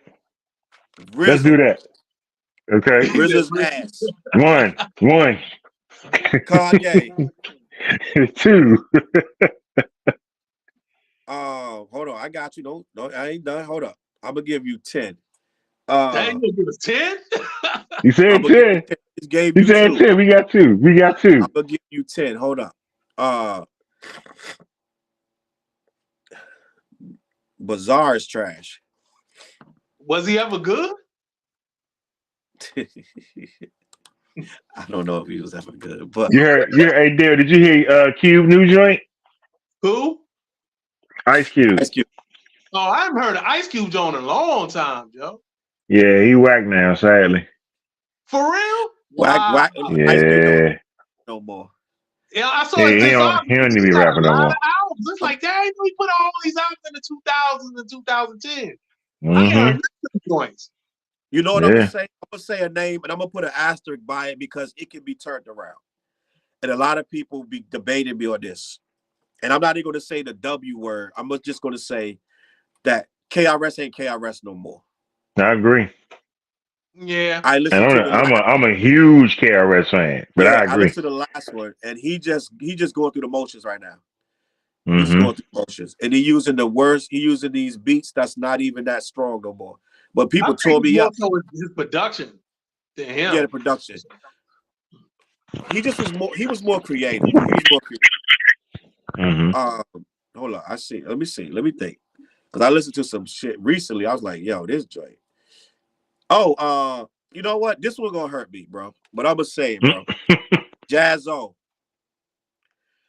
Let's do that. Okay. RZA's ass. One. Kanye. 2. Hold on. I got you. No, I ain't done. Hold up. I'm gonna give you 10. Dang, you give us 10? You said 10. You said 10. We got 2. I'm gonna give you 10. Hold up. Bazaar is trash. Was he ever good? I don't know if he was ever good, but hey Dale, did you hear Cube new joint? Who? Ice Cube. Oh, I haven't heard of Ice Cube joint in a long time, Joe. Yeah, he whack now, sadly. For real? Whack. Yeah. Ice Cube no more. Yeah, I saw he don't need to be rapping no more. Albums. It's like, dang, we put all these albums in the 2000s and 2010. Mm-hmm. I ain't heard nothing joints. You know what I'm gonna say? I'm gonna say a name and I'm gonna put an asterisk by it because it can be turned around. And a lot of people be debating me on this. And I'm not even gonna say the W word. I'm just gonna say that KRS ain't KRS no more. I agree. Yeah. I'm a huge KRS fan, but I agree. I listened to the last one and he just going through the motions right now. Mm-hmm. He's going through the motions. And he's using these beats that's not even that strong no more. But people told me up. His production than him. Yeah, the production. He was more creative. Mm-hmm. Hold on. Let me see. Let me think. Because I listened to some shit recently. I was like, yo, this joint. Oh, you know what? This one gonna hurt me, bro. But I'm gonna say it, bro. Jazzo.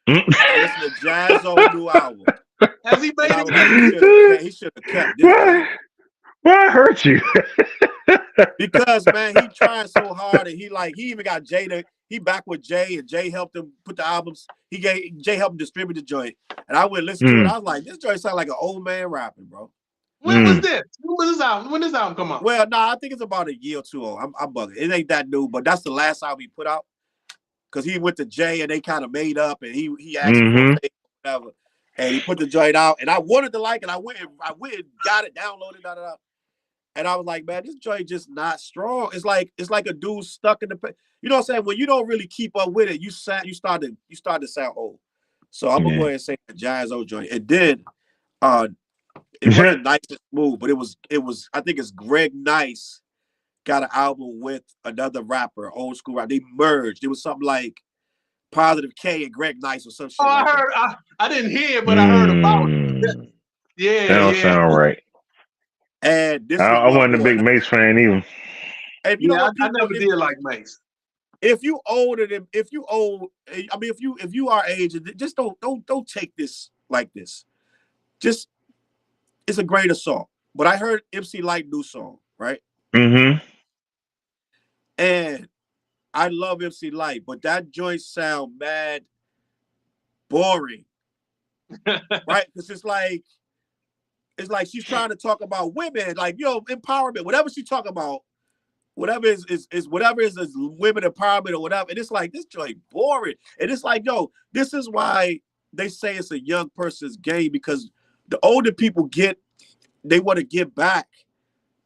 I listened to Jazzo's new album. Has he made it? He should have kept this. Why hurt you? Because man, he trying so hard, and he even got Jada. He back with Jay, and Jay helped him put the albums. Jay helped him distribute the joint, and I went listen to it. I was like, this joint sound like an old man rapping, bro. When was this? When this album come out? Well, I think it's about a year or two old. I'm bugging. It ain't that new, but that's the last album he put out. Because he went to Jay and they kind of made up, and he asked for a favor, whatever, and he put the joint out, and I wanted to like it. I went and got it, downloaded, And I was like, man, this joint just not strong. It's like a dude stuck in the you know what I'm saying? When you don't really keep up with it, you start to sound old. So I'm gonna go Yeah. ahead and say the Jazz O joint. It did it wasn't nice and smooth, but it was I think it's Greg Nice got an album with another rapper, old school rap. They merged. It was something like Positive K and Greg Nice or some Oh, shit like that. I didn't hear it, but I heard about it. That Yeah, don't yeah, sound right. And this is I what wasn't a boy. big Mace fan either. And you know yeah. what I people never did like Mace. if you older than if you old, I mean if you are age, just don't take this like this. Just it's a greater song. But I heard MC Light new song, right? Mm-hmm. And I love MC Light, but that joint sound mad boring, right? Because it's like she's trying to talk about women, like empowerment, whatever she talk about, whatever is women empowerment or whatever. And it's like this joint boring. And it's like, this is why they say it's a young person's game, because the older people they want to get back,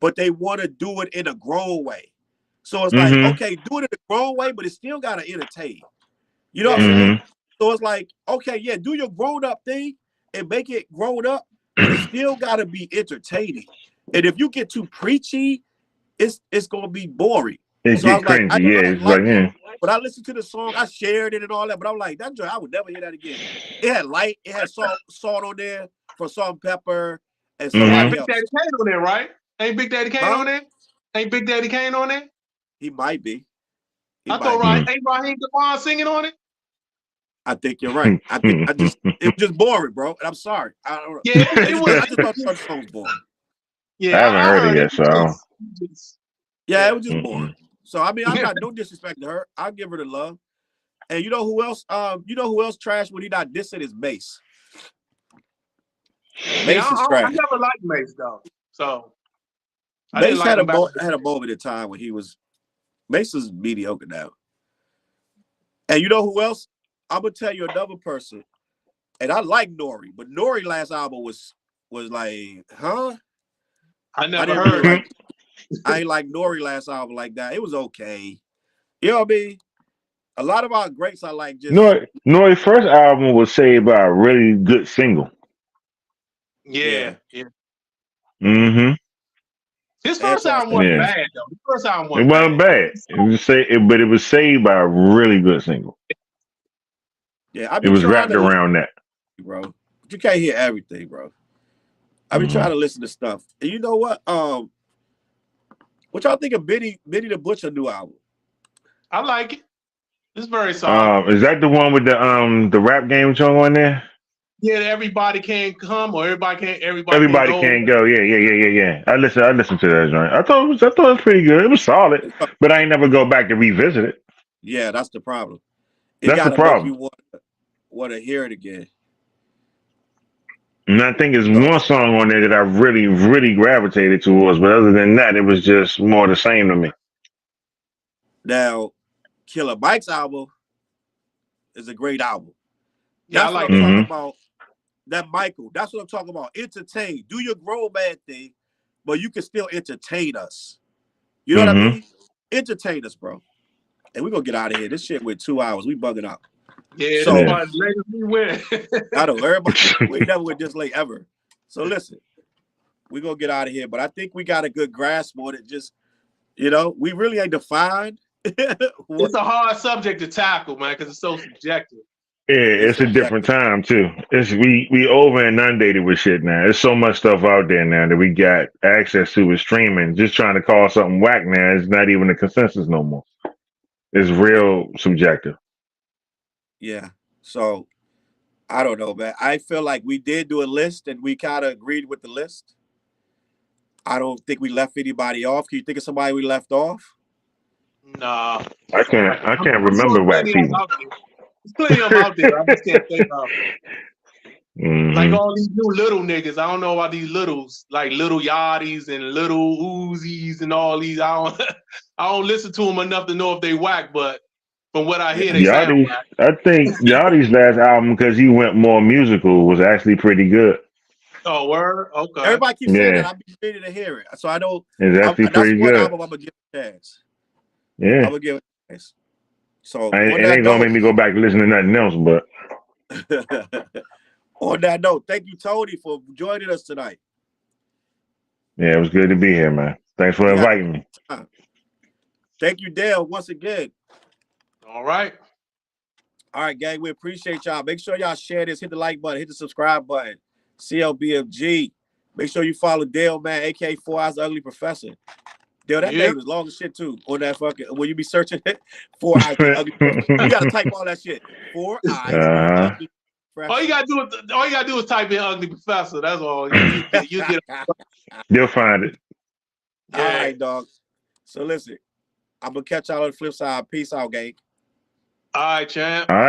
but they want to do it in a grown way. So it's like, Mm-hmm. okay, do it in a grown way, but it still gotta entertain. You know what I'm Yeah. saying? Mm-hmm. So it's like, okay, yeah, do your grown up thing and make it grown up, but it still gotta be entertaining. And if you get too preachy, it's gonna be boring. It So I get was like, I cringy. Yeah, don't it's like, like it. yeah. But I listened to the song, I shared it and all that. But I'm like, that joint, I would never hear that again. It had light, it had salt on there for salt and pepper and It had somebody Big else. Daddy Kane on there, right? Ain't Big Daddy Kane Huh? on there? Ain't Big Daddy Kane on there? He might be. I thought be. ain't Raheem Devon singing on it? I think you're right. I think it was just boring, bro. And I'm sorry. I don't know. Yeah, it was. I just thought the song was boring. I haven't heard it yet, so I don't. Yeah, it was just Mm-mm. boring. So I mean, I'm not no disrespect to her. I'll give her the love. And you know who else? Trash when he not dissing is Mace. Mace is I trash. never liked Mace though, so I Mace didn't like had him back. had a moment in time when he was. Mace is mediocre now. And you know who else? I'm gonna tell you another person. And I like Nori, but Nori last album was like, huh? I never didn't heard. really I ain't like Nori last album like that. It was okay. You know what I mean? A lot of our greats I like just Nori's first album was saved by a really good single. Yeah. Mm-hmm. His first album wasn't bad though. His first album It wasn't bad. But it was saved by a really good single. Yeah, it was wrapped around that, bro. But you can't hear everything, bro. I've been trying to listen to stuff. And you know what? What y'all think of Benny the Butcher new album? I like it. It's very solid. Is that the one with the rap game song on there? Yeah, everybody can't come or everybody can't go. Yeah. I listened to that joint. I thought it was pretty good. It was solid, but I ain't never go back to revisit it. Yeah, that's the problem. It That's the gotta problem. make you want to hear it again. And I think there's one song on there that I really, really gravitated towards, but other than that, it was just more the same to me. Now, Killer Mike's album is a great album. Yeah, That's I like what I'm it. talking about. That Michael, that's what I'm talking about. Entertain. Do your grown man thing, but you can still entertain us. You know what I mean? Entertain us, bro. And we're gonna get out of here. This shit went 2 hours. We bugging out. Yeah, so late as we win. I know everybody we never went this late ever. So listen, we're gonna get out of here. But I think we got a good grasp on it. Just we really ain't defined. It's a hard subject to tackle, man, because it's so subjective. Yeah, it's a different time too. We over inundated with shit now. There's so much stuff out there now that we got access to with streaming. Just trying to call something whack now is not even a consensus no more. It's real subjective. Yeah. So I don't know, man. I feel like we did do a list and we kind of agreed with the list. I don't think we left anybody off. Can you think of somebody we left off? Nah. I can't remember whack people. There's plenty of them out there. I just can't think of them. Like all these new little niggas. I don't know about these littles, like little Yachty's and little Uzis and all these. I don't listen to them enough to know if they whack, but from what I hear, they sound whack. I think Yachty's last album, because he went more musical, was actually pretty good. Oh, word. Okay. Everybody keeps saying Yeah. that. I'll be ready to hear it. So I know It's actually that's pretty one good. album I'm gonna give a chance. I'm Yeah. gonna give it a chance. So It on that ain't gonna note, make me go back and listen to nothing else, but on that note, thank you, Tony, for joining us tonight. yeah, it was good to be here, man. Thanks for We had inviting me. time. Thank you, Dale, once again. All right. All right, gang, we appreciate y'all. Make sure y'all share this, hit the like button, hit the subscribe button. CLBFG. Make sure you follow Dale, man, aka 4 Eyes Ugly Professor. Dale, that Yeah. name is long as shit too. On that fucking when you be searching 4 Eyes Ugly Professor. You gotta type all that shit. 4 Eyes Ugly Professor. All you gotta do is type in "ugly professor." That's all. You get. You'll find it. All right, dog. So listen, I'm gonna catch y'all on the flip side. Peace out, gang. All right, champ. All right.